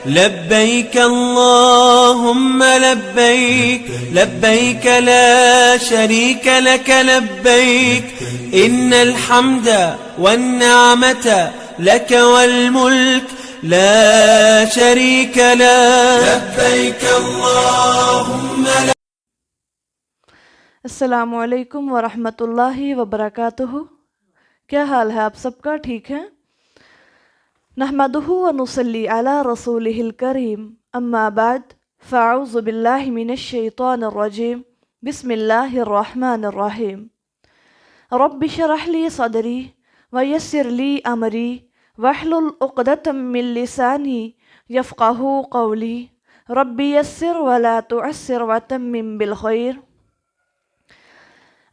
لبيك اللهم لبيك لبيك لا شريك لك لبيك إن الحمد والنعمة لك والملك لا شريك لك لبيك اللهم السلام علیکم ورحمۃ اللہ وبرکاتہ۔ کیا حال ہے آپ سب کا؟ ٹھیک ہے؟ نحمدہ ونصلی علی رسولہ الکریم، اما بعد فاعوذ باللہ من الشیطان الرجیم، بسم اللہ الرحمن الرحیم۔ رب اشرح لی صدری ویسر لی امری واحلل عقدۃ من لسانی یفقہوا قولی رب یسر ولا تعسر وتمم بالخیر۔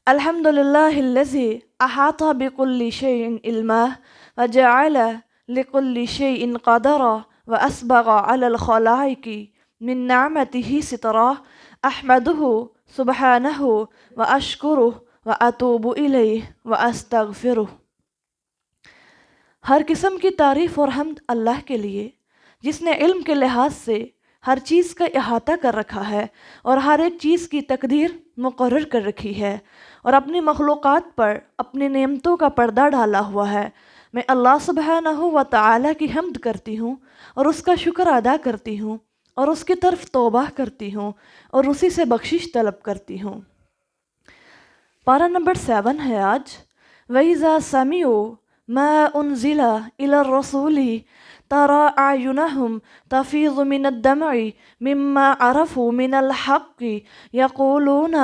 الحمد للہ الذی احاط بكل شیء علما وجعل لكل شیء قدرا واسبغ علی الخلائق من نعمته سترا، احمدہ سبحانہ واشکرہ واتوب الیہ واستغفرہ۔ ہر قسم کی تعریف اور حمد اللہ کے لیے، جس نے علم کے لحاظ سے ہر چیز کا احاطہ کر رکھا ہے اور ہر ایک چیز کی تقدیر مقرر کر رکھی ہے اور اپنی مخلوقات پر اپنی نعمتوں کا پردہ ڈالا ہوا ہے۔ میں اللہ سبحانہ و تعالیٰ کی حمد کرتی ہوں اور اس کا شکر ادا کرتی ہوں اور اس کی طرف توبہ کرتی ہوں اور اسی سے بخشش طلب کرتی ہوں۔ پارہ نمبر 7 ہے آج۔ وَإِذَا سَمِعُوا مَا أُنزِلَ إِلَى الرَّسُولِ تَرَىٰ أَعْيُنَهُمْ تَفِيضُ مِنَ الدَّمْعِ مِمَّا عَرَفُوا مِنَ الْحَقِّ يَقُولُونَ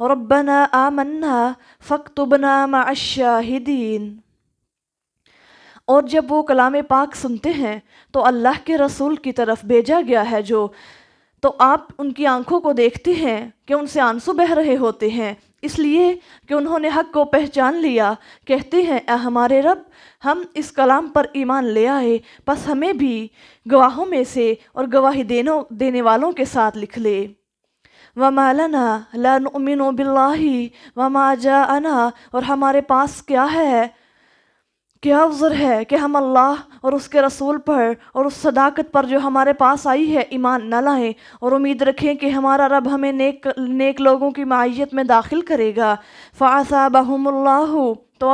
رَبَّنَا آمَنَّا فَاكْتُبْنَا مَعَ الشَّاهِدِينَ۔ اور جب وہ کلام پاک سنتے ہیں تو اللہ کے رسول کی طرف بھیجا گیا ہے تو آپ ان کی آنکھوں کو دیکھتے ہیں کہ ان سے آنسو بہہ رہے ہوتے ہیں، اس لیے کہ انہوں نے حق کو پہچان لیا۔ کہتے ہیں اے ہمارے رب، ہم اس کلام پر ایمان لے آئے، پس ہمیں بھی گواہوں میں سے اور گواہی دینے والوں کے ساتھ لکھ لے۔ وَمَا لَنَا لَا نُؤْمِنُ بِاللَّهِ وَمَا جَاءَنَا، اور ہمارے پاس کیا عذر ہے کہ ہم اللہ اور اس کے رسول پر اور اس صداقت پر جو ہمارے پاس آئی ہے ایمان نہ لائیں اور امید رکھیں کہ ہمارا رب ہمیں نیک لوگوں کی معیت میں داخل کرے گا۔ فَأَثَابَهُمُ اللَّهُ، تو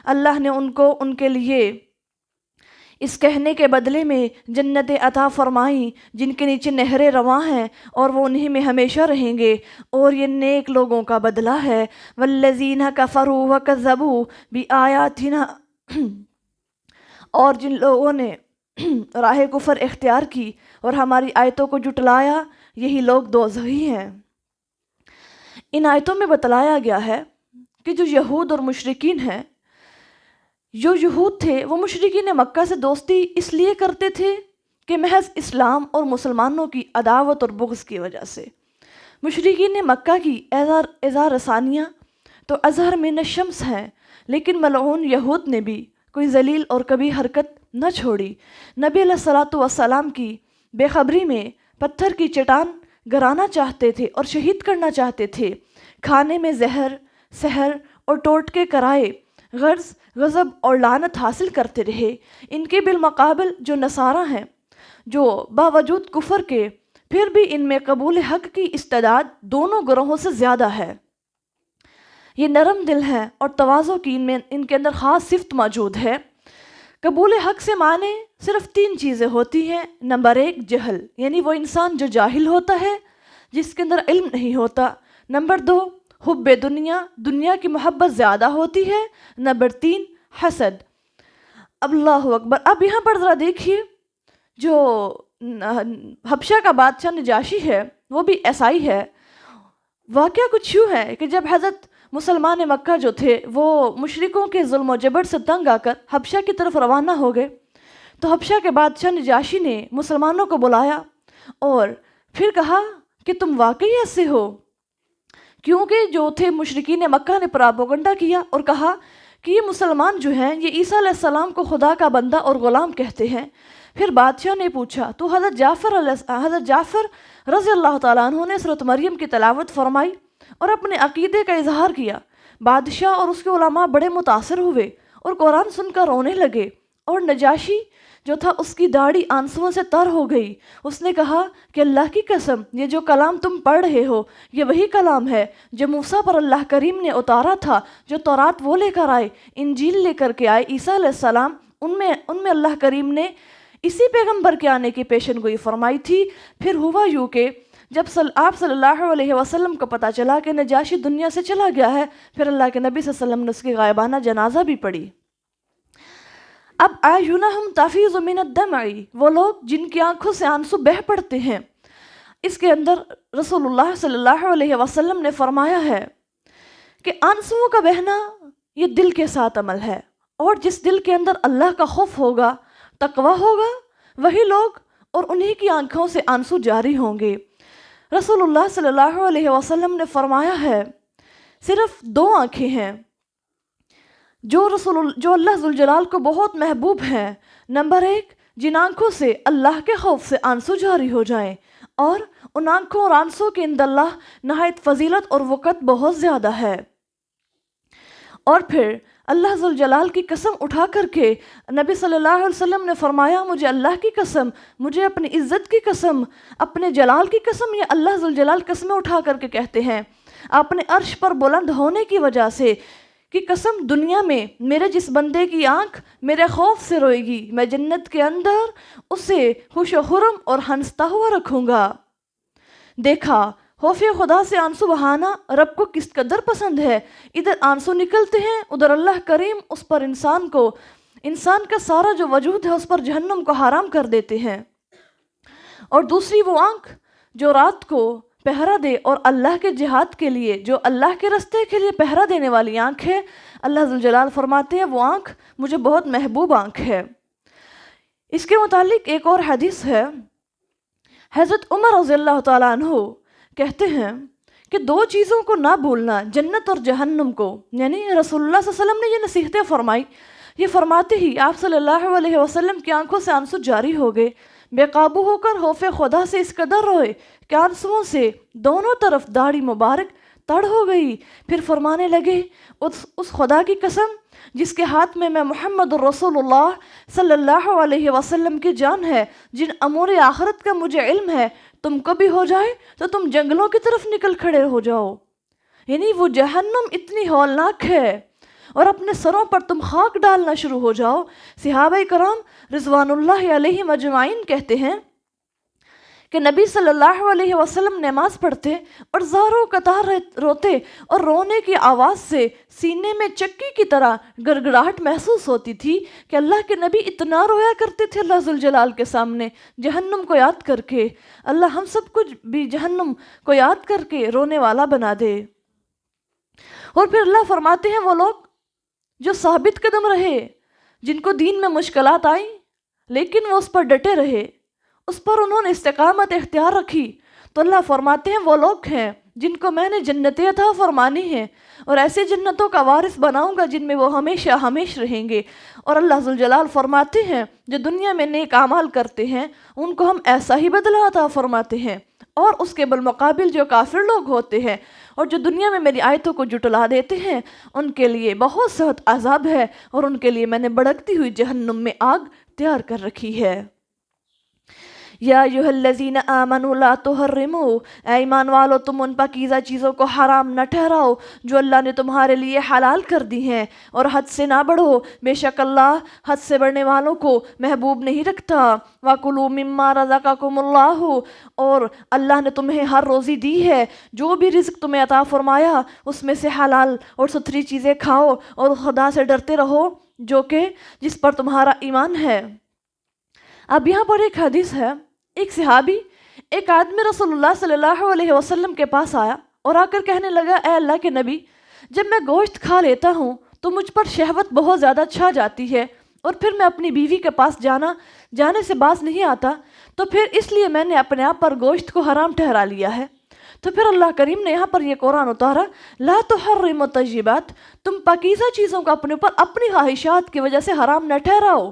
اللہ نے ان کے لیے اس کہنے کے بدلے میں جنتیں عطا فرمائیں جن کے نیچے نہریں رواں ہیں اور وہ انہی میں ہمیشہ رہیں گے، اور یہ نیک لوگوں کا بدلہ ہے۔ وَالَّذِينَ كَفَرُوا وَكَذَّبُوا بِآيَاتِنَا، اور جن لوگوں نے راہ کفر اختیار کی اور ہماری آیتوں کو جھٹلایا، یہی لوگ دوزخی ہیں۔ ان آیتوں میں بتلایا گیا ہے کہ جو یہود اور مشرکین ہیں، جو یہود تھے وہ مشرکین مکہ سے دوستی اس لیے کرتے تھے کہ محض اسلام اور مسلمانوں کی عداوت اور بغض کی وجہ سے۔ مشرکین مکہ کی اظہار ثانیہ تو اظہر من الشمس ہیں، لیکن ملعون یہود نے بھی کوئی ذلیل اور کبھی حرکت نہ چھوڑی۔ نبی علیہ الصلوۃ والسلام کی بے خبری میں پتھر کی چٹان گرانا چاہتے تھے اور شہید کرنا چاہتے تھے، کھانے میں زہر، سحر اور ٹوٹکے کرائے غرض غضب اور لعنت حاصل کرتے رہے۔ ان کے بالمقابل جو نصارہ ہیں، جو باوجود کفر کے پھر بھی ان میں قبول حق کی استعداد دونوں گروہوں سے زیادہ ہے۔ یہ نرم دل ہیں اور تواضع کی ان کے اندر خاص صفت موجود ہے۔ قبول حق سے معنی صرف 3 چیزیں ہوتی ہیں۔ نمبر 1 جہل، یعنی وہ انسان جو جاہل ہوتا ہے، جس کے اندر علم نہیں ہوتا۔ نمبر 2 حب دنیا کی محبت زیادہ ہوتی ہے۔ نمبر 3 حسد۔ اللہ اکبر۔ اب یہاں پر ذرا دیکھیے، جو حبشہ کا بادشاہ نجاشی ہے وہ بھی عیسائی ہے۔ واقعہ کچھ یوں ہے کہ جب حضرت مسلمان مکہ جو تھے وہ مشرکوں کے ظلم و جبر سے تنگ آ کر حبشہ کی طرف روانہ ہو گئے، تو حبشہ کے بادشاہ نجاشی نے مسلمانوں کو بلایا اور پھر کہا کہ تم واقعی ایسے ہو، کیونکہ جو تھے مشرکین مکہ نے پراپیگنڈا کیا اور کہا کہ یہ مسلمان جو ہیں یہ عیسیٰ علیہ السلام کو خدا کا بندہ اور غلام کہتے ہیں۔ پھر بادشاہ نے پوچھا تو حضرت جعفر رضی اللہ تعالیٰ عنہ نے سورۃ مریم کی تلاوت فرمائی اور اپنے عقیدے کا اظہار کیا۔ بادشاہ اور اس کے علماء بڑے متاثر ہوئے اور قرآن سن کر رونے لگے، اور نجاشی جو تھا اس کی داڑھی آنسوؤں سے تر ہو گئی۔ اس نے کہا کہ اللہ کی قسم، یہ جو کلام تم پڑھ رہے ہو یہ وہی کلام ہے جو موسیٰ پر اللہ کریم نے اتارا تھا، جو تورات وہ لے کر آئے، انجیل لے کر کے آئے عیسیٰ علیہ السلام، ان میں اللہ کریم نے اسی پیغمبر کے آنے کی پیشن گوئی فرمائی تھی۔ پھر ہوا یوں کہ جب آپ صلی اللہ علیہ وسلم کو پتہ چلا کہ نجاشی دنیا سے چلا گیا ہے، پھر اللہ کے نبی صلی اللہ علیہ وسلم نے اس کی غائبانہ جنازہ بھی پڑھی۔ اب اعینہم تفیض من الدمع، وہ لوگ جن کی آنکھوں سے آنسو بہہ پڑتے ہیں، اس کے اندر رسول اللہ صلی اللہ علیہ وسلم نے فرمایا ہے کہ آنسوؤں کا بہنا یہ دل کے ساتھ عمل ہے، اور جس دل کے اندر اللہ کا خوف ہوگا، تقوی ہوگا، وہی لوگ اور انہی کی آنکھوں سے آنسو جاری ہوں گے۔ رسول اللہ صلی اللہ علیہ وسلم نے فرمایا ہے صرف دو آنکھیں ہیں جو اللہ ذوالجلال کو بہت محبوب ہیں۔ نمبر 1، جن آنکھوں سے اللہ کے خوف سے آنسو جاری ہو جائیں، اور ان آنکھوں اور آنسوں کے اندر اللہ نہایت فضیلت اور وقت بہت زیادہ ہے۔ اور پھر اللہ ذوالجلال کی قسم اٹھا کر کے نبی صلی اللہ علیہ وسلم نے فرمایا، مجھے اللہ کی قسم، مجھے اپنی عزت کی قسم، اپنے جلال کی قسم، یہ اللہ ذوالجلال قسمیں اٹھا کر کے کہتے ہیں اپنے عرش پر بلند ہونے کی وجہ سے کہ قسم، دنیا میں میرے جس بندے کی آنکھ میرے خوف سے روئے گی، میں جنت کے اندر اسے خوش و خرم اور ہنستا ہوا رکھوں گا۔ دیکھا خوف خدا سے آنسو بہانا رب کو کس قدر پسند ہے، ادھر آنسو نکلتے ہیں، ادھر اللہ کریم اس پر انسان کا سارا جو وجود ہے اس پر جہنم کو حرام کر دیتے ہیں۔ اور دوسری وہ آنکھ جو رات کو پہرا دے اور اللہ کے جہاد کے لیے، جو اللہ کے رستے کے لیے پہرا دینے والی آنکھ ہے، اللہ ذوالجلال فرماتے ہیں وہ آنکھ مجھے بہت محبوب آنکھ ہے۔ اس کے متعلق ایک اور حدیث ہے، حضرت عمر رضی اللہ تعالیٰ عنہ کہتے ہیں کہ دو چیزوں کو نہ بھولنا، جنت اور جہنم کو، یعنی رسول اللہ صلی اللہ علیہ وسلم نے یہ نصیحتیں فرمائی، یہ فرماتے ہی آپ صلی اللہ علیہ وسلم کی آنکھوں سے آنسو جاری ہو گئے، بے قابو ہو کر خوف خدا سے اس قدر روئے کہ آنسوؤں سے دونوں طرف داڑھی مبارک تڑ ہو گئی۔ پھر فرمانے لگے اس خدا کی قسم جس کے ہاتھ میں محمد الرسول اللہ صلی اللہ علیہ وسلم کی جان ہے، جن امور آخرت کا مجھے علم ہے، تم کو بھی ہو جائے تو تم جنگلوں کی طرف نکل کھڑے ہو جاؤ، یعنی وہ جہنم اتنی ہولناک ہے، اور اپنے سروں پر تم خاک ڈالنا شروع ہو جاؤ۔ صحابہ کرام رضوان اللہ علیہم اجمعین کہتے ہیں کہ نبی صلی اللہ علیہ وسلم نماز پڑھتے اور زاروں قطار روتے، اور رونے کی آواز سے سینے میں چکی کی طرح گڑگڑاہٹ محسوس ہوتی تھی کہ اللہ کے نبی اتنا رویا کرتے تھے اللہ ذوالجلال کے سامنے جہنم کو یاد کر کے۔ اللہ ہم سب کچھ بھی جہنم کو یاد کر کے رونے والا بنا دے۔ اور پھر اللہ فرماتے ہیں وہ لوگ جو ثابت قدم رہے، جن کو دین میں مشکلات آئیں لیکن وہ اس پر ڈٹے رہے، اس پر انہوں نے استقامت اختیار رکھی، تو اللہ فرماتے ہیں وہ لوگ ہیں جن کو میں نے جنتیں عطا فرمانی ہیں، اور ایسے جنتوں کا وارث بناؤں گا جن میں وہ ہمیشہ ہمیشہ رہیں گے۔ اور اللہ ذوالجلال فرماتے ہیں جو دنیا میں نیک اعمال کرتے ہیں ان کو ہم ایسا ہی بدلہ عطا فرماتے ہیں، اور اس کے بالمقابل جو کافر لوگ ہوتے ہیں اور جو دنیا میں میری آیتوں کو جھٹلا دیتے ہیں ان کے لیے بہت سخت عذاب ہے، اور ان کے لیے میں نے بھڑکتی ہوئی جہنم میں آگ تیار کر رکھی ہے۔ یا ایھا الذین آمنوا لا تحرموا، اے ایمان والو تم ان پاکیزہ چیزوں کو حرام نہ ٹھہراؤ جو اللہ نے تمہارے لیے حلال کر دی ہیں، اور حد سے نہ بڑھو، بے شک اللہ حد سے بڑھنے والوں کو محبوب نہیں رکھتا۔ وَكُلُوا مِمَّا رَزَقَكُمُ اللَّهُ، اور اللہ نے تمہیں ہر روزی دی ہے، جو بھی رزق تمہیں عطا فرمایا اس میں سے حلال اور ستھری چیزیں کھاؤ، اور خدا سے ڈرتے رہو جو کہ جس پر تمہارا ایمان ہے۔ اب یہاں پر ایک حدیث ہے، ایک صحابی ایک آدمی رسول اللہ صلی اللہ علیہ وسلم کے پاس آیا اور آ کر کہنے لگا، اے اللہ کے نبی، جب میں گوشت کھا لیتا ہوں تو مجھ پر شہوت بہت زیادہ چھا جاتی ہے، اور پھر میں اپنی بیوی کے پاس جانے سے باز نہیں آتا، تو پھر اس لیے میں نے اپنے آپ پر گوشت کو حرام ٹھہرا لیا ہے۔ تو پھر اللہ کریم نے یہاں پر یہ قرآن اتارا، لا تحرموا الطیبات، تم پاکیزہ چیزوں کو اپنے اوپر اپنی خواہشات کی وجہ سے حرام نہ ٹھہراؤ۔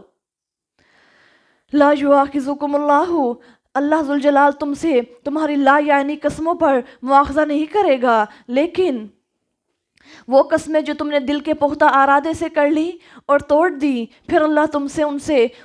لا یؤاخذکم اللہ ذوالجلال تم سے تمہاری لا یعنی قسموں پر مواخذہ نہیں کرے گا، لیکن وہ قسمیں جو تم نے دل کے پختہ ارادے سے کر لی اور توڑ دی، پھر اللہ تم سے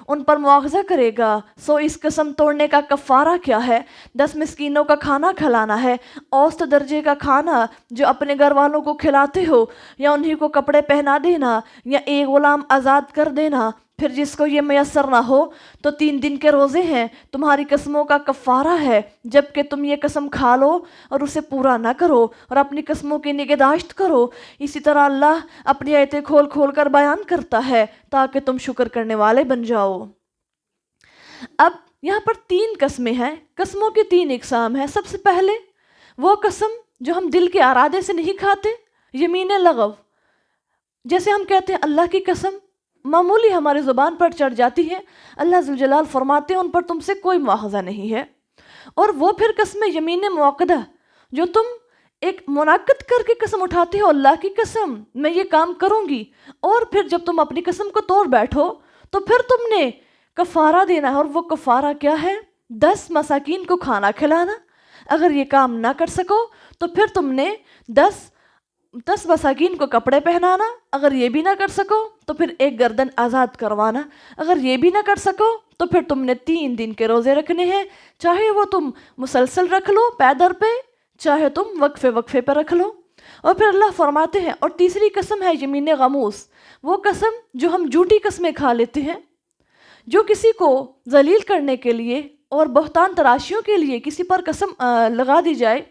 ان پر مواخذہ کرے گا۔ سو اس قسم توڑنے کا کفارہ کیا ہے؟ 10 مسکینوں کا کھانا کھلانا ہے، اوسط درجے کا کھانا جو اپنے گھر والوں کو کھلاتے ہو، یا انہی کو کپڑے پہنا دینا، یا ایک غلام آزاد کر دینا۔ پھر جس کو یہ میسر نہ ہو تو 3 دن کے روزے ہیں، تمہاری قسموں کا کفارہ ہے، جبکہ تم یہ قسم کھا لو اور اسے پورا نہ کرو اور اپنی قسموں کی نگہداشت کرو۔ اسی طرح اللہ اپنی آیتیں کھول کھول کر بیان کرتا ہے تاکہ تم شکر کرنے والے بن جاؤ۔ اب یہاں پر 3 قسمیں ہیں، قسموں کی 3 اقسام ہیں۔ سب سے پہلے وہ قسم جو ہم دل کے ارادے سے نہیں کھاتے، یمین لغو، جیسے ہم کہتے ہیں اللہ کی قسم، معمولی ہماری زبان پر چڑھ جاتی ہے، اللہ ذوالجلال فرماتے ہیں ان پر تم سے کوئی مواخذہ نہیں ہے۔ اور وہ پھر قسم یمین معقدہ جو تم ایک منعقد کر کے قسم اٹھاتے ہو، اللہ کی قسم میں یہ کام کروں گی، اور پھر جب تم اپنی قسم کو توڑ بیٹھو تو پھر تم نے کفارہ دینا ہے۔ اور وہ کفارہ کیا ہے؟ 10 مساکین کو کھانا کھلانا۔ اگر یہ کام نہ کر سکو تو پھر تم نے 10 مساکین کو کپڑے پہنانا۔ اگر یہ بھی نہ کر سکو تو پھر ایک گردن آزاد کروانا۔ اگر یہ بھی نہ کر سکو تو پھر تم نے 3 دن کے روزے رکھنے ہیں، چاہے وہ تم مسلسل رکھ لو پیدر پہ، چاہے تم وقفے پہ رکھ لو۔ اور پھر اللہ فرماتے ہیں، اور تیسری قسم ہے یمین غموس، وہ قسم جو ہم جھوٹی قسمیں کھا لیتے ہیں، جو کسی کو ذلیل کرنے کے لیے اور بہتان تراشیوں کے لیے کسی پر قسم لگا دی جائے،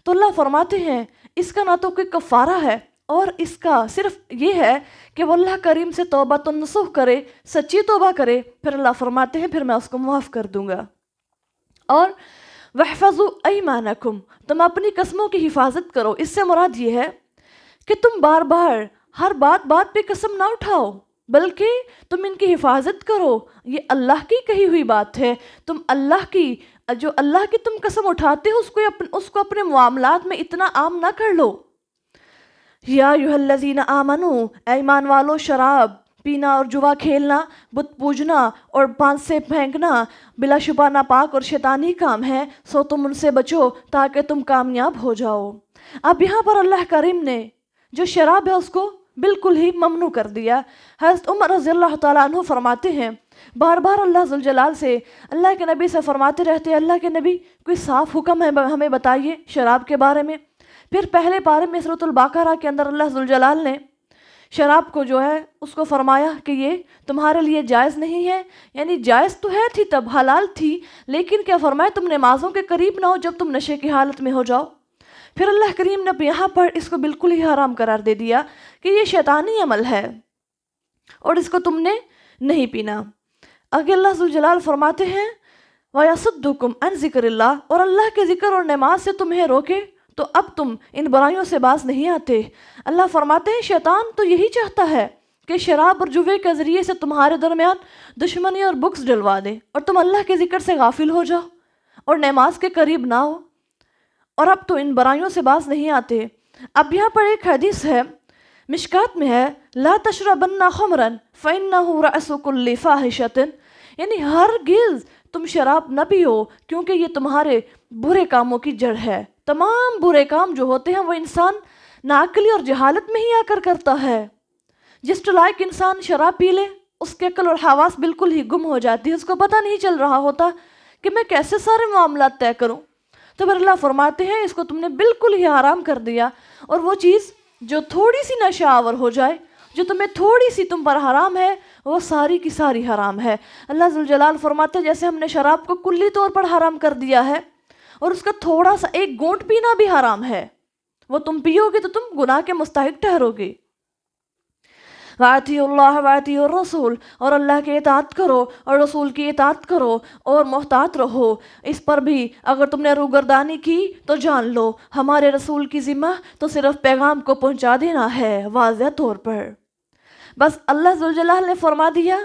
تو اللہ فرماتے ہیں اس کا نہ تو کوئی کفارہ ہے، اور اس کا صرف یہ ہے کہ وہ اللہ کریم سے توبہ النصوح کرے، سچی توبہ کرے، پھر اللہ فرماتے ہیں پھر میں اس کو معاف کر دوں گا۔ اور وَاحْفَظُوا أَيْمَانَكُمْ، تم اپنی قسموں کی حفاظت کرو۔ اس سے مراد یہ ہے کہ تم بار بار ہر بات پہ قسم نہ اٹھاؤ، بلکہ تم ان کی حفاظت کرو۔ یہ اللہ کی کہی ہوئی بات ہے، تم اللہ کی تم قسم اٹھاتے ہو اس کو اپنے معاملات میں اتنا عام نہ کر لو۔ یا ایھا الذین آمنو، اے ایمان والو، شراب پینا اور جوا کھیلنا، بت پوجنا اور پانس سے پھینکنا بلا شبہ ناپاک اور شیطانی کام ہے، سو تم ان سے بچو تاکہ تم کامیاب ہو جاؤ۔ اب یہاں پر اللہ کریم نے جو شراب ہے اس کو بالکل ہی ممنوع کر دیا۔ حضرت عمر رضی اللہ تعالیٰ عنہ فرماتے ہیں، بار بار اللہ ذوالجلال سے، اللہ کے نبی سے فرماتے رہتے، اللہ کے نبی کوئی صاف حکم ہے ہمیں بتائیے شراب کے بارے میں۔ پھر پہلے پارے میں سورۃ البقرہ کے اندر اللہ ذوالجلال نے شراب کو جو ہے اس کو فرمایا کہ یہ تمہارے لیے جائز نہیں ہے، یعنی جائز تو ہے تھی تب، حلال تھی، لیکن کیا فرمایا تم نمازوں کے قریب نہ ہو جب تم نشے کی حالت میں ہو جاؤ۔ پھر اللہ کریم نے یہاں پر اس کو بالکل ہی حرام قرار دے دیا کہ یہ شیطانی عمل ہے اور اس کو تم نے نہیں پینا۔ آگے اللہ ذوالجلال فرماتے ہیں وَيَصُدُّكُمْ عَنْ ذِكْرِ اللَّهِ، اور اللہ کے ذکر اور نماز سے تمہیں روکے تو اب تم ان برائیوں سے باز نہیں آتے۔ اللہ فرماتے ہیں شیطان تو یہی چاہتا ہے کہ شراب اور جوے کے ذریعے سے تمہارے درمیان دشمنی اور بغض ڈلوا دے اور تم اللہ کے ذکر سے غافل ہو جاؤ اور نماز کے قریب نہ ہو، اور اب تو ان برائیوں سے باز نہیں آتے۔ اب یہاں پر ایک حدیث ہے، مشکات میں ہے، لا تشربن خمرا فإنه رأس كل فاحشة، یعنی ہرگز تم شراب نہ پیو کیونکہ یہ تمہارے برے کاموں کی جڑ ہے۔ تمام برے کام جو ہوتے ہیں وہ انسان ناعقلی اور جہالت میں ہی آ کر کرتا ہے۔ جس لائق انسان شراب پی لے اس کے عقل اور حواس بالکل ہی گم ہو جاتی ہے، اس کو پتہ نہیں چل رہا ہوتا کہ میں کیسے سارے معاملات طے کروں۔ تو پھر اللہ فرماتے ہیں اس کو تم نے بالکل ہی حرام کر دیا، اور وہ چیز جو تھوڑی سی نشہ آور ہو جائے، جو تمہیں تھوڑی سی تم پر حرام ہے، وہ ساری کی ساری حرام ہے۔ اللہ ذوالجلال فرماتے ہیں جیسے ہم نے شراب کو کلی طور پر حرام کر دیا ہے اور اس کا تھوڑا سا ایک گھونٹ پینا بھی حرام ہے، وہ تم پیو گے تو تم گناہ کے مستحق ٹھہرو گے۔ وَأَطِیعُوا اللَّهَ وَأَطِیعُوا الرَّسُولَ، اور اللہ کی اطاعت کرو اور رسول کی اطاعت کرو اور محتاط رہو۔ اس پر بھی اگر تم نے روگردانی کی تو جان لو ہمارے رسول کی ذمہ تو صرف پیغام کو پہنچا دینا ہے واضح طور پر۔ بس اللہ ذوالجلال نے فرما دیا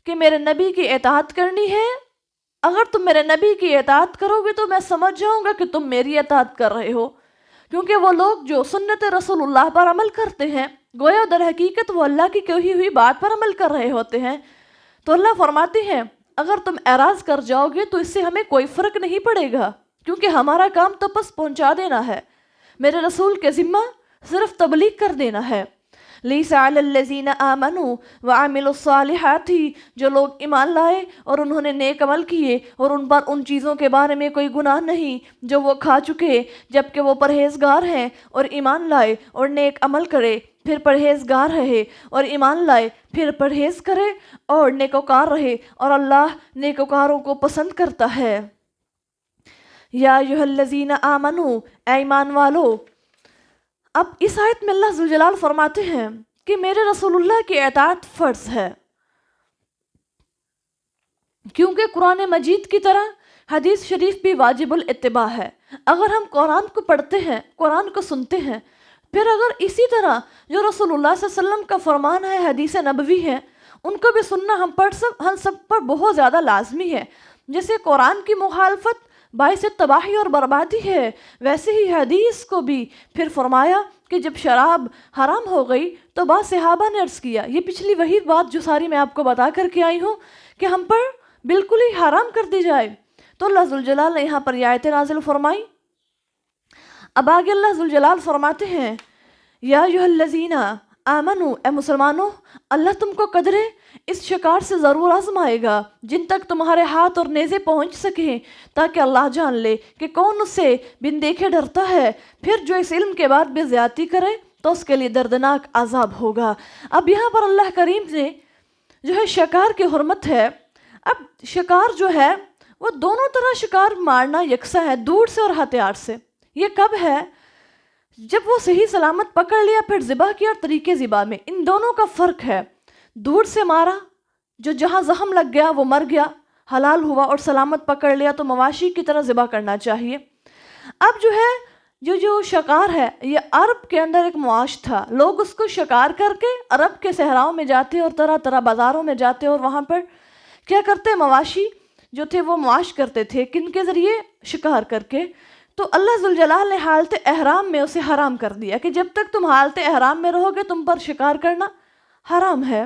کہ میرے نبی کی اطاعت کرنی ہے، اگر تم میرے نبی کی اطاعت کرو گے تو میں سمجھ جاؤں گا کہ تم میری اطاعت کر رہے ہو، کیونکہ وہ لوگ جو سنت رسول اللہ پر عمل کرتے ہیں گویا در حقیقت وہ اللہ کی کہی ہوئی بات پر عمل کر رہے ہوتے ہیں۔ تو اللہ فرماتے ہیں اگر تم اعراض کر جاؤ گے تو اس سے ہمیں کوئی فرق نہیں پڑے گا، کیونکہ ہمارا کام تو بس پہنچا دینا ہے۔ میرے رسول کے ذمہ صرف تبلیغ کر دینا ہے۔ لیس علی الذین آمنوا وعملوا الصالحات، جو لوگ ایمان لائے اور انہوں نے نیک عمل کیے اور ان پر ان چیزوں کے بارے میں کوئی گناہ نہیں جو وہ کھا چکے، جبکہ وہ پرہیزگار ہیں اور ایمان لائے اور نیک عمل کرے، پھر پرہیزگار رہے اور ایمان لائے پھر پرہیز کرے اور نیکوکار رہے، اور اللہ نیکوکاروں کو پسند کرتا ہے۔ یا ایھا الذین آمنوا، اے ایمان والو۔ اب اس آیت میں اللہ ذوالجلال فرماتے ہیں کہ میرے رسول اللہ کی اطاعت فرض ہے، کیونکہ قرآن مجید کی طرح حدیث شریف بھی واجب الاتباع ہے۔ اگر ہم قرآن کو پڑھتے ہیں، قرآن کو سنتے ہیں، پھر اگر اسی طرح جو رسول اللہ صلی اللہ علیہ وسلم کا فرمان ہے، حدیث نبوی ہے، ان کو بھی سننا ہم سب پر بہت زیادہ لازمی ہے۔ جیسے قرآن کی مخالفت باعث تباہی اور بربادی ہے، ویسے ہی حدیث کو بھی پھر فرمایا کہ جب شراب حرام ہو گئی تو بعض صحابہ نے عرض کیا، یہ پچھلی وہی بات جو ساری میں آپ کو بتا کر کے آئی ہوں کہ ہم پر بالکل ہی حرام کر دی جائے، تو اللہ ذوالجلال نے یہاں پر یہ آیتیں نازل فرمائی۔ اب آگے اللہ ذوالجلال فرماتے ہیں یا ایھا الذین آمنو، اے مسلمانوں، اللہ تم کو قدرے اس شکار سے ضرور آزمائے گا جن تک تمہارے ہاتھ اور نیزے پہنچ سکیں، تاکہ اللہ جان لے کہ کون اس سے بن دیکھے ڈرتا ہے، پھر جو اس علم کے بعد بھی زیادتی کرے تو اس کے لیے دردناک عذاب ہوگا۔ اب یہاں پر اللہ کریم نے جو ہے شکار کی حرمت ہے۔ اب شکار جو ہے وہ دونوں طرح شکار مارنا یکساں ہے، دور سے اور ہتھیار سے۔ یہ کب ہے؟ جب وہ صحیح سلامت پکڑ لیا پھر ذبح کیا، اور طریقے ذبح میں ان دونوں کا فرق ہے۔ دور سے مارا، جو جہاں زخم لگ گیا وہ مر گیا، حلال ہوا، اور سلامت پکڑ لیا تو مواشی کی طرح ذبح کرنا چاہیے۔ اب جو ہے جو شکار ہے، یہ عرب کے اندر ایک معاش تھا، لوگ اس کو شکار کر کے عرب کے صحراؤں میں جاتے اور طرح طرح بازاروں میں جاتے اور وہاں پر کیا کرتے، مواشی جو تھے وہ معاش کرتے تھے، کن کے ذریعے؟ شکار کر کے۔ تو اللہ ذوالجلال نے حالت احرام میں اسے حرام کر دیا کہ جب تک تم حالت احرام میں رہو گے تم پر شکار کرنا حرام ہے۔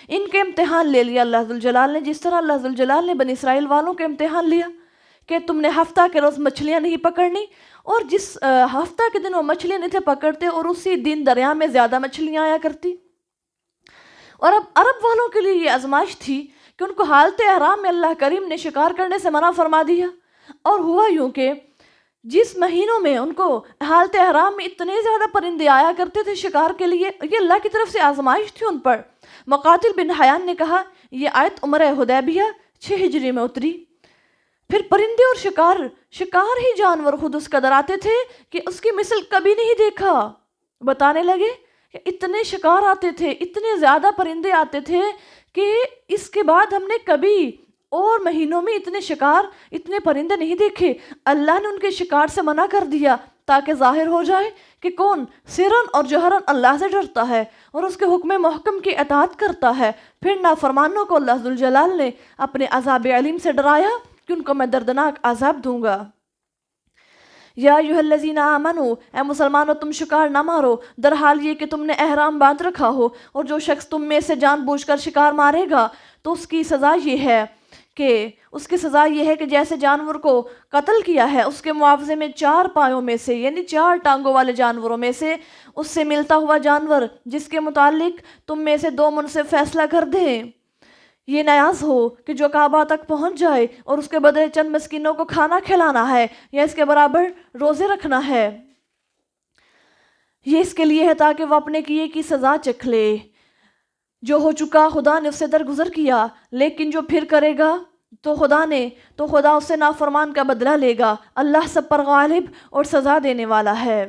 ان کے امتحان لے لیا اللہ ذوالجلال نے، جس طرح اللہ ذوالجلال نے بنی اسرائیل والوں کے امتحان لیا کہ تم نے ہفتہ کے روز مچھلیاں نہیں پکڑنی، اور جس ہفتہ کے دن وہ مچھلیاں نہیں تھے پکڑتے اور اسی دن دریا میں زیادہ مچھلیاں آیا کرتی۔ اور اب عرب والوں کے لیے یہ آزمائش تھی کہ ان کو حالت احرام میں اللہ کریم نے شکار کرنے سے منع فرما دیا، اور ہوا یوں کہ جس مہینوں میں ان کو حالت احرام میں اتنے زیادہ پرندے آیا کرتے تھے شکار کے لیے، یہ اللہ کی طرف سے آزمائش تھی ان پر۔ مقاتل بن حیان نے کہا یہ آیت عمرہ حدیبیہ 6 ہجری میں اتری۔ پھر پرندے اور شکار ہی جانور خود اس قدر آتے تھے کہ اس کی مثل کبھی نہیں دیکھا۔ بتانے لگے کہ اتنے شکار آتے تھے، اتنے زیادہ پرندے آتے تھے کہ اس کے بعد ہم نے کبھی اور مہینوں میں اتنے پرندے نہیں دیکھے۔ اللہ نے ان کے شکار سے منع کر دیا تاکہ ظاہر ہو جائے کہ کون سرن اور جہرن اللہ سے ڈرتا ہے اور اس کے حکم محکم کی اطاعت کرتا ہے۔ پھر نافرمانوں کو اللہ ذوالجلال نے اپنے عذاب علیم سے ڈرایا کہ ان کو میں دردناک عذاب دوں گا۔ یا ایھا الذین آمنوا، اے مسلمانوں تم شکار نہ مارو در حال یہ کہ تم نے احرام باندھ رکھا ہو، اور جو شخص تم میں سے جان بوجھ کر شکار مارے گا تو اس کی سزا یہ ہے کہ جیسے جانور کو قتل کیا ہے اس کے معاوضے میں 4 پایوں میں سے، یعنی 4 ٹانگوں والے جانوروں میں سے اس سے ملتا ہوا جانور جس کے متعلق تم میں سے 2 منصف فیصلہ کر دیں، یہ نیاز ہو کہ جو کعبہ تک پہنچ جائے اور اس کے بدلے چند مسکینوں کو کھانا کھلانا ہے یا اس کے برابر روزے رکھنا ہے۔ یہ اس کے لیے ہے تاکہ وہ اپنے کیے کی سزا چکھ لے۔ جو ہو چکا خدا نے اس سے درگزر کیا، لیکن جو پھر کرے گا تو خدا اس سے نافرمان کا بدلہ لے گا۔ اللہ سب پر غالب اور سزا دینے والا ہے۔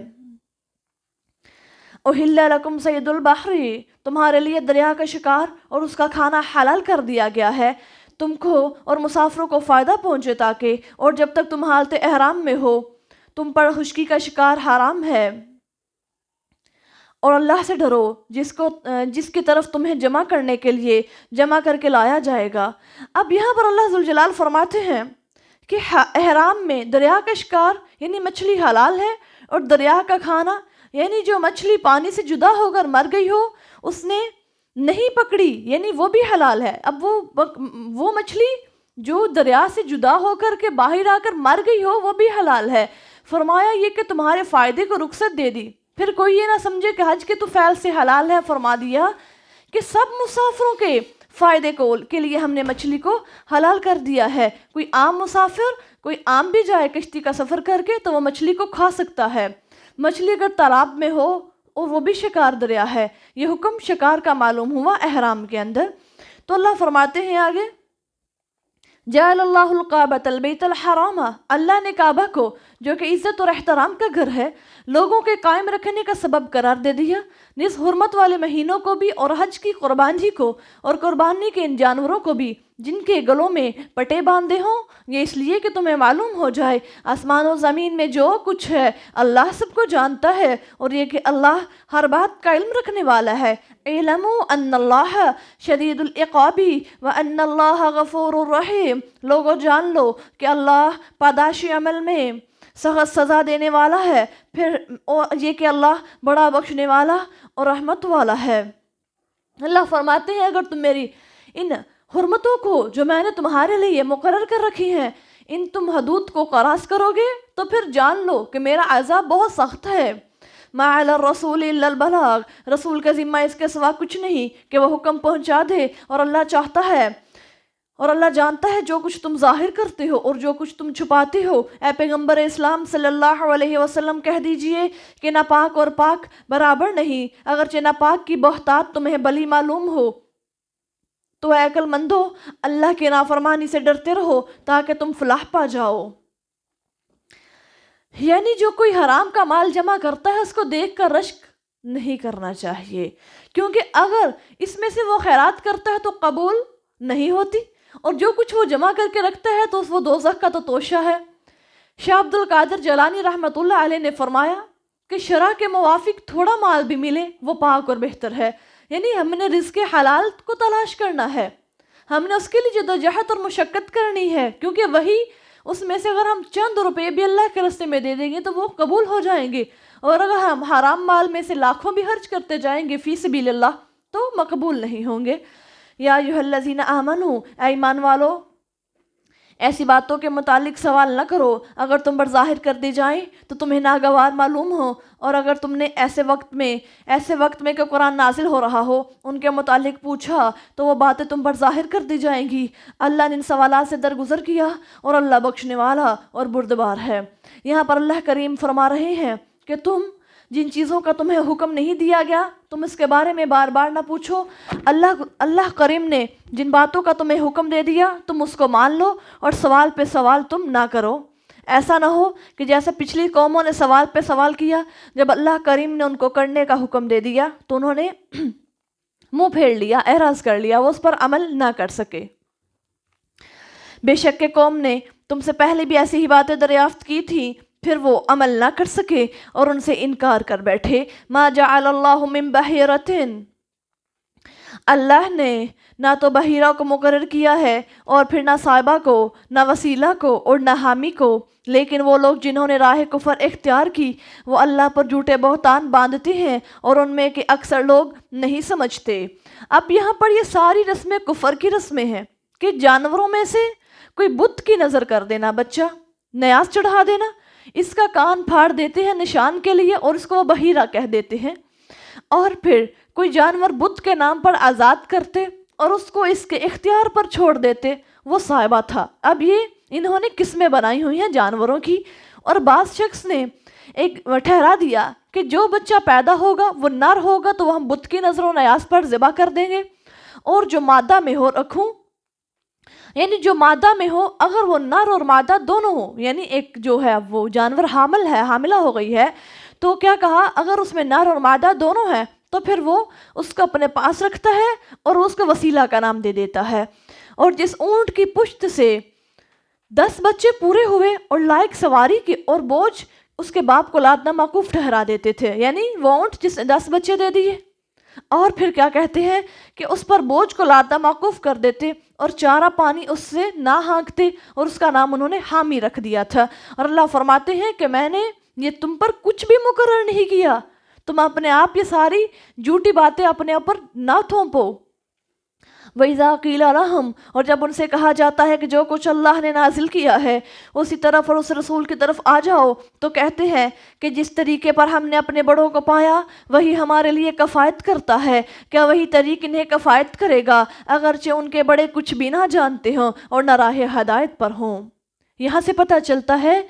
احل لکم صید البحر، تمہارے لیے دریا کا شکار اور اس کا کھانا حلال کر دیا گیا ہے تم کو اور مسافروں کو فائدہ پہنچے تاکہ، اور جب تک تم حالت احرام میں ہو تم پر خشکی کا شکار حرام ہے۔ اور اللہ سے ڈرو جس کی طرف تمہیں جمع کرنے کے لیے جمع کر کے لایا جائے گا۔ اب یہاں پر اللہ ذوالجلال فرماتے ہیں کہ احرام میں دریا کا شکار یعنی مچھلی حلال ہے، اور دریا کا کھانا یعنی جو مچھلی پانی سے جدا ہو کر مر گئی ہو اس نے نہیں پکڑی یعنی وہ بھی حلال ہے۔ اب وہ مچھلی جو دریا سے جدا ہو کر کے باہر آ کر مر گئی ہو وہ بھی حلال ہے۔ فرمایا یہ کہ تمہارے فائدے کو رخصت دے دی پھر کوئی یہ نہ سمجھے کہ حج کے تو فعل سے حلال ہے، فرما دیا کہ سب مسافروں کے فائدے کے لیے ہم نے مچھلی کو حلال کر دیا ہے۔ کوئی عام مسافر، کوئی عام بھی جائے کشتی کا سفر کر کے تو وہ مچھلی کو کھا سکتا ہے۔ مچھلی اگر تالاب میں ہو اور وہ بھی شکار دریا ہے، یہ حکم شکار کا معلوم ہوا احرام کے اندر۔ تو اللہ فرماتے ہیں آگے، جعل اللہ الکعبۃ البیت الحرام، اللہ نے کعبہ کو جو کہ عزت اور احترام کا گھر ہے لوگوں کے قائم رکھنے کا سبب قرار دے دیا، اس حرمت والے مہینوں کو بھی اور حج کی قربانی کو اور قربانی کے ان جانوروں کو بھی جن کے گلوں میں پٹے باندھے ہوں، یہ اس لیے کہ تمہیں معلوم ہو جائے آسمان و زمین میں جو کچھ ہے اللہ سب کو جانتا ہے، اور یہ کہ اللہ ہر بات کا علم رکھنے والا ہے۔ اعلموا ان اللہ شدید العقاب وان اللہ غفور الرحیم، لوگوں جان لو کہ اللہ پاداشی عمل میں سخت سزا دینے والا ہے، پھر یہ کہ اللہ بڑا بخشنے والا اور رحمت والا ہے۔ اللہ فرماتے ہیں اگر تم میری ان حرمتوں کو جو میں نے تمہارے لیے مقرر کر رکھی ہیں، ان تم حدود کو قراص کرو گے تو پھر جان لو کہ میرا عذاب بہت سخت ہے۔ ما علی الرسول الا البلاغ، رسول کا ذمہ اس کے سوا کچھ نہیں کہ وہ حکم پہنچا دے، اور اللہ چاہتا ہے اور اللہ جانتا ہے جو کچھ تم ظاہر کرتے ہو اور جو کچھ تم چھپاتے ہو۔ اے پیغمبر اسلام صلی اللہ علیہ وسلم کہہ دیجئے کہ ناپاک اور پاک برابر نہیں، اگرچہ ناپاک کی بہتات تمہیں بلی معلوم ہو تو اے عقل مندو اللہ کی نافرمانی سے ڈرتے رہو تاکہ تم فلاح پا جاؤ۔ یعنی جو کوئی حرام کا مال جمع کرتا ہے اس کو دیکھ کر رشک نہیں کرنا چاہیے، کیونکہ اگر اس میں سے وہ خیرات کرتا ہے تو قبول نہیں ہوتی، اور جو کچھ وہ جمع کر کے رکھتا ہے تو وہ دوزخ کا تو توشہ ہے۔ شاہ عبد القادر جیلانی رحمۃ اللہ علیہ نے فرمایا کہ شرع کے موافق تھوڑا مال بھی ملے وہ پاک اور بہتر ہے، یعنی ہم نے رزق حلال کو تلاش کرنا ہے، ہم نے اس کے لیے جدوجہد اور مشقت کرنی ہے، کیونکہ وہی اس میں سے اگر ہم چند روپے بھی اللہ کے راستے میں دے دیں گے تو وہ قبول ہو جائیں گے، اور اگر ہم حرام مال میں سے لاکھوں بھی خرچ کرتے جائیں گے فی سبیل اللہ تو مقبول نہیں ہوں گے۔ یا ایھا الذین آمنوا، اے ایمان والو، ایسی باتوں کے متعلق سوال نہ کرو اگر تم پر ظاہر کر دی جائیں تو تمہیں ناگوار معلوم ہو، اور اگر تم نے ایسے وقت میں کہ قرآن نازل ہو رہا ہو ان کے متعلق پوچھا تو وہ باتیں تم پر ظاہر کر دی جائیں گی۔ اللہ نے ان سوالات سے درگزر کیا اور اللہ بخشنے والا اور بردبار ہے۔ یہاں پر اللہ کریم فرما رہے ہیں کہ تم جن چیزوں کا تمہیں حکم نہیں دیا گیا تم اس کے بارے میں بار بار نہ پوچھو۔ اللہ کریم نے جن باتوں کا تمہیں حکم دے دیا تم اس کو مان لو اور سوال پہ سوال تم نہ کرو۔ ایسا نہ ہو کہ جیسا پچھلی قوموں نے سوال پہ سوال کیا، جب اللہ کریم نے ان کو کرنے کا حکم دے دیا تو انہوں نے منہ پھیر لیا، اعراض کر لیا، وہ اس پر عمل نہ کر سکے۔ بے شک کہ قوم نے تم سے پہلے بھی ایسی ہی باتیں دریافت کی تھی، پھر وہ عمل نہ کر سکے اور ان سے انکار کر بیٹھے۔ ما جعل اللہ من بحیرۃ، اللہ نے نہ تو بحیرہ کو مقرر کیا ہے اور پھر نہ صاحبہ کو، نہ وسیلہ کو اور نہ حامی کو، لیکن وہ لوگ جنہوں نے راہ کفر اختیار کی وہ اللہ پر جھوٹے بہتان باندھتے ہیں اور ان میں کہ اکثر لوگ نہیں سمجھتے۔ اب یہاں پر یہ ساری رسمیں کفر کی رسمیں ہیں کہ جانوروں میں سے کوئی بت کی نظر کر دینا، بچہ نیاز چڑھا دینا، اس کا کان پھاڑ دیتے ہیں نشان کے لیے اور اس کو بحیرہ کہہ دیتے ہیں، اور پھر کوئی جانور بت کے نام پر آزاد کرتے اور اس کو اس کے اختیار پر چھوڑ دیتے، وہ صاحبہ تھا۔ اب یہ انہوں نے قسمیں بنائی ہوئی ہیں جانوروں کی، اور بعض شخص نے ایک ٹھہرا دیا کہ جو بچہ پیدا ہوگا وہ نر ہوگا تو وہ ہم بت کی نظر و نیاز پر ذبح کر دیں گے، اور جو مادہ میں ہو رکھوں، یعنی جو مادہ میں ہو اگر وہ نر اور مادہ دونوں ہو، یعنی ایک جو ہے وہ جانور حاملہ ہو گئی ہے تو کیا کہا اگر اس میں نر اور مادہ دونوں ہیں تو پھر وہ اس کو اپنے پاس رکھتا ہے اور اس کو وسیلہ کا نام دے دیتا ہے۔ اور جس اونٹ کی پشت سے 10 بچے پورے ہوئے اور لائق سواری کی اور بوجھ اس کے باپ کو لادنا موقوف ٹھہرا دیتے تھے، یعنی وہ اونٹ جس نے 10 بچے دے دیے اور پھر کیا کہتے ہیں کہ اس پر بوجھ کو لادنا موقوف کر دیتے اور چارہ پانی اس سے نہ ہانکتے، اور اس کا نام انہوں نے حامی رکھ دیا تھا۔ اور اللہ فرماتے ہیں کہ میں نے یہ تم پر کچھ بھی مقرر نہیں کیا، تم اپنے آپ یہ ساری جھوٹی باتیں اپنے اوپر نہ تھوپو۔ وَإِذَا قِيلَ لَهُمْ، اور جب ان سے کہا جاتا ہے کہ جو کچھ اللہ نے نازل کیا ہے اسی طرف اور اس رسول کی طرف آ جاؤ، تو کہتے ہیں کہ جس طریقے پر ہم نے اپنے بڑوں کو پایا وہی ہمارے لیے کفایت کرتا ہے، کیا وہی طریق انہیں کفایت کرے گا اگرچہ ان کے بڑے کچھ بھی نہ جانتے ہوں اور نہ راہ ہدایت پر ہوں۔ یہاں سے پتہ چلتا ہے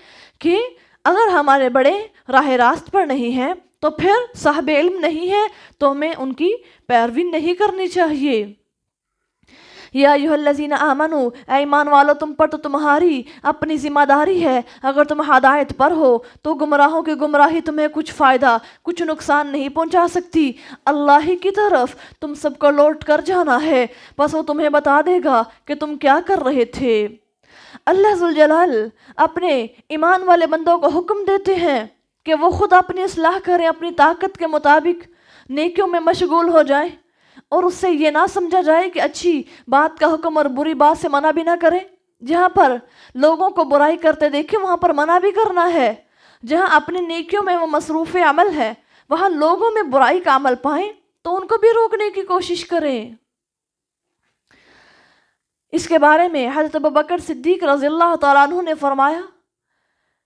کہ اگر ہمارے بڑے راہ راست پر نہیں ہیں تو پھر صاحب علم نہیں ہے تو ہمیں ان کی پیروی نہیں کرنی چاہیے۔ یا ایھا الذین آمنو، اے ایمان والو تم پر تو تمہاری اپنی ذمہ داری ہے، اگر تم ہدایت پر ہو تو گمراہوں کی گمراہی تمہیں کچھ فائدہ کچھ نقصان نہیں پہنچا سکتی، اللہ ہی کی طرف تم سب کو لوٹ کر جانا ہے، بس وہ تمہیں بتا دے گا کہ تم کیا کر رہے تھے۔ اللہ ذوالجلال اپنے ایمان والے بندوں کو حکم دیتے ہیں کہ وہ خود اپنی اصلاح کریں، اپنی طاقت کے مطابق نیکیوں میں مشغول ہو جائیں، اور اس سے یہ نہ سمجھا جائے کہ اچھی بات کا حکم اور بری بات سے منع بھی نہ کریں۔ جہاں پر لوگوں کو برائی کرتے دیکھیں وہاں پر منع بھی کرنا ہے، جہاں اپنی نیکیوں میں وہ مصروف عمل ہے وہاں لوگوں میں برائی کا عمل پائیں تو ان کو بھی روکنے کی کوشش کریں۔ اس کے بارے میں حضرت ابوبکر صدیق رضی اللہ تعالیٰ عنہ نے فرمایا،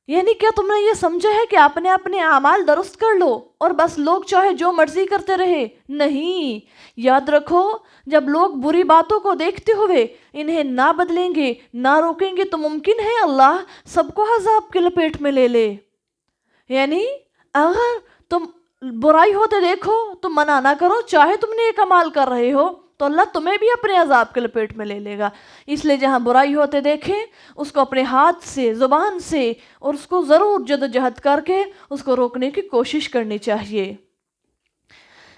یعنی کیا تم نے یہ سمجھا ہے کہ اپنے اپنے اعمال درست کر لو اور بس لوگ چاہے جو مرضی کرتے رہے؟ نہیں، یاد رکھو جب لوگ بری باتوں کو دیکھتے ہوئے انہیں نہ بدلیں گے نہ روکیں گے تو ممکن ہے اللہ سب کو عذاب کی لپیٹ میں لے لے۔ یعنی اگر تم برائی ہوتے دیکھو تو منع نہ کرو، چاہے تم نے ایک عمال کر رہے ہو تو اللہ تمہیں بھی اپنے عذاب کے لپیٹ میں لے لے گا۔ اس لیے جہاں برائی ہوتے دیکھیں اس کو اپنے ہاتھ سے زبان سے اور اس کو ضرور جدوجہد کر کے اس کو روکنے کی کوشش کرنی چاہیے۔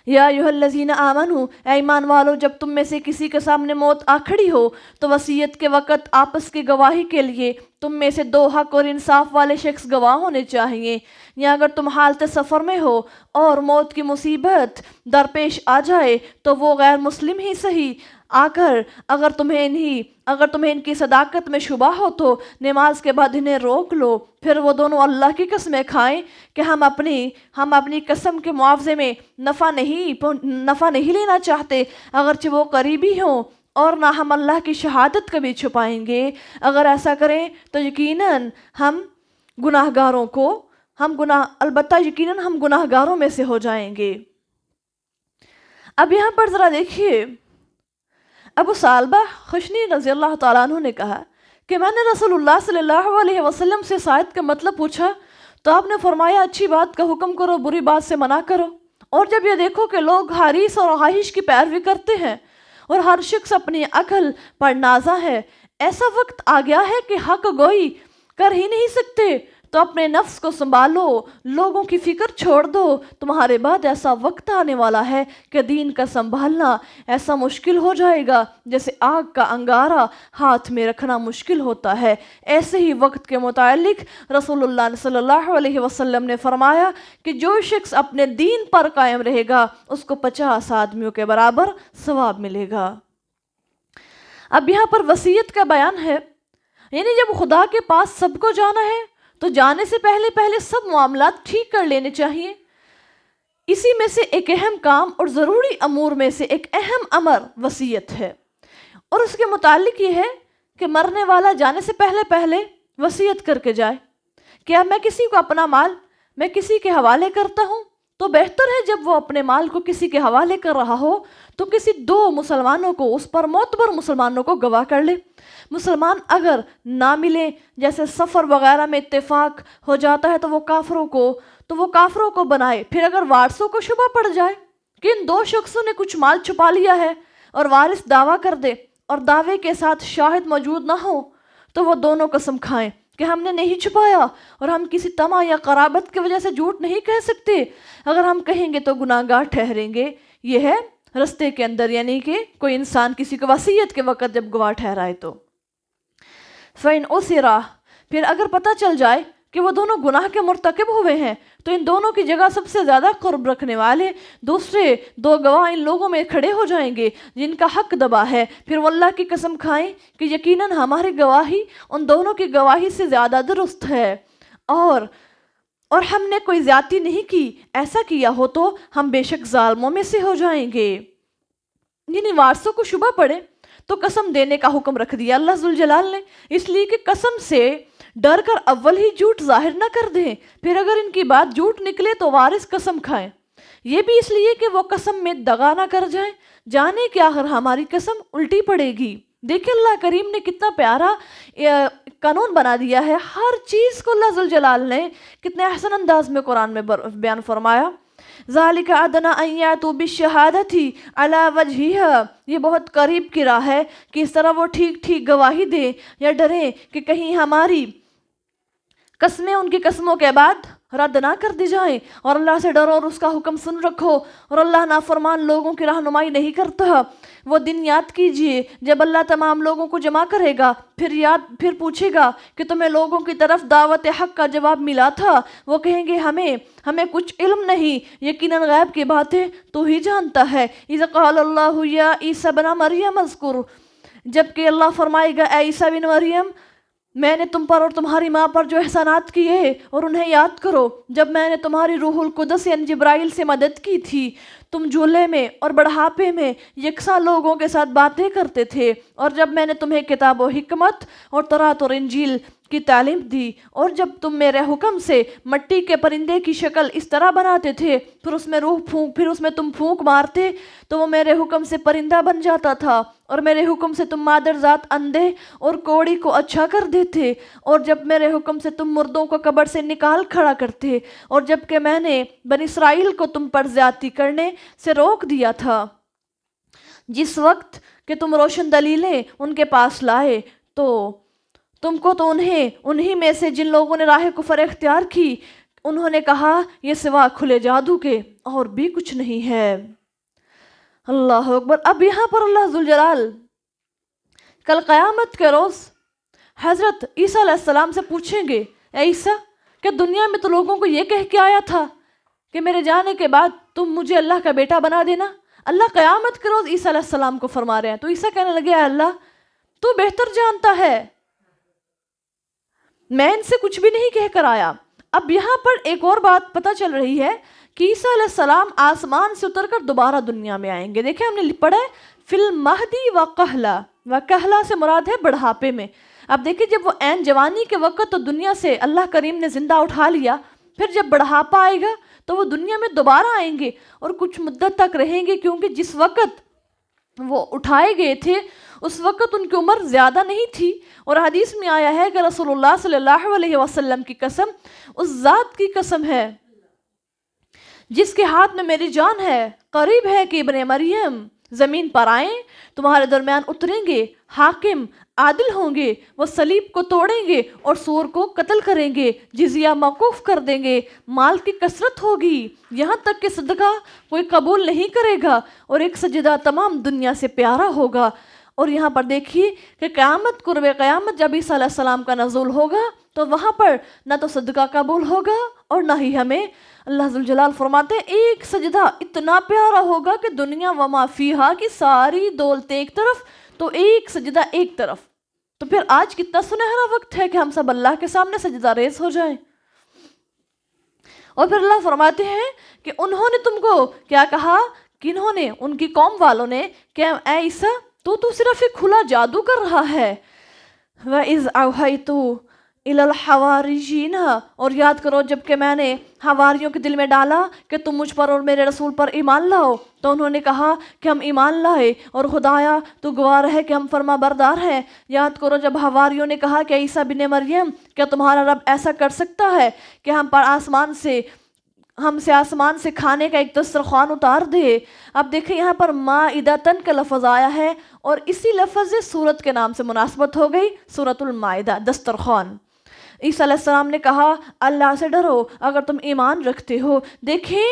یا ایھا الذین آمنو، اے ایمان والو جب تم میں سے کسی کے سامنے موت آ کھڑی ہو تو وصیت کے وقت آپس کی گواہی کے لیے تم میں سے 2 حق اور انصاف والے شخص گواہ ہونے چاہیے، یا اگر تم حالت سفر میں ہو اور موت کی مصیبت درپیش آ جائے تو وہ غیر مسلم ہی صحیح آ کر اگر تمہیں ان کی صداقت میں شبہ ہو تو نماز کے بعد انہیں روک لو، پھر وہ دونوں اللہ کی قسمیں کھائیں کہ ہم اپنی قسم کے معاوضے میں نفع نہیں لینا چاہتے اگرچہ وہ قریبی ہوں، اور نہ ہم اللہ کی شہادت کبھی چھپائیں گے، اگر ایسا کریں تو یقیناً ہم گناہ گاروں میں سے ہو جائیں گے۔ اب یہاں پر ذرا دیکھیے، ابو ثعلبہ خشنی رضی اللہ تعالیٰ عنہ نے کہا کہ میں نے رسول اللہ صلی اللہ علیہ وسلم سے اس آیت کا مطلب پوچھا تو آپ نے فرمایا اچھی بات کا حکم کرو، بری بات سے منع کرو۔ اور جب یہ دیکھو کہ لوگ حریص اور خواہش کی پیروی کرتے ہیں اور ہر شخص اپنی عقل پر نازا ہے، ایسا وقت آ گیا ہے کہ حق گوئی کر ہی نہیں سکتے، تو اپنے نفس کو سنبھالو، لوگوں کی فکر چھوڑ دو، تمہارے بعد ایسا وقت آنے والا ہے کہ دین کا سنبھالنا ایسا مشکل ہو جائے گا جیسے آگ کا انگارہ ہاتھ میں رکھنا مشکل ہوتا ہے۔ ایسے ہی وقت کے متعلق رسول اللہ صلی اللہ علیہ وسلم نے فرمایا کہ جو شخص اپنے دین پر قائم رہے گا اس کو 50 آدمیوں کے برابر ثواب ملے گا۔ اب یہاں پر وصیت کا بیان ہے، یعنی جب خدا کے پاس سب کو جانا ہے تو جانے سے پہلے سب معاملات ٹھیک کر لینے چاہیے۔ اسی میں سے ایک اہم کام اور ضروری امور میں سے ایک اہم امر وصیت ہے، اور اس کے متعلق یہ ہے کہ مرنے والا جانے سے پہلے وصیت کر کے جائے۔ کیا میں کسی کو اپنا مال میں کسی کے حوالے کرتا ہوں تو بہتر ہے جب وہ اپنے مال کو کسی کے حوالے کر رہا ہو تو کسی 2 مسلمانوں کو، اس پر معتبر مسلمانوں کو گواہ کر لے۔ مسلمان اگر نہ ملے، جیسے سفر وغیرہ میں اتفاق ہو جاتا ہے تو وہ کافروں کو بنائے۔ پھر اگر وارثوں کو شبہ پڑ جائے کہ ان 2 شخصوں نے کچھ مال چھپا لیا ہے اور وارث دعویٰ کر دے اور دعوے کے ساتھ شاہد موجود نہ ہو تو وہ دونوں قسم کھائیں کہ ہم نے نہیں چھپایا، اور ہم کسی طمع یا قرابت کی وجہ سے جھوٹ نہیں کہہ سکتے، اگر ہم کہیں گے تو گناہ گار ٹھہریں گے۔ یہ ہے رستے کے اندر، یعنی کہ کوئی انسان کسی کو وصیت کے وقت جب گواہ ٹھہرائے تو فَإِنْ أُسِرَ، پھر اگر پتہ چل جائے کہ وہ دونوں گناہ کے مرتکب ہوئے ہیں تو ان دونوں کی جگہ سب سے زیادہ قرب رکھنے والے دوسرے 2 گواہ ان لوگوں میں کھڑے ہو جائیں گے جن کا حق دبا ہے، پھر وہ اللہ کی قسم کھائیں کہ یقیناً ہماری گواہی ان دونوں کی گواہی سے زیادہ درست ہے، اور ہم نے کوئی زیادتی نہیں کی، ایسا کیا ہو تو ہم بے شک ظالموں میں سے ہو جائیں گے۔ یعنی وارثوں کو شبہ پڑے تو قسم دینے کا حکم رکھ دیا اللہ ذوالجلال نے، اس لیے کہ قسم سے ڈر کر اول ہی جھوٹ ظاہر نہ کر دیں، پھر اگر ان کی بات جھوٹ نکلے تو وارث قسم کھائیں۔ یہ بھی اس لیے کہ وہ قسم میں دغا نہ کر جائیں، جانے کہ آخر ہماری قسم الٹی پڑے گی۔ دیکھیں اللہ کریم نے کتنا پیارا قانون بنا دیا ہے، ہر چیز کو اللہ ذوالجلال نے کتنے احسن انداز میں قرآن میں بیان فرمایا۔ ذالک ادنی ان یاتوا بالشہادۃ علی وجہہا، یہ بہت قریب کی راہ ہے کہ اس طرح وہ ٹھیک ٹھیک گواہی دیں یا ڈریں کہ کہیں ہماری قسمیں ان کی قسموں کے بعد رد نہ کر دی جائیں، اور اللہ سے ڈرو اور اس کا حکم سن رکھو، اور اللہ نافرمان لوگوں کی رہنمائی نہیں کرتا۔ وہ دن یاد کیجئے جب اللہ تمام لوگوں کو جمع کرے گا، پھر پوچھے گا کہ تمہیں لوگوں کی طرف دعوت حق کا جواب ملا تھا؟ وہ کہیں گے ہمیں کچھ علم نہیں، یقیناً غیب کی باتیں تو ہی جانتا ہے۔ اذ قال اللہ یا عیسی ابن مریم اذکر، جبکہ اللہ فرمائے گا اے عیسی بن مریم، میں نے تم پر اور تمہاری ماں پر جو احسانات کیے اور انہیں یاد کرو، جب میں نے تمہاری روح القدس یعنی جبرائیل سے مدد کی تھی، تم جھولے میں اور بڑھاپے میں یکساں لوگوں کے ساتھ باتیں کرتے تھے، اور جب میں نے تمہیں کتاب و حکمت اور تورات اور انجیل کی تعلیم دی، اور جب تم میرے حکم سے مٹی کے پرندے کی شکل اس طرح بناتے تھے، پھر اس میں تم پھونک مارتے تو وہ میرے حکم سے پرندہ بن جاتا تھا، اور میرے حکم سے تم مادر ذات اندھے اور کوڑی کو اچھا کر دیتے، اور جب میرے حکم سے تم مردوں کو قبر سے نکال کھڑا کرتے، اور جب کہ میں نے بنی اسرائیل کو تم پر زیادتی کرنے سے روک دیا تھا، جس وقت کہ تم روشن دلیلیں ان کے پاس لائے تو تم کو تو انہی میں سے جن لوگوں نے راہ کفر اختیار کی، انہوں نے کہا یہ سوا کھلے جادو کے اور بھی کچھ نہیں ہے۔ اللہ اکبر۔ اب یہاں پر اللہ ذوالجلال کل قیامت کے روز حضرت عیسیٰ علیہ السلام سے پوچھیں گے، اے عیسیٰ، کہ دنیا میں تو لوگوں کو یہ کہہ کے آیا تھا کہ میرے جانے کے بعد تم مجھے اللہ کا بیٹا بنا دینا۔ اللہ قیامت کے روز عیسیٰ علیہ السلام کو فرما رہے ہیں، تو عیسیٰ کہنے لگے، اے اللہ تو بہتر جانتا ہے، میں ان سے کچھ بھی نہیں کہہ کر آیا۔ اب یہاں پر ایک اور بات پتہ چل رہی ہے کہ عیسیٰ علیہ السلام آسمان سے اتر کر دوبارہ دنیا میں آئیں گے۔ دیکھیں ہم نے پڑھا ہے فی المہدی و کہلا، و کہلا سے مراد ہے بڑھاپے میں۔ اب دیکھیں جب وہ عین جوانی کے وقت تو دنیا سے اللہ کریم نے زندہ اٹھا لیا، پھر جب بڑھاپا آئے گا تو وہ دنیا میں دوبارہ آئیں گے اور کچھ مدت تک رہیں گے، کیونکہ جس وقت وہ اٹھائے گئے تھے اس وقت ان کی عمر زیادہ نہیں تھی، اور حدیث میں آیا ہے کہ رسول اللہ صلی اللہ علیہ وسلم کی قسم اس ذات کی قسم ہے جس کے ہاتھ میں میری جان ہے، قریب ہے کہ ابن مریم زمین پر آئیں، تمہارے درمیان اتریں گے، حاکم عادل ہوں گے، وہ صلیب کو توڑیں گے اور سور کو قتل کریں گے، جزیہ موقوف کر دیں گے، مال کی کثرت ہوگی، یہاں تک کہ صدقہ کوئی قبول نہیں کرے گا، اور ایک سجدہ تمام دنیا سے پیارا ہوگا۔ اور یہاں پر دیکھیے کہ قیامت قرب قیامت جب عیسیٰ علیہ السلام کا نزول ہوگا تو وہاں پر نہ تو صدقہ قبول ہوگا اور نہ ہی ہمیں، اللہ ذوالجلال فرماتے ہیں ایک سجدہ اتنا پیارا ہوگا کہ دنیا وما فیہا کی ساری دولتیں ایک طرف تو ایک سجدہ ایک طرف۔ تو پھر آج کتنا سنہرا وقت ہے کہ ہم سب اللہ کے سامنے سجدہ ریز ہو جائیں۔ اور پھر اللہ فرماتے ہیں کہ انہوں نے تم کو کیا کہا، کنہوں نے، ان کی قوم والوں نے، کہ اے عیسیٰ تو صرف ایک کھلا جادو کر رہا ہے۔ وَإِذْ أَوْحَيْتُ إِلَى الْحَوَارِيِّينَ، اور یاد کرو جب کہ میں نے حواریوں کے دل میں ڈالا کہ تم مجھ پر اور میرے رسول پر ایمان لاؤ، تو انہوں نے کہا کہ ہم ایمان لائے، اور خدایا تو گواہ رہے کہ ہم فرما بردار ہیں۔ یاد کرو جب حواریوں نے کہا کہ عیسیٰ بن مریم کیا تمہارا رب ایسا کر سکتا ہے کہ ہم سے آسمان سے کھانے کا ایک دسترخوان اتار دے۔ اب دیکھیں یہاں پر مائدتن کا لفظ آیا ہے، اور اسی لفظ سے سورت کے نام سے مناسبت ہو گئی، سورت المائدہ، دسترخوان۔ عیسیٰ علیہ السلام نے کہا اللہ سے ڈرو اگر تم ایمان رکھتے ہو۔ دیکھیں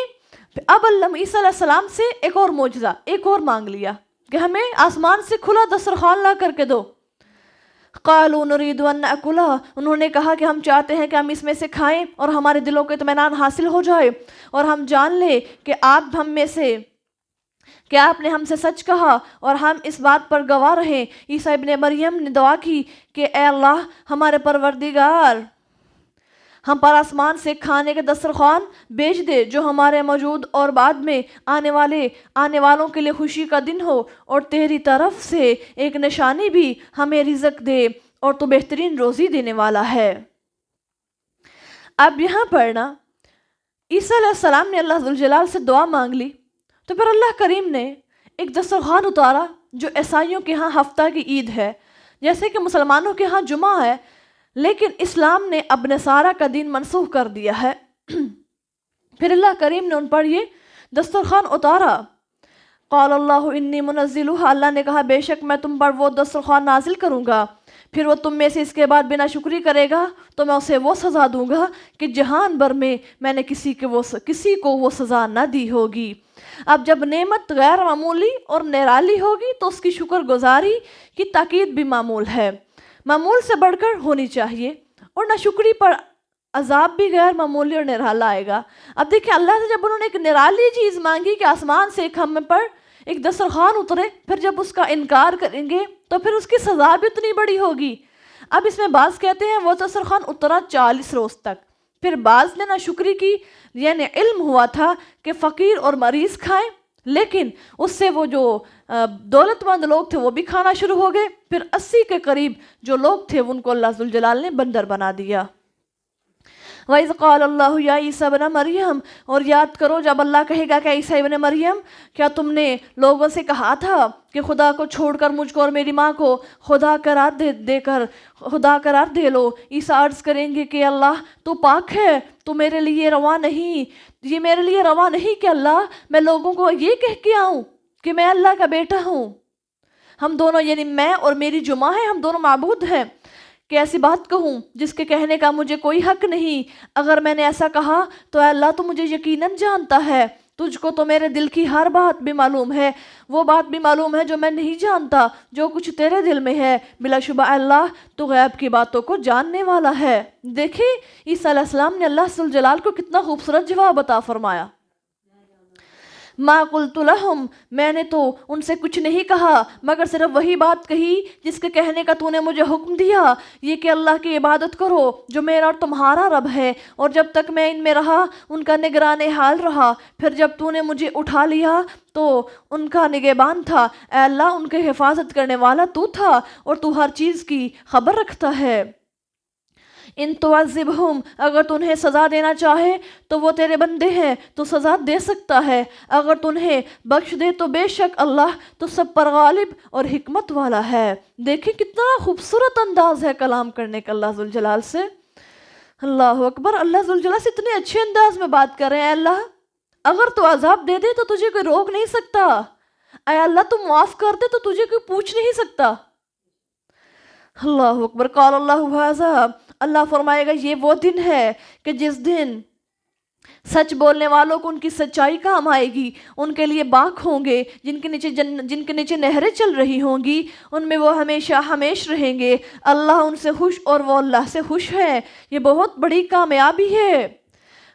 اب اللہ عیسیٰ علیہ السلام سے ایک اور معجزہ، ایک اور مانگ لیا کہ ہمیں آسمان سے کھلا دسترخوان لا کر کے دو۔ قالوا نريد ان ناكلها، انہوں نے کہا کہ ہم چاہتے ہیں کہ ہم اس میں سے کھائیں اور ہمارے دلوں کو اطمینان حاصل ہو جائے، اور ہم جان لیں کہ آپ نے ہم سے سچ کہا اور ہم اس بات پر گواہ رہیں۔ عیسیٰ ابن مریم نے دعا کی کہ اے اللہ ہمارے پروردگار، ہم پر آسمان سے کھانے کے دسترخوان بیچ دے جو ہمارے موجود اور بعد میں آنے والوں کے لیے خوشی کا دن ہو، اور تیری طرف سے ایک نشانی بھی ہمیں رزق دے، اور تو بہترین روزی دینے والا ہے۔ اب یہاں پر نا عیسیٰ علیہ السلام نے اللہ ذوالجلال سے دعا مانگ لی، تو پھر اللہ کریم نے ایک دسترخوان اتارا جو عیسائیوں کے ہاں ہفتہ کی عید ہے، جیسے کہ مسلمانوں کے ہاں جمعہ ہے، لیکن اسلام نے اب نصارہ کا دین منسوخ کر دیا ہے۔ پھر اللہ کریم نے ان پر یہ دسترخوان اتارا۔ قال اللہ انی منزلہ، اللہ نے کہا بے شک میں تم پر وہ دسترخوان نازل کروں گا، پھر وہ تم میں سے اس کے بعد بنا شکری کرے گا تو میں اسے وہ سزا دوں گا کہ جہان بھر میں نے کسی کو وہ سزا نہ دی ہوگی۔ اب جب نعمت غیر معمولی اور نرالی ہوگی تو اس کی شکر گزاری کی تاکید بھی معمول ہے، معمول سے بڑھ کر ہونی چاہیے، اور نہ شکری پر عذاب بھی غیر معمولی اور نرالا آئے گا۔ اب دیکھیں اللہ سے جب انہوں نے ایک نرالی چیز مانگی کہ آسمان سے ایک ہم پر ایک دسترخوان اترے، پھر جب اس کا انکار کریں گے تو پھر اس کی سزا بھی اتنی بڑی ہوگی۔ اب اس میں بعض کہتے ہیں وہ دسترخوان اترا 40 روز تک، پھر بعض نے ناشکری کی، یعنی علم ہوا تھا کہ فقیر اور مریض کھائیں، لیکن اس سے وہ جو دولت مند لوگ تھے وہ بھی کھانا شروع ہو گئے، پھر 80 کے قریب جو لوگ تھے ان کو اللہ ذوالجلال نے بندر بنا دیا۔ وَإِذْ قَالَ اللَّهُ يَا عِيسَى ابْنَ مَرْيَمَ، اور یاد کرو جب اللہ کہے گا کہ عیسیٰ ابن مریم کیا تم نے لوگوں سے کہا تھا کہ خدا کو چھوڑ کر مجھ کو اور میری ماں کو خدا قرار دے لو۔ عیسیٰ عرض کریں گے کہ اللہ تو پاک ہے، تو میرے لیے روا نہیں کہ اللہ میں لوگوں کو یہ کہہ کے آؤں کہ میں اللہ کا بیٹا ہوں۔ ہم دونوں یعنی میں اور میری جو ماں ہے ہم دونوں معبود ہیں، کہ ایسی بات کہوں جس کے کہنے کا مجھے کوئی حق نہیں۔ اگر میں نے ایسا کہا تو اے اللہ تو مجھے یقیناً جانتا ہے، تجھ کو تو میرے دل کی ہر بات بھی معلوم ہے، وہ بات بھی معلوم ہے جو میں نہیں جانتا، جو کچھ تیرے دل میں ہے، بلا شبہ اللہ تو غیب کی باتوں کو جاننے والا ہے۔ دیکھیں عیسیٰ علیہ السلام نے اللہ ذوالجلال کو کتنا خوبصورت جواب عطا فرمایا۔ ما قلت لہم، میں نے تو ان سے کچھ نہیں کہا مگر صرف وہی بات کہی جس کے کہنے کا تو نے مجھے حکم دیا، یہ کہ اللہ کی عبادت کرو جو میرا اور تمہارا رب ہے، اور جب تک میں ان میں رہا ان کا نگران حال رہا، پھر جب تو نے مجھے اٹھا لیا تو ان کا نگہبان تھا، اے اللہ ان کے حفاظت کرنے والا تو تھا، اور تو ہر چیز کی خبر رکھتا ہے۔ ان تعذبہم، اگر تو انہیں سزا دینا چاہے تو وہ تیرے بندے ہیں تو سزا دے سکتا ہے، اگر تو انہیں بخش دے تو بے شک اللہ تو سب پر غالب اور حکمت والا ہے۔ دیکھیں کتنا خوبصورت انداز ہے کلام کرنے کا اللہ ذوالجلال سے۔ اللہ اکبر، اللہ ذوالجلال سے اتنے اچھے انداز میں بات کر رہے ہیں۔ اللہ اگر تو عذاب دے دے تو تجھے کوئی روک نہیں سکتا، اے اللہ تو معاف کر دے تو تجھے کوئی پوچھ نہیں سکتا۔ اللہ اکبر۔ قال اللہ ھذا، اللہ فرمائے گا یہ وہ دن ہے کہ جس دن سچ بولنے والوں کو ان کی سچائی کام آئے گی، ان کے لیے باغ ہوں گے جن کے نیچے نہریں چل رہی ہوں گی، ان میں وہ ہمیشہ ہمیش رہیں گے، اللہ ان سے خوش اور وہ اللہ سے خوش ہے۔ یہ بہت بڑی کامیابی ہے۔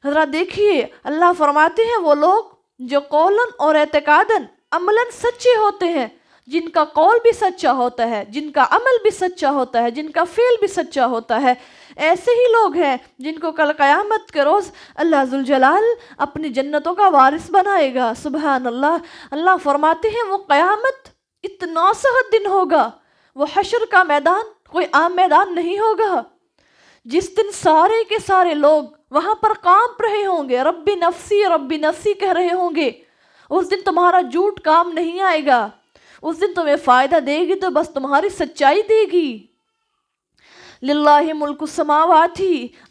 حضرات دیکھیے اللہ فرماتے ہیں وہ لوگ جو قولاً اور اعتقاداً عملاً سچے ہوتے ہیں، جن کا قول بھی سچا ہوتا ہے، جن کا عمل بھی سچا ہوتا ہے، جن کا فعل بھی سچا ہوتا ہے، ایسے ہی لوگ ہیں جن کو کل قیامت کے روز اللہ ذوالجلال اپنی جنتوں کا وارث بنائے گا۔ سبحان اللہ۔ اللہ فرماتے ہیں وہ قیامت اتنا سخت دن ہوگا، وہ حشر کا میدان کوئی عام میدان نہیں ہوگا، جس دن سارے کے سارے لوگ وہاں پر کانپ رہے ہوں گے، ربی نفسی کہہ رہے ہوں گے۔ اس دن تمہارا جھوٹ کام نہیں آئے گا، اس دن تمہیں فائدہ دے گی تو بس تمہاری سچائی دے گی۔ للہ ملک السماوات،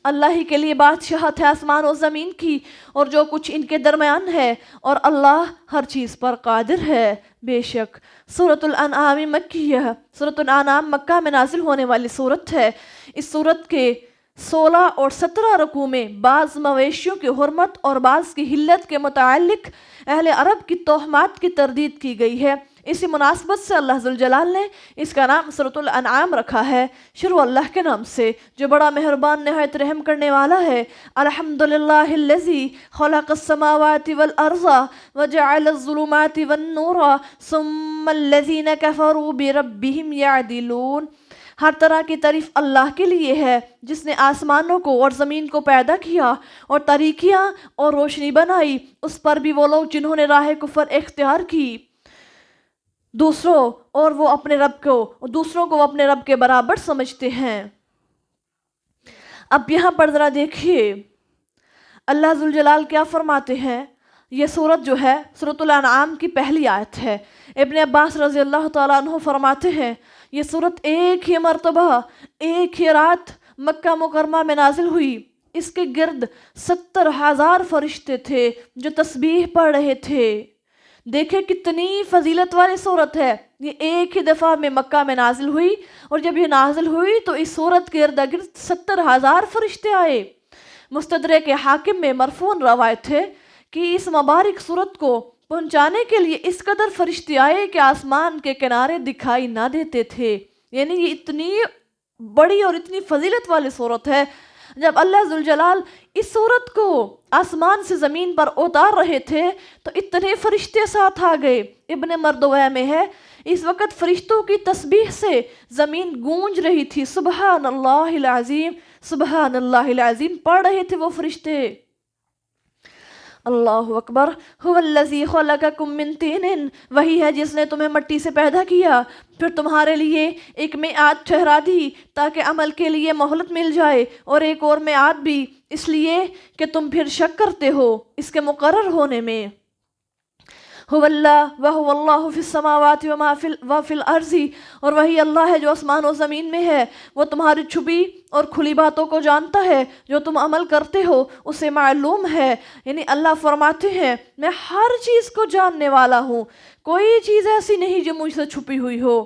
اللہ ہی کے لیے بادشاہت ہے آسمان و زمین کی اور جو کچھ ان کے درمیان ہے، اور اللہ ہر چیز پر قادر ہے۔ بے شک سورۃ الانعام مکیہ، سورۃ الانعام مکہ میں نازل ہونے والی سورت ہے۔ اس سورت کے 16 اور 17 رکوع میں بعض مویشیوں کی حرمت اور بعض کی حلت کے متعلق اہل عرب کی توہمات کی تردید کی گئی ہے۔ اسی مناسبت سے اللہ ذوالجلال نے اس کا نام سورۃ الانعام رکھا ہے۔ شروع اللہ کے نام سے جو بڑا مہربان نہایت رحم کرنے والا ہے۔ الحمدللہ الذی خلق السماوات والارض وجعل الظلمات والنور ثم الذین کفروا بربہم یعدلون۔ ہر طرح کی تعریف اللہ کے لیے ہے جس نے آسمانوں کو اور زمین کو پیدا کیا اور تاریکیاں اور روشنی بنائی، اس پر بھی وہ لوگ جنہوں نے راہ کفر اختیار کی دوسروں کو وہ اپنے رب کے برابر سمجھتے ہیں۔ اب یہاں پر ذرا دیکھیے اللہ ذوالجلال کیا فرماتے ہیں۔ یہ سورت جو ہے سورۃ الانعام کی پہلی آیت ہے۔ ابن عباس رضی اللہ تعالیٰ عنہ فرماتے ہیں یہ سورت ایک ہی مرتبہ ایک ہی رات مکہ مکرمہ میں نازل ہوئی۔ اس کے گرد 70,000 فرشتے تھے جو تسبیح پڑھ رہے تھے۔ دیکھیں کتنی فضیلت والی سورت ہے۔ یہ ایک ہی دفعہ میں مکہ میں نازل ہوئی، اور جب یہ نازل ہوئی تو اس سورت کے ارد گرد 70,000 فرشتے آئے۔ مستدرک حاکم میں مرفوع روایت ہے کہ اس مبارک سورت کو پہنچانے کے لیے اس قدر فرشتے آئے کہ آسمان کے کنارے دکھائی نہ دیتے تھے۔ یعنی یہ اتنی بڑی اور اتنی فضیلت والی سورت ہے۔ جب اللہ ذوالجلال اس سورت کو آسمان سے زمین پر اتار رہے تھے تو اتنے فرشتے ساتھ آ گئے۔ ابن مردویہ میں ہے اس وقت فرشتوں کی تسبیح سے زمین گونج رہی تھی۔ سبحان اللہ العظیم، سبحان اللہ العظیم پڑھ رہے تھے وہ فرشتے۔ اللہ اکبر۔ هو الذی خلقکم من طین، وہی ہے جس نے تمہیں مٹی سے پیدا کیا، پھر تمہارے لیے ایک میعاد ٹھہرا دی تاکہ عمل کے لیے مہلت مل جائے، اور ایک اور میعاد بھی اس لیے کہ تم پھر شک کرتے ہو اس کے مقرر ہونے میں۔ هو اللہ وهو اللہ فی السماوات وفی الارض، اور وہی اللہ ہے جو آسمان و زمین میں ہے۔ وہ تمہاری چھپی اور کھلی باتوں کو جانتا ہے، جو تم عمل کرتے ہو اسے معلوم ہے۔ یعنی اللہ فرماتے ہیں میں ہر چیز کو جاننے والا ہوں، کوئی چیز ایسی نہیں جو مجھ سے چھپی ہوئی ہو۔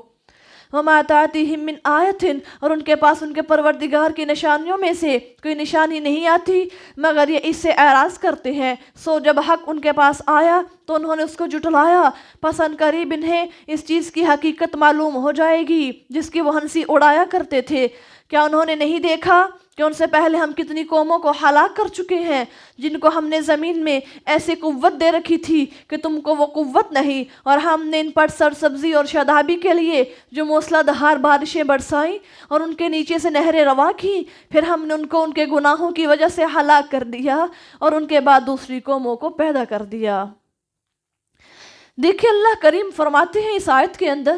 وَمَا تَأْتِيهِم مِّنْ آیَةٍ، اور ان کے پاس ان کے پروردگار کی نشانیوں میں سے کوئی نشانی نہیں آتی مگر یہ اس سے اعراض کرتے ہیں۔ سو جب حق ان کے پاس آیا تو انہوں نے اس کو جھٹلایا، پس ان قریب انہیں اس چیز کی حقیقت معلوم ہو جائے گی جس کی وہ ہنسی اڑایا کرتے تھے۔ کیا انہوں نے نہیں دیکھا کہ ان سے پہلے ہم کتنی قوموں کو ہلاک کر چکے ہیں جن کو ہم نے زمین میں ایسی قوت دے رکھی تھی کہ تم کو وہ قوت نہیں، اور ہم نے ان پر سرسبزی اور شادابی کے لیے جو موسلا دھار بارشیں برسائیں اور ان کے نیچے سے نہریں رواں کی، پھر ہم نے ان کو ان کے گناہوں کی وجہ سے ہلاک کر دیا اور ان کے بعد دوسری قوموں کو پیدا کر دیا۔ دیکھیں اللہ کریم فرماتے ہیں اس آیت کے اندر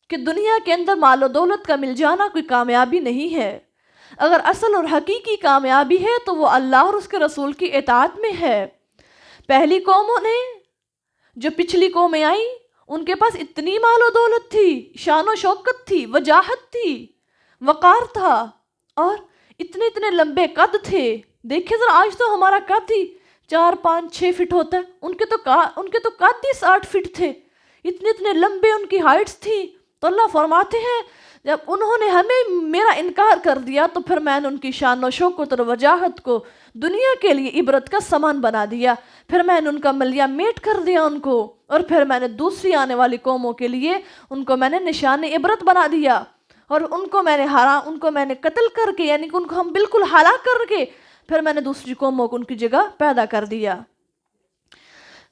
کہ دنیا کے اندر مال و دولت کا مل جانا کوئی کامیابی نہیں ہے۔ اگر اصل اور حقیقی کامیابی ہے تو وہ اللہ اور اس کے رسول کی اطاعت میں ہے۔ پہلی قوموں نے جو پچھلی قومیں آئیں ان کے پاس اتنی مال و دولت تھی، شان و شوکت تھی، وجاہت تھی، وقار تھا، اور اتنے اتنے لمبے قد تھے۔ دیکھیں ذرا آج تو ہمارا قد ہی 4 5 6 فٹ ہوتا ہے، ان کے تو قد ہی 60 فٹ تھے، اتنے اتنے لمبے ان کی ہائٹس تھی۔ تو اللہ فرماتے ہیں جب انہوں نے ہمیں میرا انکار کر دیا تو پھر میں نے ان کی شان و شوکت اور وجاہت کو دنیا کے لیے عبرت کا سامان بنا دیا، پھر میں نے ان کا ملیہ میٹ کر دیا ان کو، اور پھر میں نے دوسری آنے والی قوموں کے لیے ان کو میں نے نشان عبرت بنا دیا، اور ان کو میں نے قتل کر کے، یعنی کہ ان کو ہم بالکل ہلاک کر کے پھر میں نے دوسری قوموں کو ان کی جگہ پیدا کر دیا۔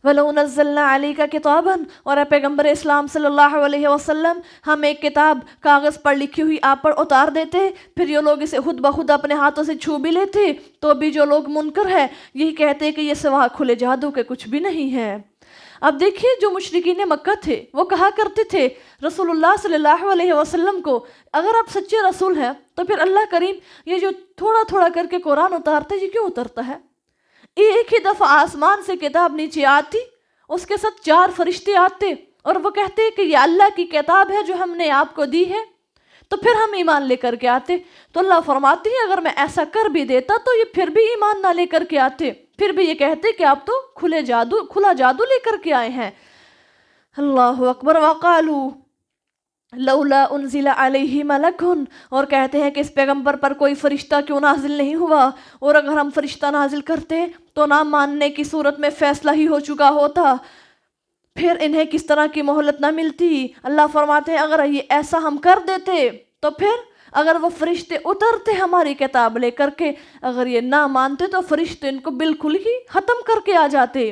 وَلَوْ نَزَّلْنَا عَلَيْكَ كِتَابًا، اور اے پیغمبر اسلام صلی اللہ علیہ وسلم ہم ایک کتاب کاغذ پر لکھی ہوئی آپ پر اتار دیتے، پھر یہ لوگ اسے خود بخود اپنے ہاتھوں سے چھو بھی لیتے، تو بھی جو لوگ منکر ہے یہی کہتے کہ یہ سوا کھلے جادو کے کچھ بھی نہیں ہے۔ اب دیکھیے جو مشرکین مکہ تھے وہ کہا کرتے تھے رسول اللہ صلی اللہ علیہ وسلم کو، اگر آپ سچے رسول ہیں تو پھر اللہ کریم یہ جو تھوڑا تھوڑا کر کے قرآن اتارتے یہ کیوں اترتا ہے؟ ایک ہی دفعہ آسمان سے کتاب نیچے آتی، اس کے ساتھ 4 فرشتے آتے اور وہ کہتے کہ یہ اللہ کی کتاب ہے جو ہم نے آپ کو دی ہے، تو پھر ہم ایمان لے کر کے آتے۔ تو اللہ فرماتے ہیں اگر میں ایسا کر بھی دیتا تو یہ پھر بھی ایمان نہ لے کر کے آتے، پھر بھی یہ کہتے کہ آپ تو کھلا جادو لے کر کے آئے ہیں۔ اللہ اکبر۔ وقالوا لولا انزل علیہ ملک، اور کہتے ہیں کہ اس پیغمبر پر کوئی فرشتہ کیوں نازل نہیں ہوا، اور اگر ہم فرشتہ نازل کرتے تو نہ ماننے کی صورت میں فیصلہ ہی ہو چکا ہوتا، پھر انہیں کس طرح کی مہلت نہ ملتی۔ اللہ فرماتے ہیں اگر یہ ایسا ہم کر دیتے تو پھر اگر وہ فرشتے اترتے ہماری کتاب لے کر کے، اگر یہ نہ مانتے تو فرشتے ان کو بالکل ہی ختم کر کے آ جاتے۔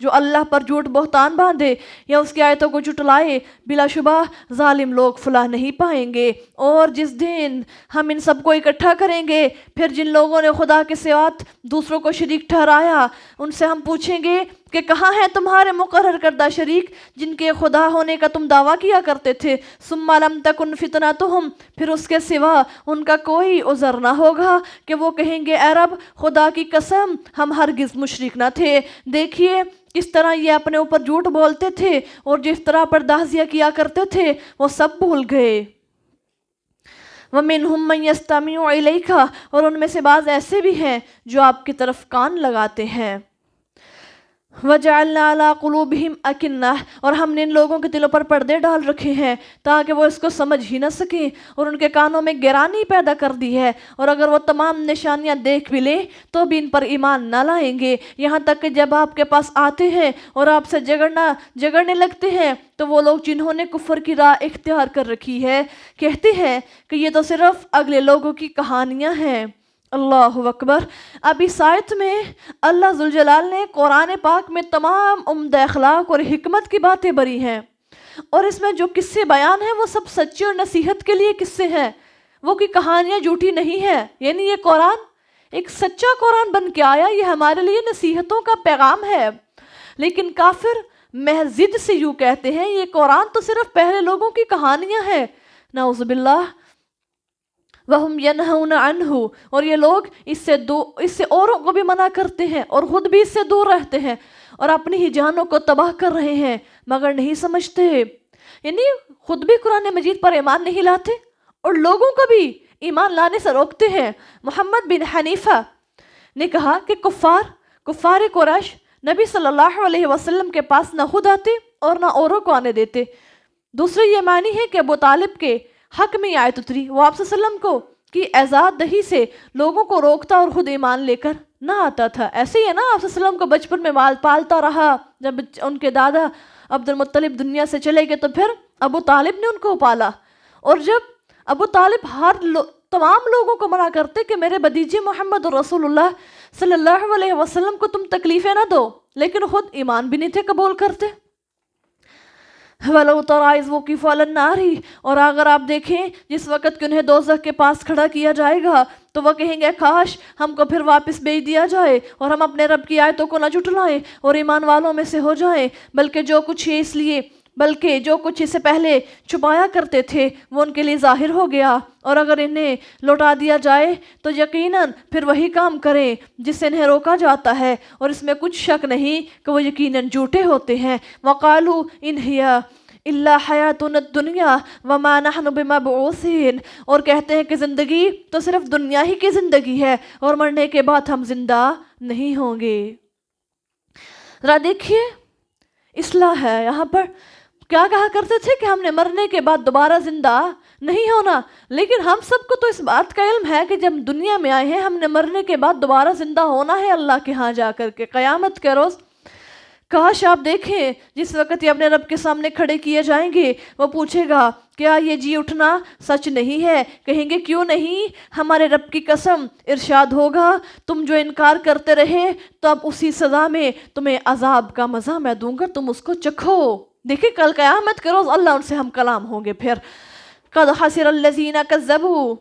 جو اللہ پر جھوٹ بہتان باندھے یا اس کی آیتوں کو جھٹلائے، بلا شبہ ظالم لوگ فلاح نہیں پائیں گے۔ اور جس دن ہم ان سب کو اکٹھا کریں گے، پھر جن لوگوں نے خدا کے سوا دوسروں کو شریک ٹھہرایا، ان سے ہم پوچھیں گے کہ کہاں ہیں تمہارے مقرر کردہ شریک جن کے خدا ہونے کا تم دعویٰ کیا کرتے تھے؟ ثم لم تکن فتنتہم، پھر اس کے سوا ان کا کوئی عذر نہ ہوگا کہ وہ کہیں گے اے رب خدا کی قسم ہم ہرگز مشرک نہ تھے۔ دیکھیے کس طرح یہ اپنے اوپر جھوٹ بولتے تھے اور جس طرح پردازیاں کیا کرتے تھے وہ سب بھول گئے۔ وَمِنْهُمْ مَنْ يَسْتَمِعُ إِلَيْكَ، اور ان میں سے بعض ایسے بھی ہیں جو آپ کی طرف کان لگاتے ہیں۔ وَجَعَلْنَا عَلَىٰ قُلُوبِهِمْ أَكِنَّةً، اور ہم نے ان لوگوں کے دلوں پر پردے ڈال رکھے ہیں تاکہ وہ اس کو سمجھ ہی نہ سکیں، اور ان کے کانوں میں گرانی پیدا کر دی ہے، اور اگر وہ تمام نشانیاں دیکھ بھی لیں تو بھی ان پر ایمان نہ لائیں گے، یہاں تک کہ جب آپ کے پاس آتے ہیں اور آپ سے جگڑنے لگتے ہیں تو وہ لوگ جنہوں نے کفر کی راہ اختیار کر رکھی ہے کہتے ہیں کہ یہ تو صرف اگلے لوگوں کی کہانیاں ہیں۔ اللہ اکبر۔ اب اس آیت میں اللہ ذوالجلال نے قرآن پاک میں تمام عمدہ اخلاق اور حکمت کی باتیں بری ہیں، اور اس میں جو قصے بیان ہیں وہ سب سچے اور نصیحت کے لیے قصے ہیں، وہ کی کہانیاں جھوٹی نہیں ہیں۔ یعنی یہ قرآن ایک سچا قرآن بن کے آیا، یہ ہمارے لیے نصیحتوں کا پیغام ہے۔ لیکن کافر محض ضد سے یوں کہتے ہیں یہ قرآن تو صرف پہلے لوگوں کی کہانیاں ہیں، نعوذ باللہ۔ وَهُمْ يَنْهَوْنَ عَنْهُ، اور یہ لوگ اس سے اوروں کو بھی منع کرتے ہیں اور خود بھی اس سے دور رہتے ہیں اور اپنی ہی جانوں کو تباہ کر رہے ہیں مگر نہیں سمجھتے۔ یعنی خود بھی قرآن مجید پر ایمان نہیں لاتے اور لوگوں کو بھی ایمان لانے سے روکتے ہیں۔ محمد بن حنیفہ نے کہا کہ کفار قریش نبی صلی اللہ علیہ وسلم کے پاس نہ خود آتے اور نہ اوروں کو آنے دیتے۔ دوسرے یہ معنی ہے کہ ابو طالب کے حق میں یہ آیت اتری، وہ آپ صلی اللہ علیہ وسلم کو کی اعزاز دہی سے لوگوں کو روکتا اور خود ایمان لے کر نہ آتا تھا۔ ایسے ہی ہے نا، آپ صلی اللہ علیہ وسلم کو بچپن میں مال پالتا رہا، جب ان کے دادا عبد المطلب دنیا سے چلے گئے تو پھر ابو طالب نے ان کو پالا، اور جب ابو طالب تمام لوگوں کو منع کرتے کہ میرے بھتیجے محمد رسول اللہ صلی اللہ علیہ وسلم کو تم تکلیفیں نہ دو، لیکن خود ایمان بھی نہیں تھے قبول کرتے۔ وَلَوْ تَرَىٰ إِذْ وُقِفُوا عَلَى النَّارِ، اور اگر آپ دیکھیں جس وقت کہ انہیں دوزخ کے پاس کھڑا کیا جائے گا تو وہ کہیں گے کاش ہم کو پھر واپس بھیج دیا جائے اور ہم اپنے رب کی آیتوں کو نہ جھٹلائیں اور ایمان والوں میں سے ہو جائیں، بلکہ جو کچھ اس سے پہلے چھپایا کرتے تھے وہ ان کے لیے ظاہر ہو گیا، اور اگر انہیں لوٹا دیا جائے تو یقیناً پھر وہی کام کریں جس سے انہیں روکا جاتا ہے، اور اس میں کچھ شک نہیں کہ وہ یقیناً جھوٹے ہوتے ہیں۔ وَقَالُوا إِنْ هِيَ إِلَّا حَيَاتُنَا الدُّنْيَا وَمَا نَحْنُ بِمَبْعُوثِينَ، اور کہتے ہیں کہ زندگی تو صرف دنیا ہی کی زندگی ہے اور مرنے کے بعد ہم زندہ نہیں ہوں گے۔ ذرا دیکھیے اصلاح ہے یہاں پر، کیا کہا کرتے تھے کہ ہم نے مرنے کے بعد دوبارہ زندہ نہیں ہونا، لیکن ہم سب کو تو اس بات کا علم ہے کہ جب دنیا میں آئے ہیں ہم نے مرنے کے بعد دوبارہ زندہ ہونا ہے اللہ کے ہاں جا کر کے قیامت کے روز۔ کاش آپ دیکھیں جس وقت یہ اپنے رب کے سامنے کھڑے کیے جائیں گے، وہ پوچھے گا کیا یہ جی اٹھنا سچ نہیں ہے؟ کہیں گے کیوں نہیں، ہمارے رب کی قسم، ارشاد ہوگا تم جو انکار کرتے رہے تو اب اسی سزا میں تمہیں عذاب کا مزہ میں دوں گا، تم اس کو چکھو۔ دیکھیں کل قیامت کے روز اللہ ان سے ہم کلام ہوں گے۔ پھر قد خسر الذین کذبوا،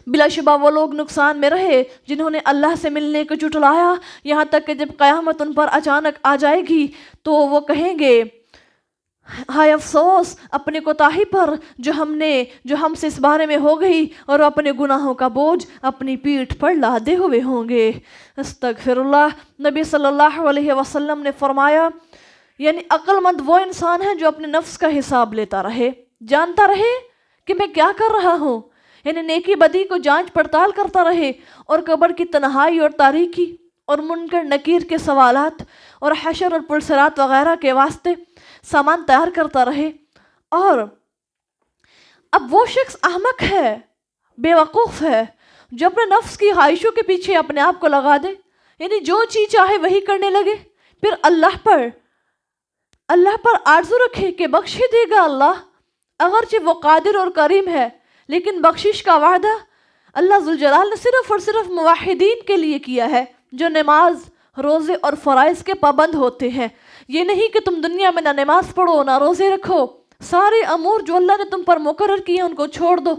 بلا شبہ وہ لوگ نقصان میں رہے جنہوں نے اللہ سے ملنے کو جھٹلایا، یہاں تک کہ جب قیامت ان پر اچانک آ جائے گی تو وہ کہیں گے ہائے افسوس اپنے کوتاہی پر جو ہم سے اس بارے میں ہو گئی، اور وہ اپنے گناہوں کا بوجھ اپنی پیٹھ پر لادے ہوئے ہوں گے۔ استغفر اللہ۔ نبی صلی اللہ علیہ وسلم نے فرمایا یعنی عقل مند وہ انسان ہے جو اپنے نفس کا حساب لیتا رہے، جانتا رہے کہ میں کیا کر رہا ہوں، یعنی نیکی بدی کو جانچ پڑتال کرتا رہے، اور قبر کی تنہائی اور تاریکی اور منکر نکیر کے سوالات اور حشر اور پلسرات وغیرہ کے واسطے سامان تیار کرتا رہے۔ اور اب وہ شخص احمق ہے، بے وقوف ہے، جو اپنے نفس کی خواہشوں کے پیچھے اپنے آپ کو لگا دے، یعنی جو چیز چاہے وہی کرنے لگے، پھر اللہ پر آرزو رکھے کہ بخش ہی دے گا اللہ، اگرچہ وہ قادر اور کریم ہے، لیکن بخشش کا وعدہ اللہ ذوالجلال نے صرف اور صرف موحدین کے لیے کیا ہے، جو نماز روزے اور فرائض کے پابند ہوتے ہیں۔ یہ نہیں کہ تم دنیا میں نہ نماز پڑھو نہ روزے رکھو، سارے امور جو اللہ نے تم پر مقرر کیے ان کو چھوڑ دو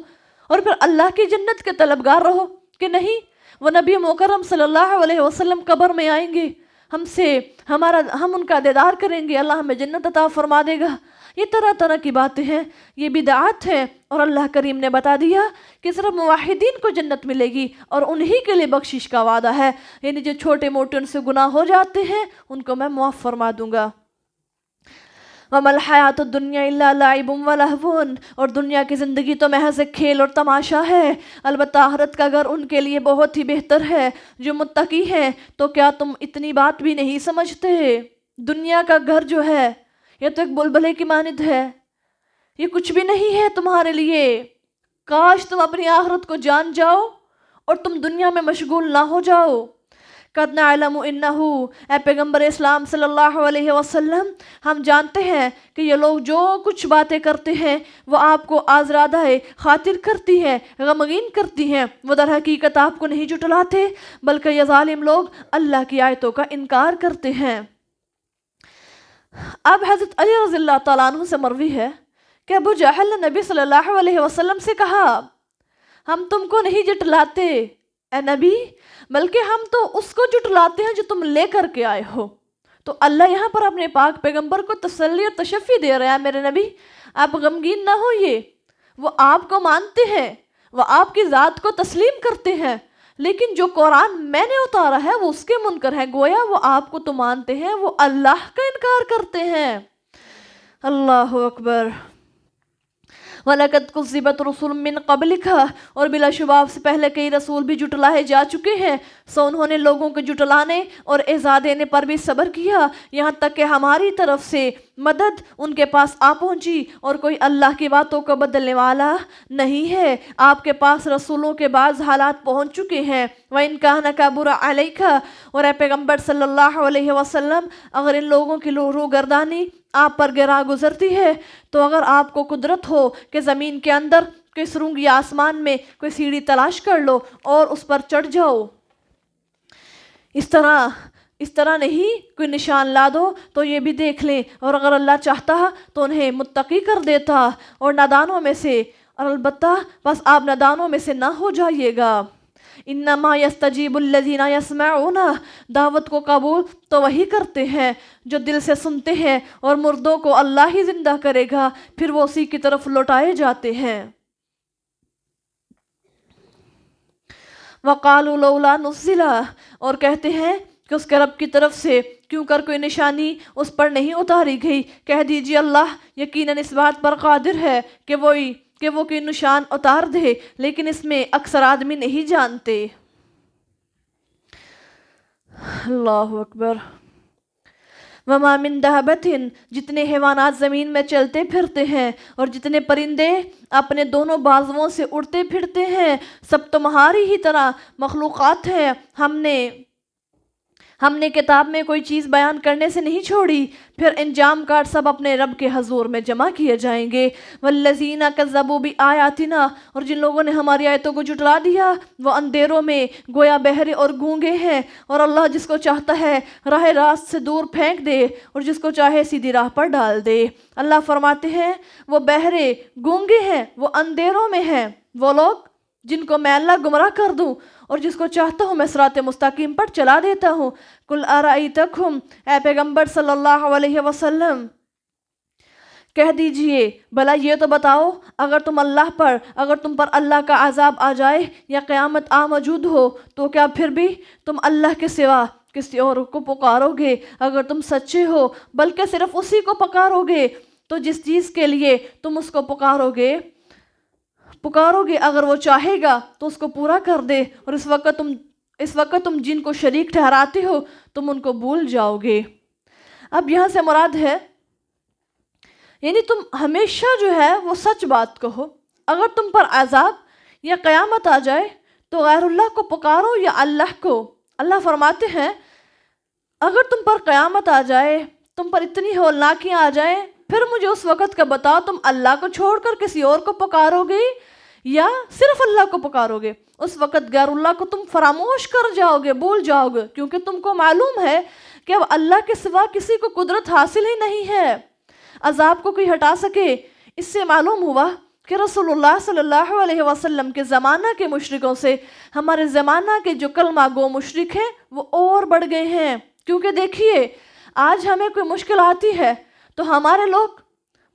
اور پھر اللہ کی جنت کے طلبگار رہو، کہ نہیں وہ نبی مکرم صلی اللہ علیہ وسلم قبر میں آئیں گے، ہم ان کا دیدار کریں گے، اللہ ہمیں جنت عطا فرما دے گا۔ یہ طرح طرح کی باتیں ہیں، یہ بدعات ہیں، اور اللہ کریم نے بتا دیا کہ صرف موحدین کو جنت ملے گی اور انہی کے لیے بخشش کا وعدہ ہے، یعنی جو چھوٹے موٹے ان سے گناہ ہو جاتے ہیں ان کو میں معاف فرما دوں گا۔ وَمَا الْحَيَاةُ الدُّنْيَا إِلَّا لَعِبٌ وَلَهْوٌ، اور دنیا کی زندگی تو محض ایک کھیل اور تماشا ہے، البتہ آخرت کا گھر ان کے لیے بہت ہی بہتر ہے جو متقی ہیں۔ تو کیا تم اتنی بات بھی نہیں سمجھتے؟ دنیا کا گھر جو ہے یہ تو ایک بلبلے کی مانند ہے، یہ کچھ بھی نہیں ہے تمہارے لیے۔ کاش تم اپنی آخرت کو جان جاؤ اور تم دنیا میں مشغول نہ ہو جاؤ۔ قَدْ نَعْلَمُ إِنَّهُ، اے پیغمبر اسلام صلی اللہ علیہ وسلم، ہم جانتے ہیں کہ یہ لوگ جو کچھ باتیں کرتے ہیں وہ آپ کو آزردہ خاطر کرتی ہیں، غمگین کرتی ہیں، وہ در حقیقت آپ کو نہیں جھٹلاتے بلکہ یہ ظالم لوگ اللہ کی آیتوں کا انکار کرتے ہیں۔ اب حضرت علی رضی اللہ تعالیٰ عنہ سے مروی ہے کہ ابو جہل نے نبی صلی اللہ علیہ وسلم سے کہا، ہم تم کو نہیں جھٹلاتے اے نبی، بلکہ ہم تو اس کو جھٹلاتے ہیں جو تم لے کر کے آئے ہو۔ تو اللہ یہاں پر اپنے پاک پیغمبر کو تسلی اور تشفی دے رہا ہے، میرے نبی آپ غمگین نہ ہوئیے، وہ آپ کو مانتے ہیں، وہ آپ کی ذات کو تسلیم کرتے ہیں، لیکن جو قرآن میں نے اتارا ہے وہ اس کے منکر ہے، گویا وہ آپ کو تو مانتے ہیں، وہ اللہ کا انکار کرتے ہیں۔ اللہ اکبر۔ وَلَقَدْ كُذِّبَتْ رُسُلٌ مِّن قَبْلِكَ، اور بلا شبہ آپ سے پہلے کئی رسول بھی جھٹلائے جا چکے ہیں، سو انہوں نے لوگوں کے جھٹلانے اور ایذا دینے پر بھی صبر کیا، یہاں تک کہ ہماری طرف سے مدد ان کے پاس آ پہنچی، اور کوئی اللہ کی باتوں کو بدلنے والا نہیں ہے۔ آپ کے پاس رسولوں کے بعض حالات پہنچ چکے ہیں۔ وَإِن كَانَ كَبُرَ عَلَيْكَ، اور اے پیغمبر صلی اللہ علیہ وسلم، اگر ان لوگوں کی روگردانی آپ پر گرا گزرتی ہے، تو اگر آپ کو قدرت ہو کہ زمین کے اندر کوئی سرنگ یا آسمان میں کوئی سیڑھی تلاش کر لو اور اس پر چڑھ جاؤ، اس طرح نہیں کوئی نشان لا دو تو یہ بھی دیکھ لیں، اور اگر اللہ چاہتا تو انہیں متقی کر دیتا اور نادانوں میں سے، اور البتہ بس آپ نادانوں میں سے نہ ہو جائیے گا۔ انما یستجیب الذین یسمعون، دعوت کو قبول تو وہی کرتے ہیں جو دل سے سنتے ہیں، اور مردوں کو اللہ ہی زندہ کرے گا، پھر وہ اسی کی طرف لوٹائے جاتے ہیں۔ وقالوا لولا نزل، اور کہتے ہیں کہ اس کے رب کی طرف سے کیوں کر کوئی نشانی اس پر نہیں اتاری گئی۔ کہہ دیجئے اللہ یقیناً اس بات پر قادر ہے کہ وہ کوئی نشان اتار دے، لیکن اس میں اکثر آدمی نہیں جانتے۔ اللہ اکبر۔ وما من دابۃ، جتنے حیوانات زمین میں چلتے پھرتے ہیں اور جتنے پرندے اپنے دونوں بازوؤں سے اڑتے پھرتے ہیں، سب تمہاری ہی طرح مخلوقات ہیں، ہم نے کتاب میں کوئی چیز بیان کرنے سے نہیں چھوڑی، پھر انجام کار سب اپنے رب کے حضور میں جمع کیے جائیں گے۔ والذین کذبوا بآیاتنا، اور جن لوگوں نے ہماری آیتوں کو جھٹلا دیا وہ اندھیروں میں گویا بہرے اور گونگے ہیں، اور اللہ جس کو چاہتا ہے راہ راست سے دور پھینک دے اور جس کو چاہے سیدھی راہ پر ڈال دے۔ اللہ فرماتے ہیں وہ بہرے گونگے ہیں، وہ اندھیروں میں ہیں، وہ لوگ جن کو میں اللہ گمراہ کر دوں اور جس کو چاہتا ہوں میں صراط مستقیم پر چلا دیتا ہوں۔ قل ارائیتکم، اے پیغمبر صلی اللہ علیہ وسلم کہہ دیجئے بھلا یہ تو بتاؤ، اگر تم پر اللہ کا عذاب آ جائے یا قیامت آ موجود ہو تو کیا پھر بھی تم اللہ کے سوا کسی اور کو پکارو گے؟ اگر تم سچے ہو بلکہ صرف اسی کو پکارو گے تو جس چیز کے لیے تم اس کو پکارو گے اگر وہ چاہے گا تو اس کو پورا کر دے، اور اس وقت تم جن کو شریک ٹھہراتے ہو تم ان کو بھول جاؤ گے۔ اب یہاں سے مراد ہے یعنی تم ہمیشہ جو ہے وہ سچ بات کہو، اگر تم پر عذاب یا قیامت آ جائے تو غیر اللہ کو پکارو یا اللہ کو۔ اللہ فرماتے ہیں اگر تم پر قیامت آ جائے، تم پر اتنی ہولناکیاں آ جائیں، پھر مجھے اس وقت کا بتاؤ تم اللہ کو چھوڑ کر کسی اور کو پکارو گے یا صرف اللہ کو پکارو گے؟ اس وقت غیر اللہ کو تم فراموش کر جاؤ گے، بھول جاؤ گے، کیونکہ تم کو معلوم ہے کہ اب اللہ کے سوا کسی کو قدرت حاصل ہی نہیں ہے عذاب کو کوئی ہٹا سکے۔ اس سے معلوم ہوا کہ رسول اللہ صلی اللہ علیہ وسلم کے زمانہ کے مشرکوں سے ہمارے زمانہ کے جو کلمہ گو مشرک ہیں وہ اور بڑھ گئے ہیں۔ کیونکہ دیکھیے آج ہمیں کوئی مشکل آتی ہے تو ہمارے لوگ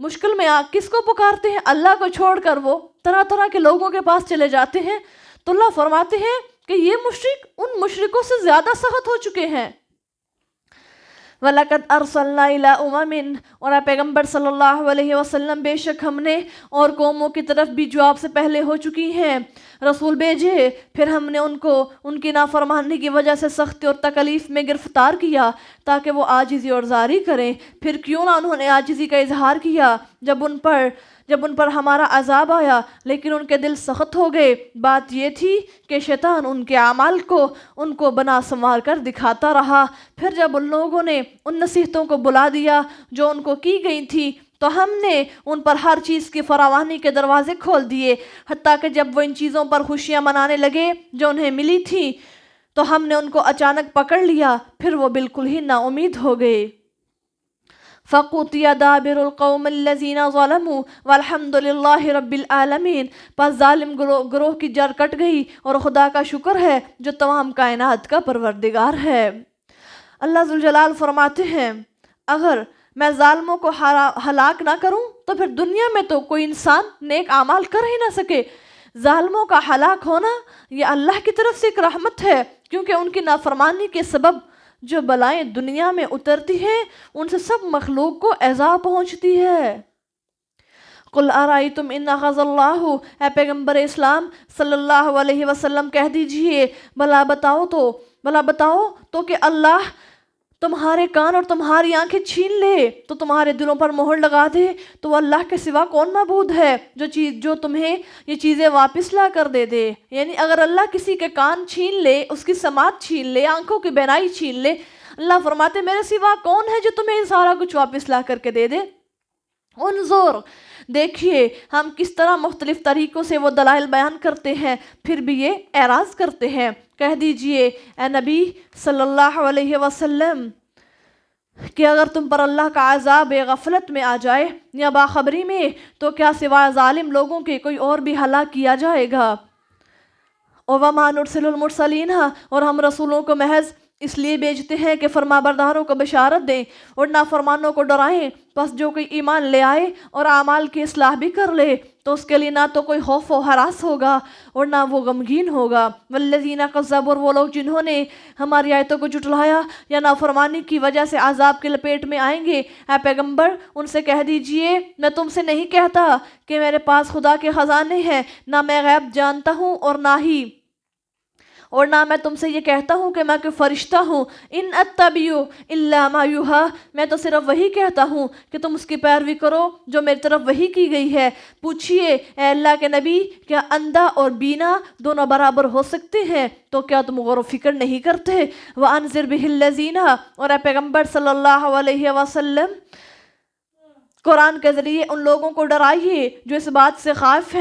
مشکل میں کس کو پکارتے ہیں؟ اللہ کو چھوڑ کر وہ طرح طرح کے لوگوں کے پاس چلے جاتے ہیں۔ تو اللہ فرماتے ہیں کہ یہ مشرک ان مشرکوں سے زیادہ سخت ہو چکے ہیں۔ وَلَقَدْ أَرْسَلْنَا إِلَىٰ أُمَمٍ، اور اے پیغمبر صلی اللہ علیہ وسلم بے شک ہم نے اور قوموں کی طرف بھی جو آپ سے پہلے ہو چکی ہیں رسول بھیجے، پھر ہم نے ان کو ان کی نافرمانی کی وجہ سے سختی اور تکلیف میں گرفتار کیا تاکہ وہ عاجزی اور زاری کریں۔ پھر کیوں نہ انہوں نے عاجزی کا اظہار کیا جب ان پر ہمارا عذاب آیا، لیکن ان کے دل سخت ہو گئے۔ بات یہ تھی کہ شیطان ان کے اعمال کو ان کو بنا سنوار کر دکھاتا رہا۔ پھر جب ان لوگوں نے ان نصیحتوں کو بلا دیا جو ان کو کی گئی تھی تو ہم نے ان پر ہر چیز کی فراوانی کے دروازے کھول دیے، حتیٰ کہ جب وہ ان چیزوں پر خوشیاں منانے لگے جو انہیں ملی تھی تو ہم نے ان کو اچانک پکڑ لیا، پھر وہ بالکل ہی نا امید ہو گئے۔ فَقُطِعَ دَابِرُ الْقَوْمِ الَّذِينَ ظَلَمُوا وَالْحَمْدُ لِلَّهِ رَبِّ الْعَالَمِينَ، پس ظالم گروہ کی جڑ کٹ گئی اور خدا کا شکر ہے جو تمام کائنات کا پروردگار ہے۔ اللہ ذوالجلال فرماتے ہیں اگر میں ظالموں کو ہلاک نہ کروں تو پھر دنیا میں تو کوئی انسان نیک اعمال کر ہی نہ سکے۔ ظالموں کا ہلاک ہونا یہ اللہ کی طرف سے ایک رحمت ہے، کیونکہ ان کی نافرمانی کے سبب جو بلائیں دنیا میں اترتی ہیں ان سے سب مخلوق کو ایذا پہنچتی ہے۔ قُلْ أَرَأَيْتُمْ إِنْ أَخَذَ اللَّهُ، اے پیغمبر اسلام صلی اللہ علیہ وسلم کہہ دیجئے بھلا بتاؤ تو کہ اللہ تمہارے کان اور تمہاری آنکھیں چھین لے تو تمہارے دلوں پر مہر لگا دے، تو اللہ کے سوا کون معبود ہے جو تمہیں یہ چیزیں واپس لا کر دے دے۔ یعنی اگر اللہ کسی کے کان چھین لے، اس کی سماعت چھین لے، آنکھوں کی بینائی چھین لے، اللہ فرماتے میرے سوا کون ہے جو تمہیں سارا کچھ واپس لا کر کے دے دے۔ انظر، دیکھیے ہم کس طرح مختلف طریقوں سے وہ دلائل بیان کرتے ہیں، پھر بھی یہ اعراض کرتے ہیں۔ کہہ دیجئے اے نبی صلی اللہ علیہ وسلم کہ اگر تم پر اللہ کا عذاب غفلت میں آ جائے یا باخبری میں تو کیا سوائے ظالم لوگوں کے کوئی اور بھی ہلاک کیا جائے گا۔ وَمَا نُرْسِلُ الْمُرْسَلِينَ، اور ہم رسولوں کو محض اس لیے بھیجتے ہیں کہ فرما برداروں کو بشارت دیں اور نافرمانوں کو ڈرائیں، پس جو کوئی ایمان لے آئے اور اعمال کی اصلاح بھی کر لے تو اس کے لیے نہ تو کوئی خوف و ہراس ہوگا اور نہ وہ غمگین ہوگا۔ والذین کذبوا، اور وہ لوگ جنہوں نے ہماری آیتوں کو جھٹلایا یا نافرمانی کی وجہ سے عذاب کے لپیٹ میں آئیں گے، اے پیغمبر ان سے کہہ دیجئے میں تم سے نہیں کہتا کہ میرے پاس خدا کے خزانے ہیں، نہ میں غیب جانتا ہوں اور نہ میں تم سے یہ کہتا ہوں کہ میں کوئی فرشتہ ہوں۔ ان اتبع الا ما یوحی، میں تو صرف وہی کہتا ہوں کہ تم اس کی پیروی کرو جو میری طرف وحی کی گئی ہے۔ پوچھئے اے اللہ کے نبی کیا اندھا اور بینا دونوں برابر ہو سکتے ہیں؟ تو کیا تم غور و فکر نہیں کرتے؟ وانذر بہ الذین، اور اے پیغمبر صلی اللہ علیہ وسلم قرآن کے ذریعے ان لوگوں کو ڈرائیے جو اس بات سے خائف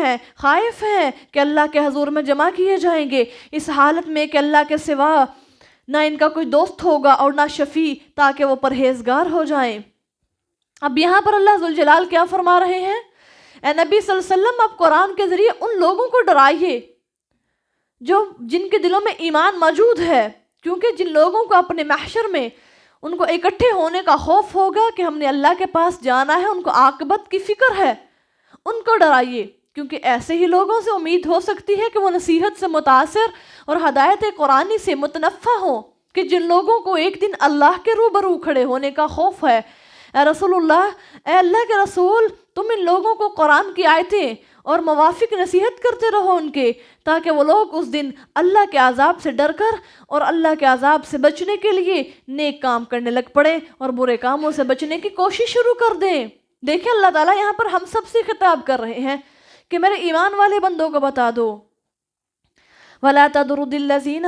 ہیں کہ اللہ کے حضور میں جمع کیے جائیں گے، اس حالت میں کہ اللہ کے سوا نہ ان کا کوئی دوست ہوگا اور نہ شفیع، تاکہ وہ پرہیزگار ہو جائیں۔ اب یہاں پر اللہ ذوالجلال کیا فرما رہے ہیں؟ اے نبی صلی اللہ علیہ وسلم اب قرآن کے ذریعے ان لوگوں کو ڈرائیے جن کے دلوں میں ایمان موجود ہے، کیونکہ جن لوگوں کو اپنے محشر میں ان کو اکٹھے ہونے کا خوف ہوگا کہ ہم نے اللہ کے پاس جانا ہے، ان کو عاقبت کی فکر ہے، ان کو ڈرائیے، کیونکہ ایسے ہی لوگوں سے امید ہو سکتی ہے کہ وہ نصیحت سے متاثر اور ہدایت قرآنی سے متنفع ہوں، کہ جن لوگوں کو ایک دن اللہ کے روبرو کھڑے ہونے کا خوف ہے۔ اے رسول اللہ، اے اللہ کے رسول، تم ان لوگوں کو قرآن کی آیتیں اور موافق نصیحت کرتے رہو ان کے، تاکہ وہ لوگ اس دن اللہ کے عذاب سے ڈر کر اور اللہ کے عذاب سے بچنے کے لیے نیک کام کرنے لگ پڑے اور برے کاموں سے بچنے کی کوشش شروع کر دیں۔ دیکھیں اللہ تعالیٰ یہاں پر ہم سب سے خطاب کر رہے ہیں کہ میرے ایمان والے بندوں کو بتا دو۔ وَلَا تَطْرُدِ الَّذِينَ،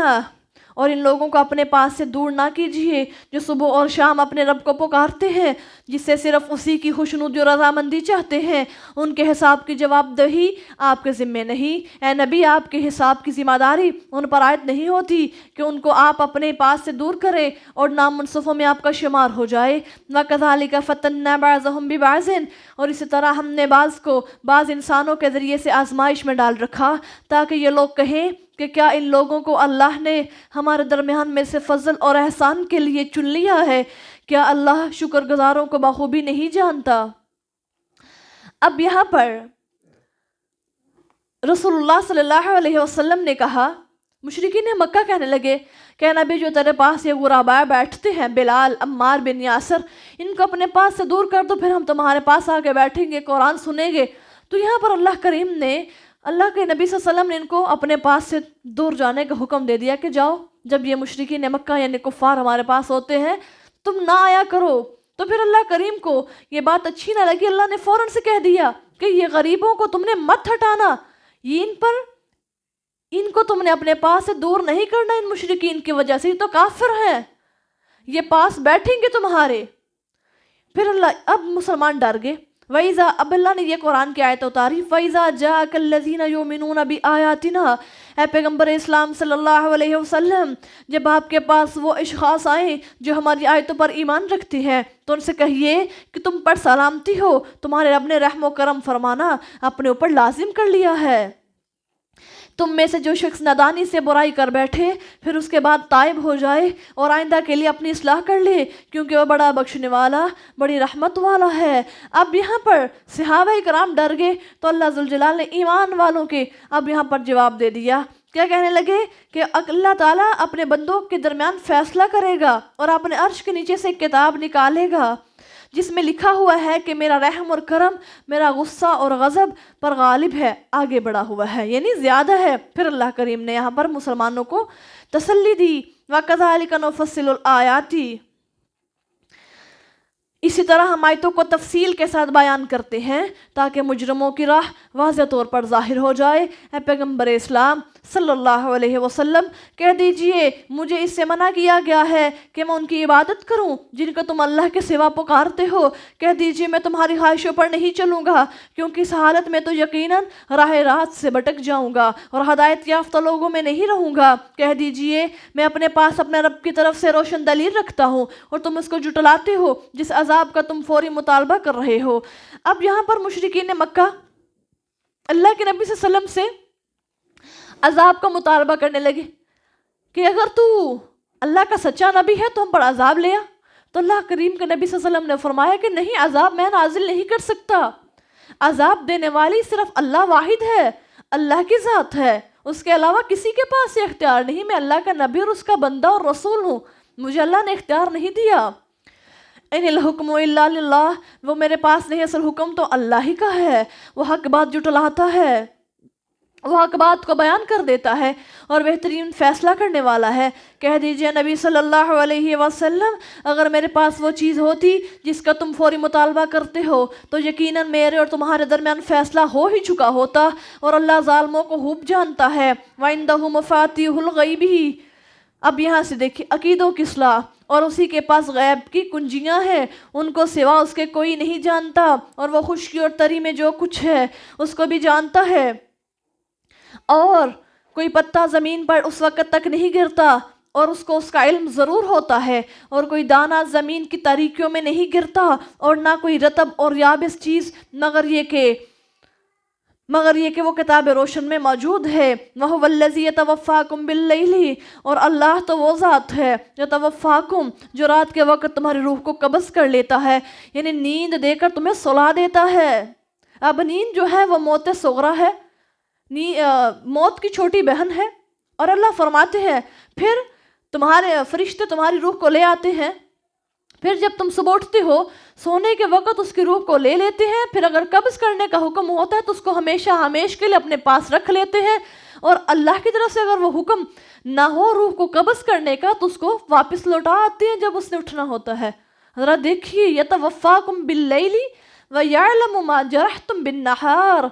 اور ان لوگوں کو اپنے پاس سے دور نہ کیجیے جو صبح اور شام اپنے رب کو پکارتے ہیں، جس سے صرف اسی کی خوشنودی اور رضامندی چاہتے ہیں۔ ان کے حساب کی جواب دہی آپ کے ذمے نہیں۔ اے نبی، آپ کے حساب کی ذمہ داری ان پر عائد نہیں ہوتی کہ ان کو آپ اپنے پاس سے دور کریں اور نامنصفوں میں آپ کا شمار ہو جائے۔ وَكَذَلِكَ فَتَنَّا بَعْضَهُمْ بِبَعْضٍ، اور اسی طرح ہم نے بعض کو بعض انسانوں کے ذریعے سے آزمائش میں ڈال رکھا تاکہ یہ لوگ کہیں کہ کیا ان لوگوں کو اللہ نے ہمارے درمیان میں سے فضل اور احسان کے لیے چن لیا ہے؟ کیا اللہ شکر گزاروں کو بخوبی نہیں جانتا؟ اب یہاں پر رسول اللہ صلی اللہ علیہ وسلم نے کہا، مشرکین مکہ کہنے لگے کہ نبی جو تیرے پاس یہ غرباء بیٹھتے ہیں، بلال، عمار بن یاسر، ان کو اپنے پاس سے دور کر دو، پھر ہم تمہارے پاس آ کے بیٹھیں گے، قرآن سنیں گے۔ تو یہاں پر اللہ کریم نے، اللہ کے نبی صلی اللہ علیہ وسلم نے ان کو اپنے پاس سے دور جانے کا حکم دے دیا کہ جاؤ، جب یہ مشرکین مکہ یعنی کفار ہمارے پاس ہوتے ہیں تم نہ آیا کرو۔ تو پھر اللہ کریم کو یہ بات اچھی نہ لگی، اللہ نے فوراً سے کہہ دیا کہ یہ غریبوں کو تم نے مت ہٹانا، ان کو تم نے اپنے پاس سے دور نہیں کرنا، ان مشرکین کی وجہ سے، یہ تو کافر ہیں، یہ پاس بیٹھیں گے تمہارے۔ پھر اللہ، اب مسلمان ڈر گئے۔ وَإِذَا، اب اللہ نے یہ قرآن کی آیت اتاری، وَإِذَا جَاءَكَ الَّذِينَ يُؤْمِنُونَ بِآيَاتِنَا، اے پیغمبر اسلام صلی اللہ علیہ وسلم، جب آپ کے پاس وہ اشخاص آئیں جو ہماری آیتوں پر ایمان رکھتی ہیں تو ان سے کہیے کہ تم پر سلامتی ہو، تمہارے رب نے رحم و کرم فرمانا اپنے اوپر لازم کر لیا ہے۔ تم میں سے جو شخص نادانی سے برائی کر بیٹھے پھر اس کے بعد تائب ہو جائے اور آئندہ کے لیے اپنی اصلاح کر لے، کیونکہ وہ بڑا بخشنے والا، بڑی رحمت والا ہے۔ اب یہاں پر صحابہ کرام ڈر گئے تو اللہ ذوالجلال نے ایمان والوں کے اب یہاں پر جواب دے دیا۔ کیا کہنے لگے کہ اللہ تعالیٰ اپنے بندوں کے درمیان فیصلہ کرے گا اور اپنے عرش کے نیچے سے ایک کتاب نکالے گا جس میں لکھا ہوا ہے کہ میرا رحم اور کرم، میرا غصہ اور غضب پر غالب ہے، آگے بڑھا ہوا ہے، یعنی زیادہ ہے۔ پھر اللہ کریم نے یہاں پر مسلمانوں کو تسلی دی، وَكَذَلِكَ نُفَصِّلُ الْآيَاتِ، اسی طرح ہم آیتوں کو تفصیل کے ساتھ بیان کرتے ہیں تاکہ مجرموں کی راہ واضح طور پر ظاہر ہو جائے۔ اے پیغمبر اسلام صلی اللہ علیہ وسلم، کہہ دیجئے مجھے اس سے منع کیا گیا ہے کہ میں ان کی عبادت کروں جن کو تم اللہ کے سوا پکارتے ہو۔ کہہ دیجئے میں تمہاری خواہشوں پر نہیں چلوں گا، کیونکہ اس حالت میں تو یقیناً راہ راست سے بھٹک جاؤں گا اور ہدایت یافتہ لوگوں میں نہیں رہوں گا۔ کہہ دیجئے میں اپنے پاس اپنے رب کی طرف سے روشن دلیل رکھتا ہوں اور تم اس کو جھٹلاتے ہو جس عذاب کا تم فوری مطالبہ کر رہے ہو۔ اب یہاں پر مشرکین مکہ اللہ کے نبی صلی اللہ علیہ وسلم سے عذاب کا مطالبہ کرنے لگے کہ اگر تو اللہ کا سچا نبی ہے تو ہم پر عذاب لے آ۔ تو اللہ کریم کے نبی صلی اللہ علیہ وسلم نے فرمایا کہ نہیں، عذاب میں نازل نہیں کر سکتا، عذاب دینے والی صرف اللہ واحد ہے، اللہ کی ذات ہے، اس کے علاوہ کسی کے پاس یہ اختیار نہیں۔ میں اللہ کا نبی اور اس کا بندہ اور رسول ہوں، مجھے اللہ نے اختیار نہیں دیا۔ ان الحکم الا للہ، وہ میرے پاس نہیں، اصل حکم تو اللہ ہی کا ہے، وہ حق بات جھٹلاتا ہے، وہ حق بات کو بیان کر دیتا ہے اور بہترین فیصلہ کرنے والا ہے۔ کہہ دیجئے نبی صلی اللہ علیہ وسلم، اگر میرے پاس وہ چیز ہوتی جس کا تم فوری مطالبہ کرتے ہو تو یقیناً میرے اور تمہارے درمیان فیصلہ ہو ہی چکا ہوتا، اور اللہ ظالموں کو خوب جانتا ہے۔ وَعِندَهُ مَفَاتِيحُ الْغَيْبِ، اب یہاں سے دیکھیں عقیدوں کی اصلاح، اور اسی کے پاس غیب کی کنجیاں ہیں، ان کو سوا اس کے کوئی نہیں جانتا، اور وہ خشکی اور تری میں جو کچھ ہے اس کو بھی جانتا ہے، اور کوئی پتا زمین پر اس وقت تک نہیں گرتا اور اس کو اس کا علم ضرور ہوتا ہے، اور کوئی دانہ زمین کی تاریکیوں میں نہیں گرتا، اور نہ کوئی رطب اور یابس چیز مگر یہ کہ وہ کتاب روشن میں موجود ہے۔ وَهُوَ الَّذِي يَتَوَفَّاكُمْ بِاللَّيْلِ، اور اللہ تو وہ ذات ہے يَتَوَفَّاكُمْ، جو رات کے وقت تمہاری روح کو قبض کر لیتا ہے، یعنی نیند دے کر تمہیں سلا دیتا ہے۔ اب نیند جو ہے وہ موت صغرا ہے، موت کی چھوٹی بہن ہے، اور اللہ فرماتے ہیں پھر تمہارے فرشتے تمہاری روح کو لے آتے ہیں، پھر جب تم صبح اٹھتے ہو سونے کے وقت اس کی روح کو لے لیتے ہیں، پھر اگر قبض کرنے کا حکم ہوتا ہے تو اس کو ہمیشہ ہمیش کے لیے اپنے پاس رکھ لیتے ہیں، اور اللہ کی طرف سے اگر وہ حکم نہ ہو روح کو قبض کرنے کا تو اس کو واپس لوٹا آتے ہیں جب اس نے اٹھنا ہوتا ہے۔ ذرا دیکھیے، یتوفاکم باللیل ویعلم ما جرحتم بالنہار،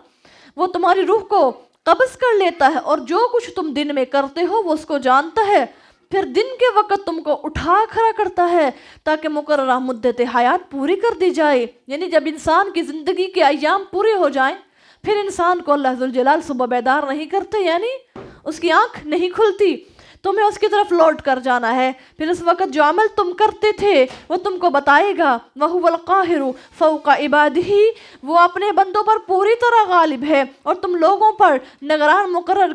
وہ تمہاری روح کو قبض کر لیتا ہے اور جو کچھ تم دن میں کرتے ہو وہ اس کو جانتا ہے۔ پھر دن کے وقت تم کو اٹھا کھڑا کرتا ہے تاکہ مقررہ مدت حیات پوری کر دی جائے. یعنی جب انسان کی زندگی کے ایام پورے ہو جائیں پھر انسان کو اللہ ذوالجلال صبح بیدار نہیں کرتے، یعنی اس کی آنکھ نہیں کھلتی. تمہیں اس کی طرف لوٹ کر جانا ہے. پھر اس وقت جو عمل تم کرتے تھے وہ تم کو بتائے گا. وَهُوَ الْقَاهِرُ فَوْقَ عِبَادِهِ، وہ اپنے بندوں پر پوری طرح غالب ہے اور تم لوگوں پر نگران مقرر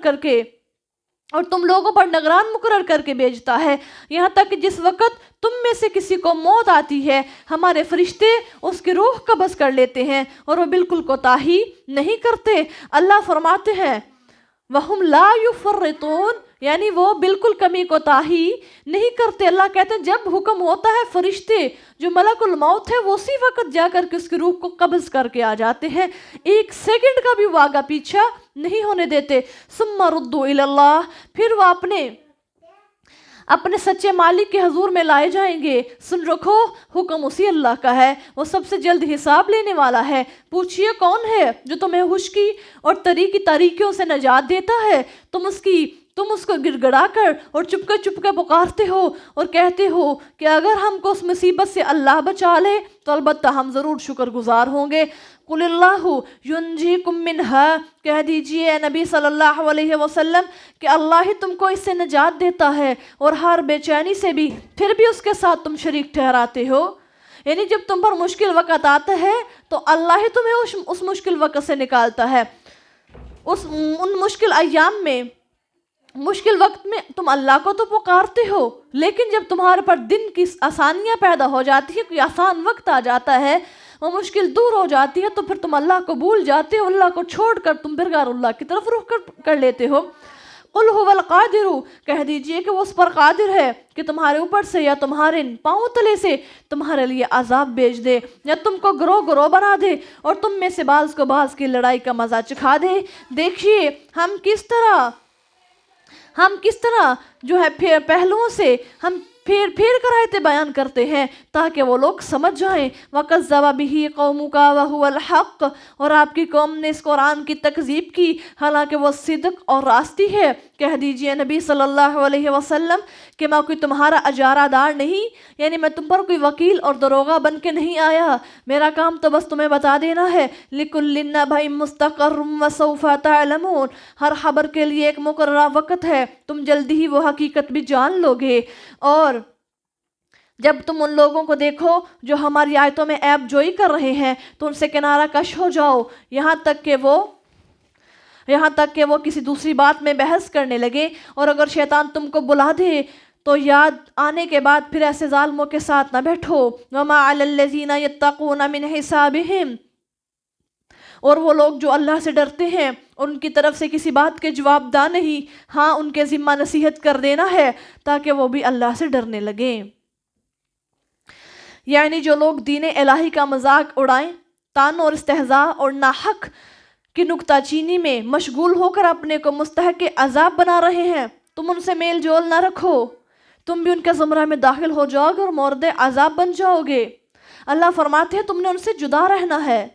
کر کے بھیجتا ہے. یہاں تک کہ جس وقت تم میں سے کسی کو موت آتی ہے ہمارے فرشتے اس کی روح قبض کر لیتے ہیں اور وہ بالکل کوتاہی نہیں کرتے. اللہ فرماتے ہیں وَهُمْ لَا يُفَرِّطُونَ، یعنی وہ بالکل کمی کوتاہی نہیں کرتے. اللہ کہتے ہیں جب حکم ہوتا ہے فرشتے جو ملک الموت ہے وہ اسی وقت جا کر کے اس کی روح کو قبض کر کے آ جاتے ہیں، ایک سیکنڈ کا بھی وہ آگا پیچھا نہیں ہونے دیتے. ثُمَّ رُدُّوا إِلَى اللَّهِ، پھر وہ اپنے سچے مالک کے حضور میں لائے جائیں گے. سن رکھو حکم اسی اللہ کا ہے، وہ سب سے جلد حساب لینے والا ہے. پوچھئے کون ہے جو تمہیں خشکی اور تاریکیوں سے نجات دیتا ہے؟ تم اس کو گڑ گڑا کر اور چپ کے پکارتے ہو اور کہتے ہو کہ اگر ہم کو اس مصیبت سے اللہ بچا لے تو البتہ ہم ضرور شکر گزار ہوں گے. قُلِ اللَّهُ يُنْجِيكُم مِّنْهَا، کہہ دیجئے اے نبی صلی اللہ علیہ وسلم کہ اللہ ہی تم کو اس سے نجات دیتا ہے اور ہر بے چینی سے بھی، پھر بھی اس کے ساتھ تم شریک ٹھہراتے ہو. یعنی جب تم پر مشکل وقت آتا ہے تو اللہ ہی تمہیں اس مشکل وقت سے نکالتا ہے. ان مشکل ایام میں، مشکل وقت میں تم اللہ کو تو پکارتے ہو، لیکن جب تمہارے پر دن کی آسانیاں پیدا ہو جاتی ہے، کوئی آسان وقت آ جاتا ہے، وہ مشکل دور ہو جاتی ہے، تو پھر تم اللہ کو بھول جاتے ہو، اللہ کو چھوڑ کر تم پھر غیر اللہ کی طرف رخ کر لیتے ہو. قُلْ هُوَ الْقَادِرُ، کہہ دیجئے کہ وہ اس پر قادر ہے کہ تمہارے اوپر سے یا تمہارے پاؤں تلے سے تمہارے لیے عذاب بھیج دے، یا تم کو گروہ بنا دے اور تم میں سے بعض کو بعض کی لڑائی کا مزہ چکھا دے. دیکھیے ہم کس طرح جو ہے پہلوؤں سے ہم پھیر کر آیتیں بیان کرتے ہیں تاکہ وہ لوگ سمجھ جائیں. وَكَذَّبَ بِهِ قَوْمُكَ وَهُوَ الْحَقُّ، اور آپ کی قوم نے اس قرآن کی تکذیب کی حالانکہ وہ صدق اور راستی ہے. کہہ دیجئے نبی صلی اللہ علیہ وسلم کہ میں کوئی تمہارا اجارہ دار نہیں، یعنی میں تم پر کوئی وکیل اور دروغہ بن کے نہیں آیا. میرا کام تو بس تمہیں بتا دینا ہے. لِكُلِّ نَبَإٍ مُسْتَقَرٌّ وَسَوْفَ تَعْلَمُونَ، ہر خبر کے لیے ایک مقررہ وقت ہے، تم جلدی ہی وہ حقیقت بھی جان لو گے. اور جب تم ان لوگوں کو دیکھو جو ہماری آیتوں میں عیب جوئی کر رہے ہیں تو ان سے کنارہ کش ہو جاؤ یہاں تک کہ وہ کسی دوسری بات میں بحث کرنے لگے. اور اگر شیطان تم کو بلا دے تو یاد آنے کے بعد پھر ایسے ظالموں کے ساتھ نہ بیٹھو. وَمَا عَلَى الَّذِينَ يَتَّقُونَ مِنْ حِسَابِهِمْ، اور وہ لوگ جو اللہ سے ڈرتے ہیں ان کی طرف سے کسی بات کے جواب دہ نہیں، ہاں ان کے ذمہ نصیحت کر دینا ہے تاکہ وہ بھی اللہ سے ڈرنے لگیں. یعنی جو لوگ دین الہی کا مذاق اڑائیں، تان اور استہزاء اور ناحق کی نکتہ چینی میں مشغول ہو کر اپنے کو مستحق عذاب بنا رہے ہیں، تم ان سے میل جول نہ رکھو، تم بھی ان کے زمرہ میں داخل ہو جاؤ گے اور مورد عذاب بن جاؤ گے. اللہ فرماتے ہیں تم نے ان سے جدا رہنا ہے.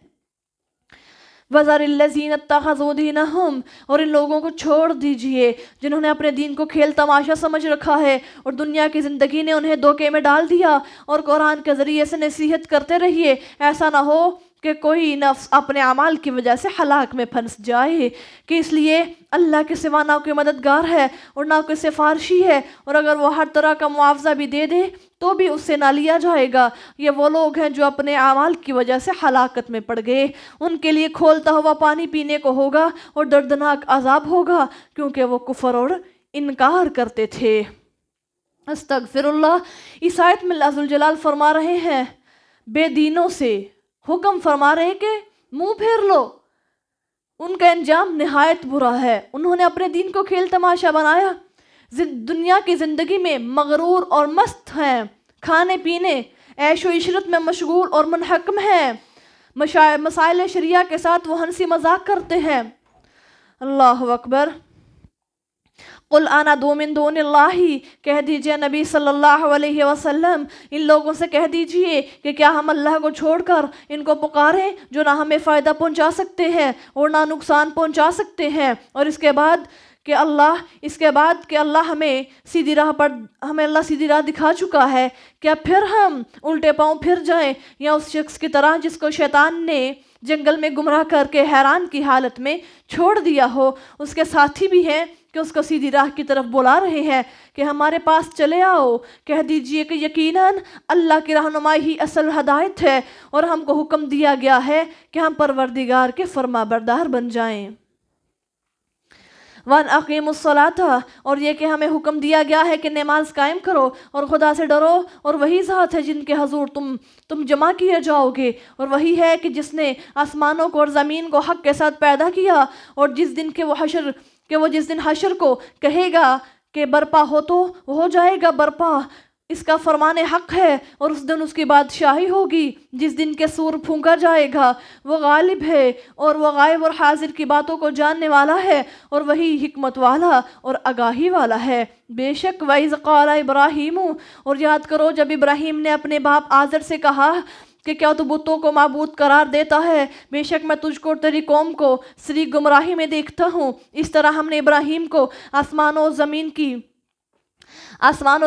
وَذَرِ الَّذِينَ اتَّخَذُوا دِينَهُمْ، اور ان لوگوں کو چھوڑ دیجئے جنہوں نے اپنے دین کو کھیل تماشا سمجھ رکھا ہے اور دنیا کی زندگی نے انہیں دھوکے میں ڈال دیا. اور قرآن کے ذریعے سے نصیحت کرتے رہیے، ایسا نہ ہو کہ کوئی نفس اپنے اعمال کی وجہ سے ہلاک میں پھنس جائے، کہ اس لیے اللہ کے سوا نہ کوئی مددگار ہے اور نہ کوئی سفارشی ہے، اور اگر وہ ہر طرح کا معاوضہ بھی دے دے تو بھی اس سے نہ لیا جائے گا. یہ وہ لوگ ہیں جو اپنے اعمال کی وجہ سے ہلاکت میں پڑ گئے، ان کے لیے کھولتا ہوا پانی پینے کو ہوگا اور دردناک عذاب ہوگا کیونکہ وہ کفر اور انکار کرتے تھے. استغفر اللہ. اس آیت میں اللہ ذوالجلال فرما رہے ہیں بے دینوں سے حکم فرما رہے کہ منہ پھیر لو، ان کا انجام نہایت برا ہے. انہوں نے اپنے دین کو کھیل تماشا بنایا، دنیا کی زندگی میں مغرور اور مست ہیں، کھانے پینے عیش و عشرت میں مشغول اور منحکم ہیں، مسائل شریعہ کے ساتھ وہ ہنسی مذاق کرتے ہیں. اللہ اکبر. قُلْ أَنَا مِن دُونِ اللَّهِ، کہہ دیجئے نبی صلی اللہ علیہ وسلم ان لوگوں سے کہہ دیجئے کہ کیا ہم اللہ کو چھوڑ کر ان کو پکاریں جو نہ ہمیں فائدہ پہنچا سکتے ہیں اور نہ نقصان پہنچا سکتے ہیں، اور اس کے بعد کہ اللہ اس کے بعد کہ اللہ ہمیں اللہ سیدھی راہ دکھا چکا ہے، کیا پھر ہم الٹے پاؤں پھر جائیں، یا اس شخص کی طرح جس کو شیطان نے جنگل میں گمراہ کر کے حیران کی حالت میں چھوڑ دیا ہو۔ اس کے ساتھی بھی ہیں کہ اس کو سیدھی راہ کی طرف بلا رہے ہیں کہ ہمارے پاس چلے آؤ، کہہ دیجئے کہ یقیناً اللہ کی رہنمائی ہی اصل ہدایت ہے، اور ہم کو حکم دیا گیا ہے کہ ہم پروردگار کے فرما بردار بن جائیں۔ وَأَنْ أَقِيمُوا الصَّلَاةَ، اور یہ کہ ہمیں حکم دیا گیا ہے کہ نماز قائم کرو اور خدا سے ڈرو، اور وہی ذات ہے جن کے حضور تم جمع کیے جاؤ گے، اور وہی ہے کہ جس نے آسمانوں کو اور زمین کو حق کے ساتھ پیدا کیا، اور جس دن وہ جس دن حشر کو کہے گا کہ برپا ہو تو ہو جائے گا برپا، اس کا فرمان حق ہے، اور اس دن اس کی بادشاہی ہوگی، جس دن کے سور پھونکا جائے گا، وہ غالب ہے، اور وہ غائب اور حاضر کی باتوں کو جاننے والا ہے، اور وہی حکمت والا اور آگاہی والا ہے۔ بے شک وَإِذْ قَالَ إِبْرَاهِيمُ، اور یاد کرو جب ابراہیم نے اپنے باپ آزر سے کہا کہ کیا تو بتوں کو معبود قرار دیتا ہے، بے شک میں تجھ کو اور تیری قوم کو سری گمراہی میں دیکھتا ہوں۔ اس طرح ہم نے ابراہیم کو آسمان و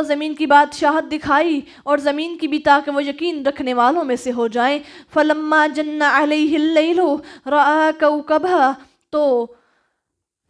زمین کی بادشاہت دکھائی، اور زمین کی بھی، تاکہ وہ یقین رکھنے والوں میں سے ہو جائیں۔ فَلَمَّا جَنَّ عَلَيْهِ اللَّيْلُ رَأَىٰ كَوْكَبًا، تو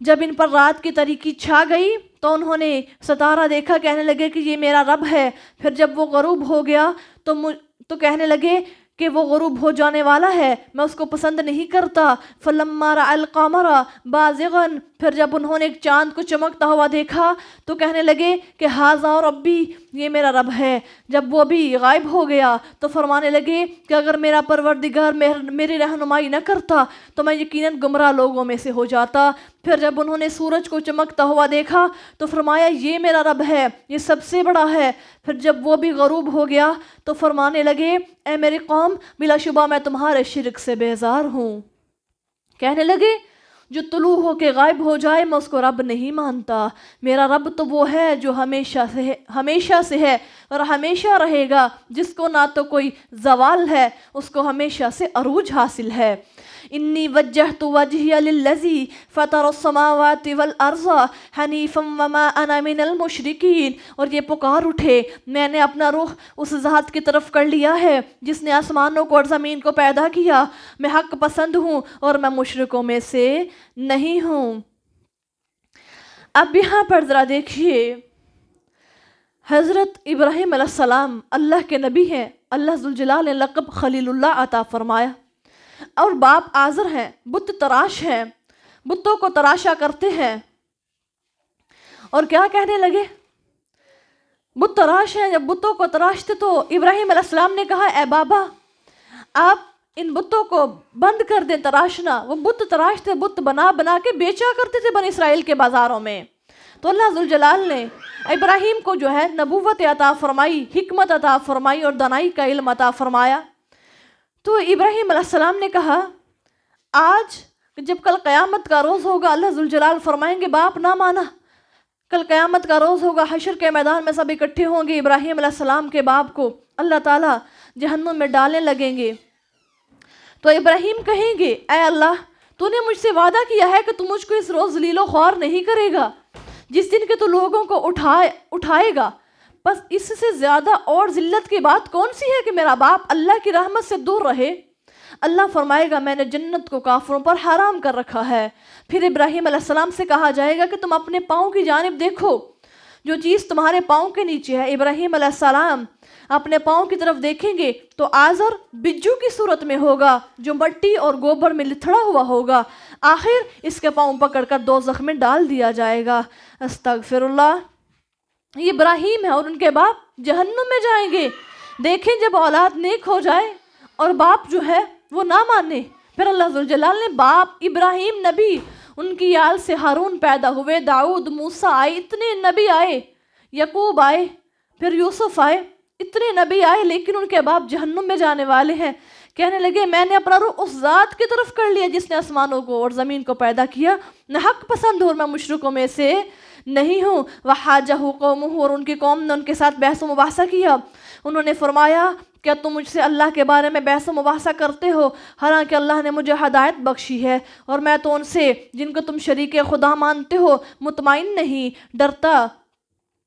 جب ان پر رات کی تاریکی چھا گئی تو انہوں نے ستارہ دیکھا، کہنے لگے کہ یہ میرا رب ہے۔ پھر جب وہ غروب ہو گیا تو کہنے لگے کہ وہ غروب ہو جانے والا ہے، میں اس کو پسند نہیں کرتا۔ فَلَمَّا رَأَى الْقَمَرَ بَازِغًا، پھر جب انہوں نے ایک چاند کو چمکتا ہوا دیکھا تو کہنے لگے کہ ہَذَا رَبِّی، یہ میرا رب ہے۔ جب وہ بھی غائب ہو گیا تو فرمانے لگے کہ اگر میرا پروردگار میری رہنمائی نہ کرتا تو میں یقیناً گمراہ لوگوں میں سے ہو جاتا۔ پھر جب انہوں نے سورج کو چمکتا ہوا دیکھا تو فرمایا یہ میرا رب ہے، یہ سب سے بڑا ہے۔ پھر جب وہ بھی غروب ہو گیا تو فرمانے لگے اے میری قوم، بلا شبہ میں تمہارے شرک سے بیزار ہوں۔ کہنے لگے جو طلوع ہو کے غائب ہو جائے میں اس کو رب نہیں مانتا، میرا رب تو وہ ہے جو ہمیشہ سے ہے اور ہمیشہ رہے گا، جس کو نہ تو کوئی زوال ہے، اس کو ہمیشہ سے عروج حاصل ہے۔ انی وجہت وجہی للذی فطر السماوات والارض حنیفا وما انا من المشرکین، اور یہ پکار اٹھے میں نے اپنا رخ اس ذات کی طرف کر لیا ہے جس نے آسمانوں کو اور زمین کو پیدا کیا، میں حق پسند ہوں اور میں مشرکوں میں سے نہیں ہوں۔ اب یہاں پر ذرا دیکھیے، حضرت ابراہیم علیہ السلام اللہ کے نبی ہیں، اللہ ذوالجلال نے لقب خلیل اللہ عطا فرمایا، اور باپ آزر ہیں، بت تراش ہیں، بتوں کو تراشا کرتے ہیں، اور کیا کہنے لگے بت تراش ہیں۔ جب بتوں کو تراشتے تو ابراہیم علیہ السلام نے کہا اے بابا آپ ان بتوں کو بند کر دیں تراشنا۔ وہ بت تراشتے، بت بنا بنا کے بیچا کرتے تھے بنی اسرائیل کے بازاروں میں۔ تو اللہ ذوالجلال نے ابراہیم کو جو ہے نبوت عطا فرمائی، حکمت عطا فرمائی اور دانائی کا علم عطا فرمایا۔ تو ابراہیم علیہ السلام نے کہا آج جب کل قیامت کا روز ہوگا، اللہ ذوالجلال فرمائیں گے باپ نہ مانا، کل قیامت کا روز ہوگا، حشر کے میدان میں سب اکٹھے ہوں گے، ابراہیم علیہ السلام کے باپ کو اللہ تعالیٰ جہنم میں ڈالنے لگیں گے۔ تو ابراہیم کہیں گے اے اللہ تو نے مجھ سے وعدہ کیا ہے کہ تو مجھ کو اس روز ذلیل و خوار نہیں کرے گا، جس دن کہ تو لوگوں کو اٹھائے گا، بس اس سے زیادہ اور ذلت کی بات کون سی ہے کہ میرا باپ اللہ کی رحمت سے دور رہے۔ اللہ فرمائے گا میں نے جنت کو کافروں پر حرام کر رکھا ہے۔ پھر ابراہیم علیہ السلام سے کہا جائے گا کہ تم اپنے پاؤں کی جانب دیکھو، جو چیز تمہارے پاؤں کے نیچے ہے۔ ابراہیم علیہ السلام اپنے پاؤں کی طرف دیکھیں گے تو آزر بجو کی صورت میں ہوگا جو مٹی اور گوبر میں لتھڑا ہوا ہوگا، آخر اس کے پاؤں پکڑ کر دوزخ میں ڈال دیا جائے گا۔ استغفر اللہ۔ یہ ابراہیم ہے اور ان کے باپ جہنم میں جائیں گے۔ دیکھیں جب اولاد نیک ہو جائے اور باپ جو ہے وہ نہ مانے، پھر اللہ ذوالجلال نے باپ ابراہیم نبی، ان کی آل سے ہارون پیدا ہوئے، داؤد، موسیٰ آئے، اتنے نبی آئے، یعقوب آئے، پھر یوسف آئے، اتنے نبی آئے، لیکن ان کے باپ جہنم میں جانے والے ہیں۔ کہنے لگے میں نے اپنا روح اس ذات کی طرف کر لیا جس نے آسمانوں کو اور زمین کو پیدا کیا، میں حق پسند ہوں اور میں مشرکوں میں سے نہیں ہوں۔ وحاجہ قومہ، اور ان کی قوم نے ان کے ساتھ بحث و مباحثہ کیا، انہوں نے فرمایا کیا تم مجھ سے اللہ کے بارے میں بحث و مباحثہ کرتے ہو، حالانکہ اللہ نے مجھے ہدایت بخشی ہے، اور میں تو ان سے جن کو تم شریک خدا مانتے ہو مطمئن نہیں ڈرتا،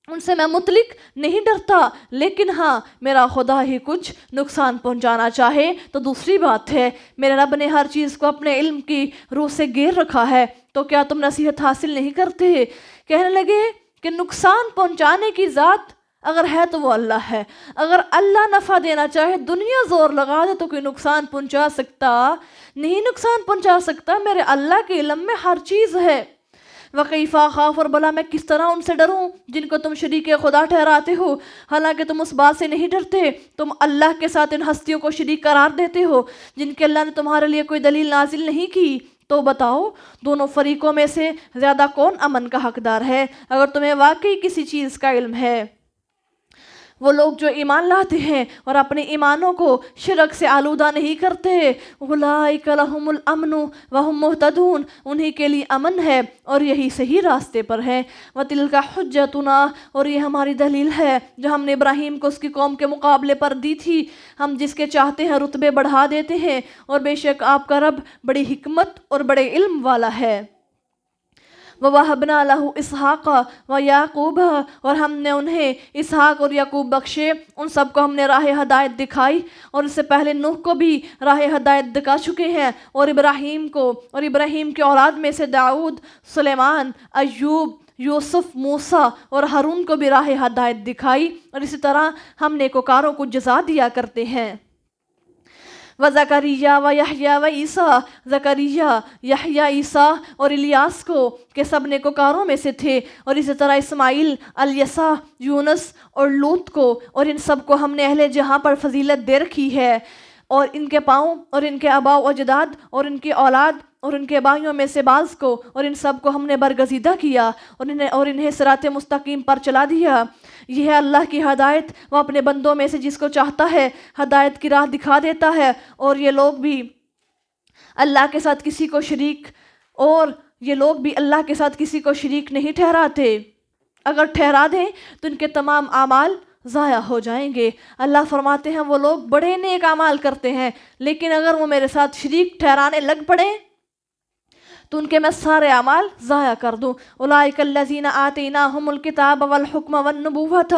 ان سے میں مطلق نہیں ڈرتا، لیکن ہاں میرا خدا ہی کچھ نقصان پہنچانا چاہے تو دوسری بات ہے۔ میرے رب نے ہر چیز کو اپنے علم کی روح سے گھیر رکھا ہے، تو کیا تم نصیحت حاصل نہیں کرتے؟ کہنے لگے کہ نقصان پہنچانے کی ذات اگر ہے تو وہ اللہ ہے، اگر اللہ نفع دینا چاہے دنیا زور لگا دے تو کوئی نقصان پہنچا سکتا نہیں، نقصان پہنچا سکتا، میرے اللہ کے علم میں ہر چیز ہے۔ وَكَيْفَ أَخَافُ، اور بلا میں کس طرح ان سے ڈروں جن کو تم شریک خدا ٹھہراتے ہو، حالانکہ تم اس بات سے نہیں ڈرتے، تم اللہ کے ساتھ ان ہستیوں کو شریک قرار دیتے ہو جن کے اللہ نے تمہارے لیے کوئی دلیل نازل نہیں کی۔ تو بتاؤ دونوں فریقوں میں سے زیادہ کون امن کا حقدار ہے اگر تمہیں واقعی کسی چیز کا علم ہے؟ وہ لوگ جو ایمان لاتے ہیں اور اپنے ایمانوں کو شرک سے آلودہ نہیں کرتے، اولئک لہم الامن وہم مہتدون، انہی کے لیے امن ہے اور یہی صحیح راستے پر ہیں۔ وتلک حجتنا، اور یہ ہماری دلیل ہے جو ہم نے ابراہیم کو اس کی قوم کے مقابلے پر دی تھی، ہم جس کے چاہتے ہیں رتبے بڑھا دیتے ہیں، اور بے شک آپ کا رب بڑی حکمت اور بڑے علم والا ہے۔ وَوَهَبْنَا لَهُ إِسْحَاقَ وَيَعْقُوبَ، اور ہم نے انہیں اسحاق اور یعقوب بخشے، ان سب کو ہم نے راہ ہدایت دکھائی، اور اس سے پہلے نوح کو بھی راہ ہدایت دکھا چکے ہیں، اور ابراہیم کو اور ابراہیم کی اولاد میں سے داؤد، سلیمان، ایوب، یوسف، موسیٰ اور ہارون کو بھی راہ ہدایت دکھائی، اور اسی طرح ہم نیکوکاروں کو جزا دیا کرتے ہیں۔ وَزَكَرِيَّا وَيَحْيَا وَعِيسَىٰ، زکریا، یحییٰ، عیسیٰ اور الیاس کو کہ سب نیکوکاروں میں سے تھے، اور اسی طرح اسماعیل، الیسع، یونس اور لوط کو، اور ان سب کو ہم نے اہل جہاں پر فضیلت دے رکھی ہے، اور ان کے پاؤں اور ان کے آباء و اجداد اور ان کی اولاد اور ان کے بھائیوں میں سے بعض کو، اور ان سب کو ہم نے برگزیدہ کیا اور انہیں صراط مستقیم پر چلا دیا۔ یہ ہے اللہ کی ہدایت، وہ اپنے بندوں میں سے جس کو چاہتا ہے ہدایت کی راہ دکھا دیتا ہے، اور یہ لوگ بھی اللہ کے ساتھ کسی کو شریک نہیں ٹھہراتے، اگر ٹھہرا دیں تو ان کے تمام اعمال ضائع ہو جائیں گے۔ اللہ فرماتے ہیں وہ لوگ بڑے نیک اعمال کرتے ہیں، لیکن اگر وہ میرے ساتھ شریک ٹھہرانے لگ پڑے تو ان کے میں سارے اعمال ضائع کر دوں۔ اولئک الذین آتیناہم الکتاب والحکم والنبوۃ،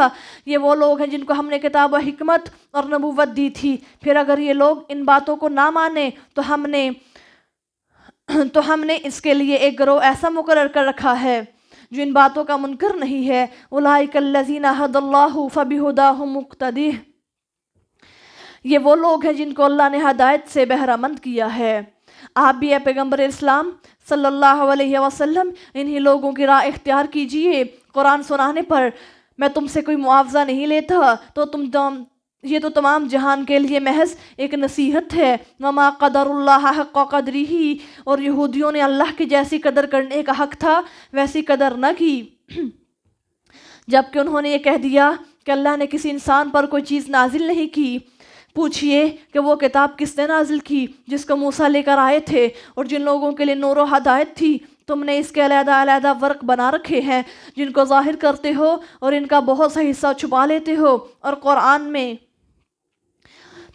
یہ وہ لوگ ہیں جن کو ہم نے کتاب و حکمت اور نبوت دی تھی، پھر اگر یہ لوگ ان باتوں کو نہ مانیں تو ہم نے اس کے لیے ایک گروہ ایسا مقرر کر رکھا ہے جو ان باتوں کا منکر نہیں ہے۔ اولئک الذین ھدی اللہ فبہداہ مقتدی، یہ وہ لوگ ہیں جن کو اللہ نے ہدایت سے بہرہ مند کیا ہے۔ آپ بھی اے پیغمبر اسلام صلی اللہ علیہ وسلم انہی لوگوں کی راہ اختیار کیجئے۔ قرآن سنانے پر میں تم سے کوئی معاوضہ نہیں لیتا، یہ تو تمام جہان کے لیے محض ایک نصیحت ہے۔ وما قدر اللہ حق قدرہ، اور یہودیوں نے اللہ کی جیسی قدر کرنے کا حق تھا ویسی قدر نہ کی، جبکہ انہوں نے یہ کہہ دیا کہ اللہ نے کسی انسان پر کوئی چیز نازل نہیں کی۔ پوچھئے کہ وہ کتاب کس نے نازل کی جس کو موسیٰ لے کر آئے تھے، اور جن لوگوں کے لیے نور و ہدایت تھی، تم نے اس کے علیحدہ علیحدہ ورق بنا رکھے ہیں جن کو ظاہر کرتے ہو اور ان کا بہت سا حصہ چھپا لیتے ہو، اور قرآن میں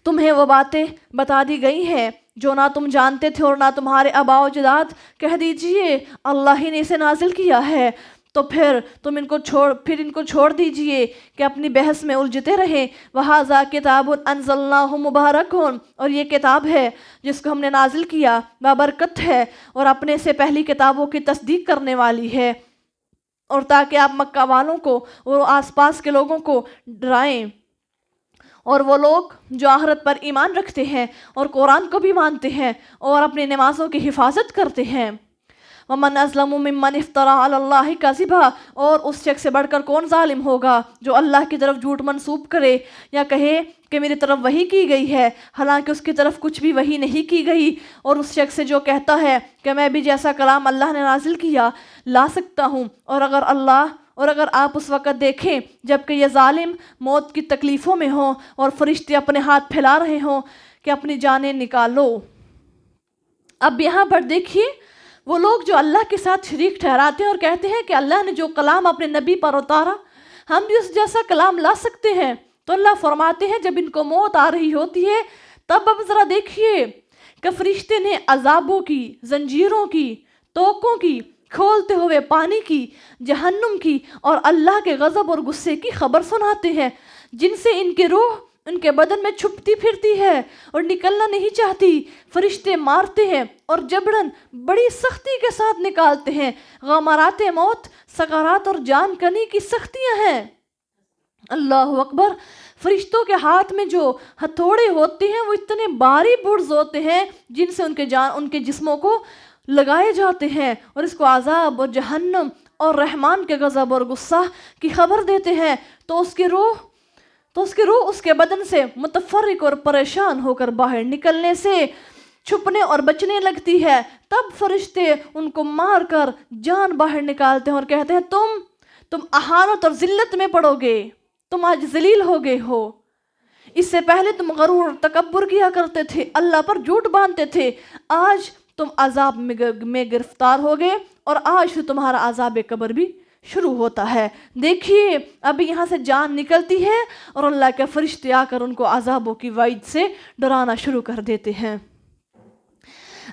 تمہیں وہ باتیں بتا دی گئی ہیں جو نہ تم جانتے تھے اور نہ تمہارے آباء و اجداد۔ کہہ دیجئے اللہ ہی نے اسے نازل کیا ہے، تو پھر ان کو چھوڑ دیجئے کہ اپنی بحث میں الجھتے رہیں۔ وَهَذَا كِتَابٌ أَنزَلْنَاهُ مُبَارَكٌ، اور یہ کتاب ہے جس کو ہم نے نازل کیا، بابرکت ہے اور اپنے سے پہلی کتابوں کی تصدیق کرنے والی ہے، اور تاکہ آپ مکہ والوں کو اور آس پاس کے لوگوں کو ڈرائیں، اور وہ لوگ جو آخرت پر ایمان رکھتے ہیں اور قرآن کو بھی مانتے ہیں اور اپنی نمازوں کی حفاظت کرتے ہیں۔ وَمَنْ أَظْلَمُ مِمَّنِ افْتَرَىٰ عَلَى اللَّهِ كَذِبًا، اور اس شخص سے بڑھ کر کون ظالم ہوگا جو اللہ کی طرف جھوٹ منسوب کرے یا کہے کہ میری طرف وحی کی گئی ہے حالانکہ اس کی طرف کچھ بھی وحی نہیں کی گئی، اور اس شخص سے جو کہتا ہے کہ میں بھی جیسا کلام اللہ نے نازل کیا لا سکتا ہوں، اور اگر آپ اس وقت دیکھیں جبکہ یہ ظالم موت کی تکلیفوں میں ہوں اور فرشتے اپنے ہاتھ پھیلا رہے ہوں کہ اپنی جانیں نکالو۔ اب یہاں پر دیکھیے وہ لوگ جو اللہ کے ساتھ شریک ٹھہراتے ہیں اور کہتے ہیں کہ اللہ نے جو کلام اپنے نبی پر اتارا ہم بھی اس جیسا کلام لا سکتے ہیں، تو اللہ فرماتے ہیں جب ان کو موت آ رہی ہوتی ہے تب اب ذرا دیکھیے کہ فرشتے نے عذابوں کی، زنجیروں کی، توقوں کی، کھولتے ہوئے پانی کی، جہنم کی اور اللہ کے غضب اور غصے کی خبر سناتے ہیں، جن سے ان کی روح ان کے بدن میں چھپتی پھرتی ہے اور نکلنا نہیں چاہتی۔ فرشتے مارتے ہیں اور جبرن بڑی سختی کے ساتھ نکالتے ہیں۔ غمارات موت، سکرات اور جان کنی کی سختیاں ہیں۔ اللہ اکبر۔ فرشتوں کے ہاتھ میں جو ہتھوڑے ہوتے ہیں وہ اتنے بھاری برز ہوتے ہیں جن سے ان کے جسموں کو لگائے جاتے ہیں، اور اس کو عذاب اور جہنم اور رحمان کے غضب اور غصہ کی خبر دیتے ہیں۔ تو اس کی روح اس کے بدن سے متفرق اور پریشان ہو کر باہر نکلنے سے چھپنے اور بچنے لگتی ہے۔ تب فرشتے ان کو مار کر جان باہر نکالتے ہیں اور کہتے ہیں تم اہانت اور ذلت میں پڑو گے، تم آج ذلیل ہو گئے ہو۔ اس سے پہلے تم غرور اور تکبر کیا کرتے تھے، اللہ پر جھوٹ باندھتے تھے، آج تم عذاب میں گرفتار ہو گئے اور آج سے تمہارا عذاب قبر بھی شروع ہوتا ہے۔ دیکھیے ابھی یہاں سے جان نکلتی ہے اور اللہ کے فرشتے آ کر ان کو عذابوں کی وعید سے ڈرانا شروع کر دیتے ہیں۔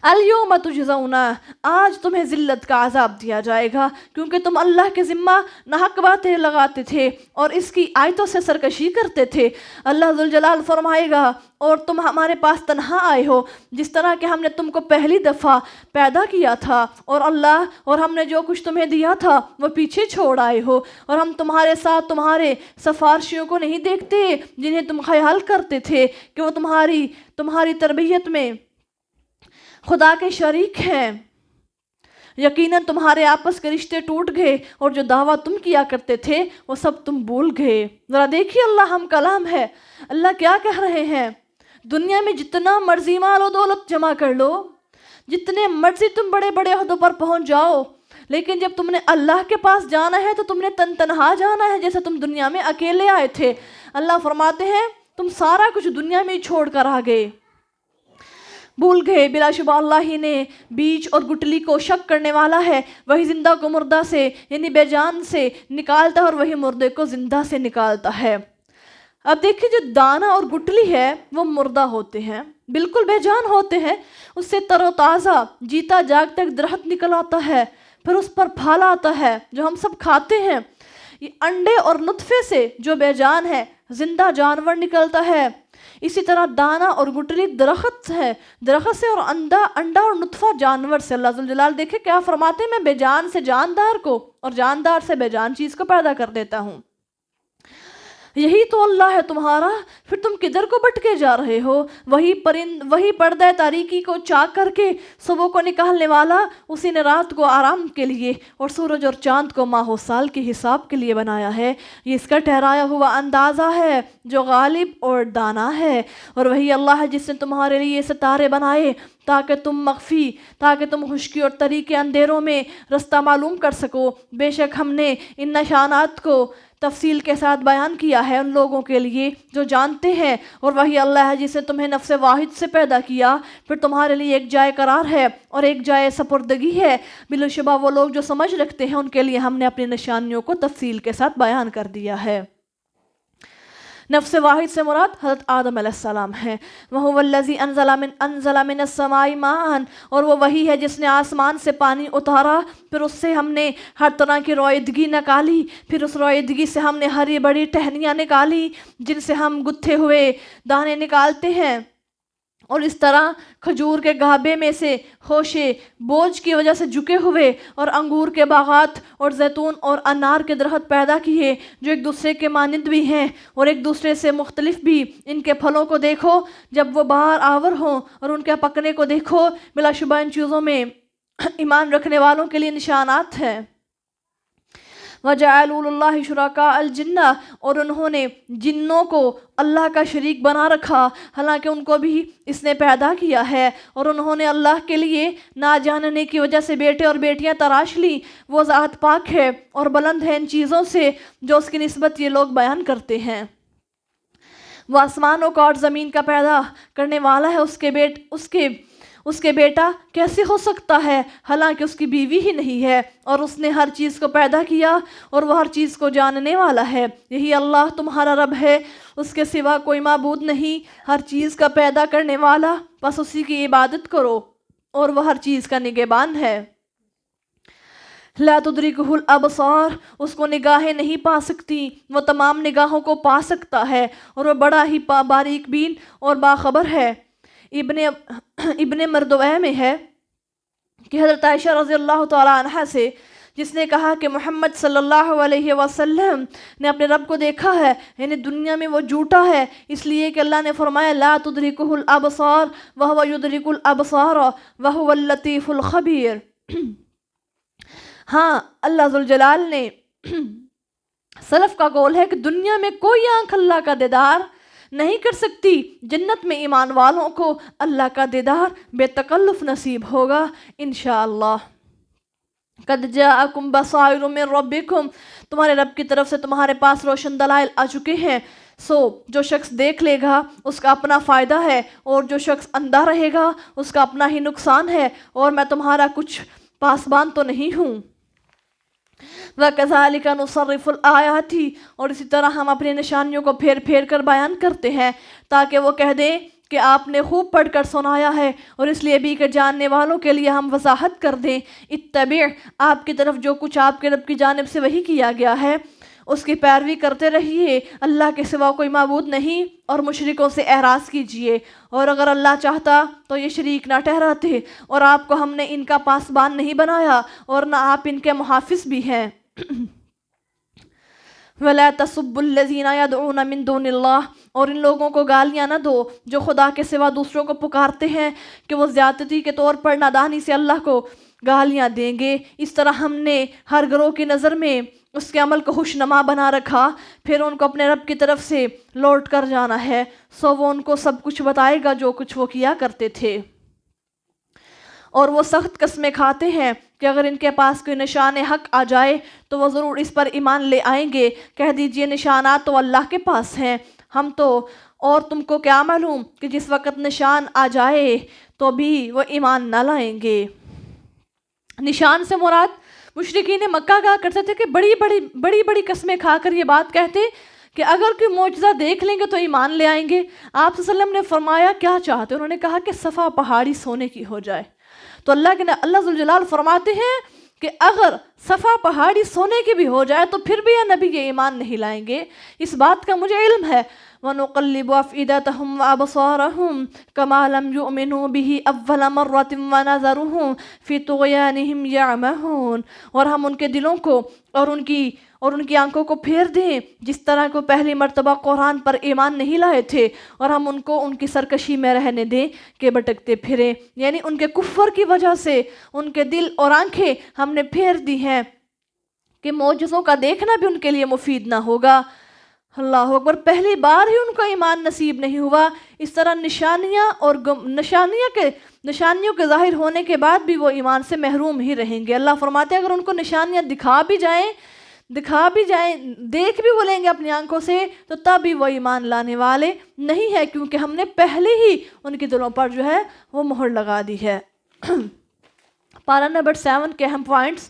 الیوم تجزون، آج تمہیں ذلت کا عذاب دیا جائے گا کیونکہ تم اللہ کے ذمہ ناحق باتیں لگاتے تھے اور اس کی آیتوں سے سرکشی کرتے تھے۔ اللہ ذوالجلال فرمائے گا اور تم ہمارے پاس تنہا آئے ہو جس طرح کہ ہم نے تم کو پہلی دفعہ پیدا کیا تھا، اور ہم نے جو کچھ تمہیں دیا تھا وہ پیچھے چھوڑ آئے ہو، اور ہم تمہارے ساتھ تمہارے سفارشیوں کو نہیں دیکھتے جنہیں تم خیال کرتے تھے کہ وہ تمہاری تربیت میں خدا کے شریک ہیں۔ یقیناً تمہارے آپس کے رشتے ٹوٹ گئے اور جو دعویٰ تم کیا کرتے تھے وہ سب تم بھول گئے۔ ذرا دیکھیے اللہ ہم کلام ہے، اللہ کیا کہہ رہے ہیں؟ دنیا میں جتنا مرضی مال و دولت جمع کر لو، جتنے مرضی تم بڑے بڑے عہدوں پر پہنچ جاؤ، لیکن جب تم نے اللہ کے پاس جانا ہے تو تم نے تنہا جانا ہے جیسے تم دنیا میں اکیلے آئے تھے۔ اللہ فرماتے ہیں تم سارا کچھ دنیا میں ہی چھوڑ کر آ گئے، بھول گئے۔ بلا شبہ اللہ ہی نے بیج اور گٹلی کو شک کرنے والا ہے، وہی زندہ کو مردہ سے یعنی بے جان سے نکالتا ہے اور وہی مردے کو زندہ سے نکالتا ہے۔ اب دیکھیں جو دانہ اور گٹلی ہے وہ مردہ ہوتے ہیں، بالکل بے جان ہوتے ہیں، اس سے تر و تازہ جیتا جاگتا ایک درخت نکل آتا ہے، پھر اس پر پھل آتا ہے جو ہم سب کھاتے ہیں۔ یہ انڈے اور نطفے سے جو بے جان ہے زندہ جانور نکلتا ہے، اسی طرح دانہ اور گٹلی درخت ہے، درخت سے اور انڈا اور نطفہ جانور سے۔ اللہ ذوالجلال دیکھیں کیا فرماتے ہیں، میں بے جان سے جاندار کو اور جاندار سے بے جان چیز کو پیدا کر دیتا ہوں۔ یہی تو اللہ ہے تمہارا، پھر تم کدھر کو بھٹکے جا رہے ہو؟ وہی پردہ تاریکی کو چاک کر کے صبح کو نکالنے والا، اسی نے رات کو آرام کے لیے اور سورج اور چاند کو ماہ و سال کے حساب کے لیے بنایا ہے۔ یہ اس کا ٹھہرایا ہوا اندازہ ہے جو غالب اور دانا ہے، اور وہی اللہ ہے جس نے تمہارے لیے ستارے بنائے تاکہ تم خشکی اور تری کے اندھیروں میں رستہ معلوم کر سکو۔ بے شک ہم نے ان نشانات کو تفصیل کے ساتھ بیان کیا ہے ان لوگوں کے لیے جو جانتے ہیں، اور وہی اللہ ہے جس نے تمہیں نفس واحد سے پیدا کیا، پھر تمہارے لیے ایک جائے قرار ہے اور ایک جائے سپردگی ہے۔ بلا شبہ وہ لوگ جو سمجھ رکھتے ہیں ان کے لیے ہم نے اپنی نشانیوں کو تفصیل کے ساتھ بیان کر دیا ہے۔ نفس واحد سے مراد حضرت آدم علیہ السلام ہے۔ وَهُوَ الَّذِي أَنزَلَ مِنَ السَّمَاءِ مَاءً، اور وہ وہی ہے جس نے آسمان سے پانی اتارا، پھر اس سے ہم نے ہر طرح کی رویدگی نکالی، پھر اس رویدگی سے ہم نے ہری بڑی ٹہنیاں نکالی جن سے ہم گتھے ہوئے دانے نکالتے ہیں، اور اس طرح کھجور کے گھابے میں سے خوشے بوجھ کی وجہ سے جھکے ہوئے اور انگور کے باغات اور زیتون اور انار کے درخت پیدا کیے جو ایک دوسرے کے مانند بھی ہیں اور ایک دوسرے سے مختلف بھی۔ ان کے پھلوں کو دیکھو جب وہ باہر آور ہوں اور ان کے پکنے کو دیکھو، بلا شبہ ان چیزوں میں ایمان رکھنے والوں کے لیے نشانات ہیں۔ وَجَعَلُوا لِلَّهِ شُرَكَاءَ الْجِنَّ، اور انہوں نے جنوں کو اللہ کا شریک بنا رکھا، حالانکہ ان کو بھی اس نے پیدا کیا ہے، اور انہوں نے اللہ کے لیے نہ جاننے کی وجہ سے بیٹے اور بیٹیاں تراش لی۔ وہ ذات پاک ہے اور بلند ہے ان چیزوں سے جو اس کی نسبت یہ لوگ بیان کرتے ہیں۔ وہ آسمانوں کا اور زمین کا پیدا کرنے والا ہے، اس کے بیٹا کیسے ہو سکتا ہے حالانکہ اس کی بیوی ہی نہیں ہے، اور اس نے ہر چیز کو پیدا کیا اور وہ ہر چیز کو جاننے والا ہے۔ یہی اللہ تمہارا رب ہے، اس کے سوا کوئی معبود نہیں، ہر چیز کا پیدا کرنے والا، بس اسی کی عبادت کرو، اور وہ ہر چیز کا نگہبان ہے۔ لا تدرکہ الابصار، اس کو نگاہیں نہیں پا سکتی، وہ تمام نگاہوں کو پا سکتا ہے، اور وہ بڑا ہی باریک بین اور باخبر ہے۔ ابن مردویہ میں ہے کہ حضرت عائشہ رضی اللہ تعالی عنہ سے، جس نے کہا کہ محمد صلی اللہ علیہ وسلم نے اپنے رب کو دیکھا ہے، یعنی دنیا میں وہ جھوٹا ہے، اس لیے کہ اللہ نے فرمایا لا تدرکہ الابصار وہو یدرک الابصار وہو اللطیف الخبیر۔ ہاں، اللہ ذوالجلال نے سلف کا قول ہے کہ دنیا میں کوئی آنکھ اللہ کا دیدار نہیں کر سکتی، جنت میں ایمان والوں کو اللہ کا دیدار بے تکلف نصیب ہوگا انشاءاللہ۔ قد جاءکم بصائر من ربکم، تمہارے رب کی طرف سے تمہارے پاس روشن دلائل آ چکے ہیں، سو جو شخص دیکھ لے گا اس کا اپنا فائدہ ہے، اور جو شخص اندھا رہے گا اس کا اپنا ہی نقصان ہے، اور میں تمہارا کچھ پاسبان تو نہیں ہوں۔ وَكَذَلِكَ نُصَرِّفُ الْآيَاتِ، اور اسی طرح ہم اپنی نشانیوں کو پھیر پھیر کر بیان کرتے ہیں تاکہ وہ کہہ دیں کہ آپ نے خوب پڑھ کر سنایا ہے، اور اس لیے بھی کہ جاننے والوں کے لیے ہم وضاحت کر دیں۔ اتبع، آپ کی طرف جو کچھ آپ کے رب کی جانب سے وحی کیا گیا ہے اس کی پیروی کرتے رہیے، اللہ کے سوا کوئی معبود نہیں، اور مشرکوں سے اعراض کیجئے، اور اگر اللہ چاہتا تو یہ شریک نہ ٹھہراتے، اور آپ کو ہم نے ان کا پاسبان نہیں بنایا، اور نہ آپ ان کے محافظ بھی ہیں۔ وَلَا تَسُبُّوا الَّذِينَ يَدْعُونَ مِن دُونِ اللَّهِ، اور ان لوگوں کو گالیاں نہ دو جو خدا کے سوا دوسروں کو پکارتے ہیں کہ وہ زیادتی کے طور پر نادانی سے اللہ کو گالیاں دیں گے۔ اس طرح ہم نے ہر گروہ کی نظر میں اس کے عمل کو خوشنما بنا رکھا، پھر ان کو اپنے رب کی طرف سے لوٹ کر جانا ہے، سو وہ ان کو سب کچھ بتائے گا جو کچھ وہ کیا کرتے تھے۔ اور وہ سخت قسمیں کھاتے ہیں کہ اگر ان کے پاس کوئی نشان حق آ جائے تو وہ ضرور اس پر ایمان لے آئیں گے۔ کہہ دیجئے نشانات تو اللہ کے پاس ہیں، ہم تو، اور تم کو کیا معلوم کہ جس وقت نشان آ جائے تو بھی وہ ایمان نہ لائیں گے۔ نشان سے مراد مشرکین مکہ کہا کرتے تھے کہ بڑی بڑی قسمیں کھا کر یہ بات کہتے کہ اگر کوئی معجزہ دیکھ لیں گے تو ایمان لے آئیں گے۔ آپ صلی اللہ علیہ وسلم نے فرمایا کیا چاہتے؟ انہوں نے کہا کہ صفا پہاڑی سونے کی ہو جائے۔ تو اللہ ذوالجلال فرماتے ہیں کہ اگر صفا پہاڑی سونے کی بھی ہو جائے تو پھر بھی یہ نبی یہ ایمان نہیں لائیں گے، اس بات کا مجھے علم ہے۔ وَنُقَلِّبُ أَفْئِدَتَهُمْ وَأَبْصَارَهُمْ كَمَا لَمْ يُؤْمِنُوا بِهِ أَوَّلَ مَرَّةٍ وَنَذَرُهُمْ فِي طُغْيَانِهِمْ يَعْمَهُونَ، اور ہم ان کے دلوں کو اور ان کی آنکھوں کو پھیر دیں جس طرح کو پہلی مرتبہ قرآن پر ایمان نہیں لائے تھے، اور ہم ان کو ان کی سرکشی میں رہنے دیں کہ بھٹکتے پھریں، یعنی ان کے کفر کی وجہ سے ان کے دل اور آنکھیں ہم نے پھیر دی ہیں کہ معجزوں کا دیکھنا بھی ان کے لیے مفید نہ ہوگا۔ اللہ اکبر، پہلی بار ہی ان کو ایمان نصیب نہیں ہوا۔ اس طرح نشانیوں کے ظاہر ہونے کے بعد بھی وہ ایمان سے محروم ہی رہیں گے۔ اللہ فرماتے ہیں اگر ان کو نشانیاں دکھا بھی جائیں، دیکھ بھی وہ لیں گے اپنی آنکھوں سے، تو تب بھی وہ ایمان لانے والے نہیں ہے، کیونکہ ہم نے پہلے ہی ان کے دلوں پر جو ہے وہ مہر لگا دی ہے۔ پارہ نمبر 7 کے اہم پوائنٹس۔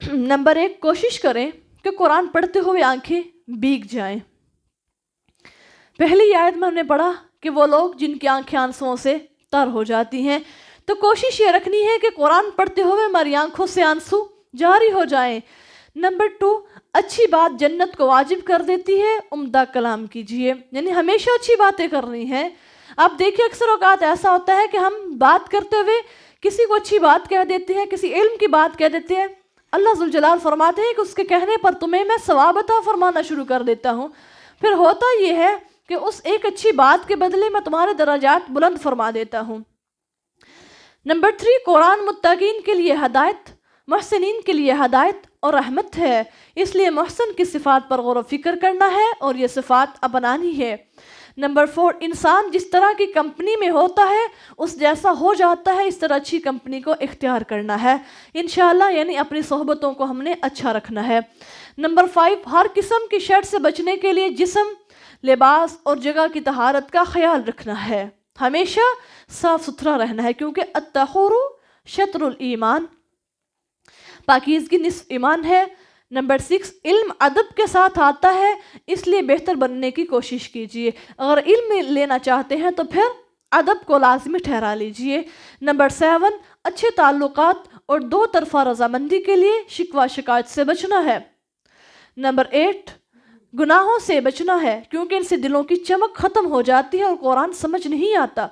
نمبر 1، کوشش کریں کہ قرآن پڑھتے ہوئے آنکھیں بھیگ جائیں۔ پہلی آیت میں ہم نے پڑھا کہ وہ لوگ جن کی آنکھیں آنسوؤں سے تر ہو جاتی ہیں، تو کوشش یہ رکھنی ہے کہ قرآن پڑھتے ہوئے ہماری آنکھوں سے آنسو جاری ہو جائیں۔ نمبر 2، اچھی بات جنت کو واجب کر دیتی ہے، عمدہ کلام کیجئے، یعنی ہمیشہ اچھی باتیں کرنی ہیں۔ آپ دیکھیں اکثر اوقات ایسا ہوتا ہے کہ ہم بات کرتے ہوئے کسی کو اچھی بات کہہ دیتے ہیں، کسی علم کی بات کہہ دیتے ہیں، اللہ ذوالجلال فرماتے ہیں کہ اس کے کہنے پر تمہیں میں ثواب عطا فرمانا شروع کر دیتا ہوں۔ پھر ہوتا یہ ہے کہ اس ایک اچھی بات کے بدلے میں تمہارے درجات بلند فرما دیتا ہوں۔ نمبر 3، قرآن متقین کے لیے ہدایت، محسنین کے لیے ہدایت اور رحمت ہے، اس لیے محسن کی صفات پر غور و فکر کرنا ہے اور یہ صفات اپنانی ہے۔ نمبر 4، انسان جس طرح کی کمپنی میں ہوتا ہے اس جیسا ہو جاتا ہے، اس طرح اچھی کمپنی کو اختیار کرنا ہے انشاءاللہ، یعنی اپنی صحبتوں کو ہم نے اچھا رکھنا ہے۔ نمبر 5، ہر قسم کی شر سے بچنے کے لیے جسم، لباس اور جگہ کی طہارت کا خیال رکھنا ہے۔ ہمیشہ صاف ستھرا رہنا ہے، کیونکہ الطہور شطر الایمان، پاکیزگی نصف ایمان ہے۔ نمبر 6، علم ادب کے ساتھ آتا ہے، اس لیے بہتر بننے کی کوشش کیجیے۔ اگر علم لینا چاہتے ہیں تو پھر ادب کو لازمی ٹھہرا لیجیے۔ نمبر 7، اچھے تعلقات اور دو طرفہ رضامندی کے لیے شکوہ شکایت سے بچنا ہے۔ نمبر 8، گناہوں سے بچنا ہے، کیونکہ ان سے دلوں کی چمک ختم ہو جاتی ہے اور قرآن سمجھ نہیں آتا۔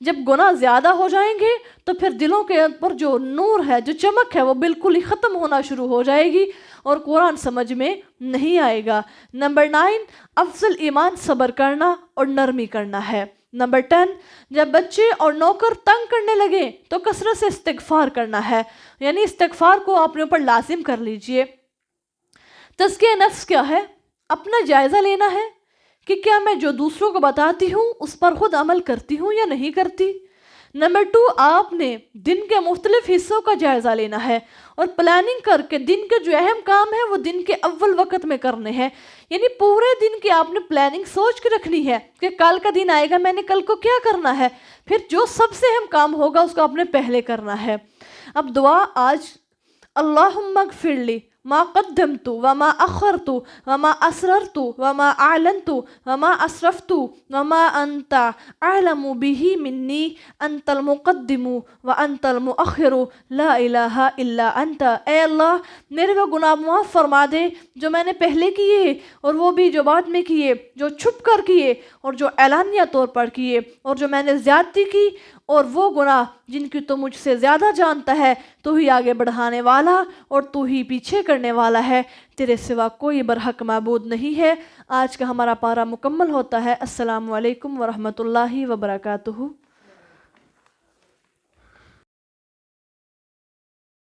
جب گناہ زیادہ ہو جائیں گے تو پھر دلوں کے اوپر جو نور ہے، جو چمک ہے، وہ بالکل ہی ختم ہونا شروع ہو جائے گی اور قرآن سمجھ میں نہیں آئے گا۔ نمبر 9، افضل ایمان صبر کرنا اور نرمی کرنا ہے۔ نمبر 10، جب بچے اور نوکر تنگ کرنے لگے تو کثرت سے استغفار کرنا ہے، یعنی استغفار کو اپنے اوپر لازم کر لیجئے۔ تزکیہ نفس کیا ہے؟ اپنا جائزہ لینا ہے کہ کیا میں جو دوسروں کو بتاتی ہوں اس پر خود عمل کرتی ہوں یا نہیں کرتی۔ نمبر 2، آپ نے دن کے مختلف حصوں کا جائزہ لینا ہے اور پلاننگ کر کے دن کے جو اہم کام ہیں وہ دن کے اول وقت میں کرنے ہیں، یعنی پورے دن کی آپ نے پلاننگ سوچ کے رکھنی ہے کہ کل کا دن آئے گا، میں نے کل کو کیا کرنا ہے، پھر جو سب سے اہم کام ہوگا اس کو آپ نے پہلے کرنا ہے۔ اب دعا آج، اللہم اغفر لی ما قدمت وما اخرت وما اسررت وما اعلنت وما اسرفت وما انت اعلم به منی انت المقدم وانت المؤخر لا الہ الا انت۔ اے اللہ میرے وہ گناہ معاف فرما دے جو میں نے پہلے کیے اور وہ بھی جو بعد میں کیے، جو چھپ کر کیے اور جو اعلانیہ طور پر کیے، اور جو میں نے زیادتی کی اور وہ گناہ جن کی تو مجھ سے زیادہ جانتا ہے۔ تو ہی آگے بڑھانے والا اور تو ہی پیچھے کرنے والا ہے، تیرے سوا کوئی برحق معبود نہیں ہے۔ آج کا ہمارا پارہ مکمل ہوتا ہے۔ السلام علیکم ورحمۃ اللہ وبرکاتہ۔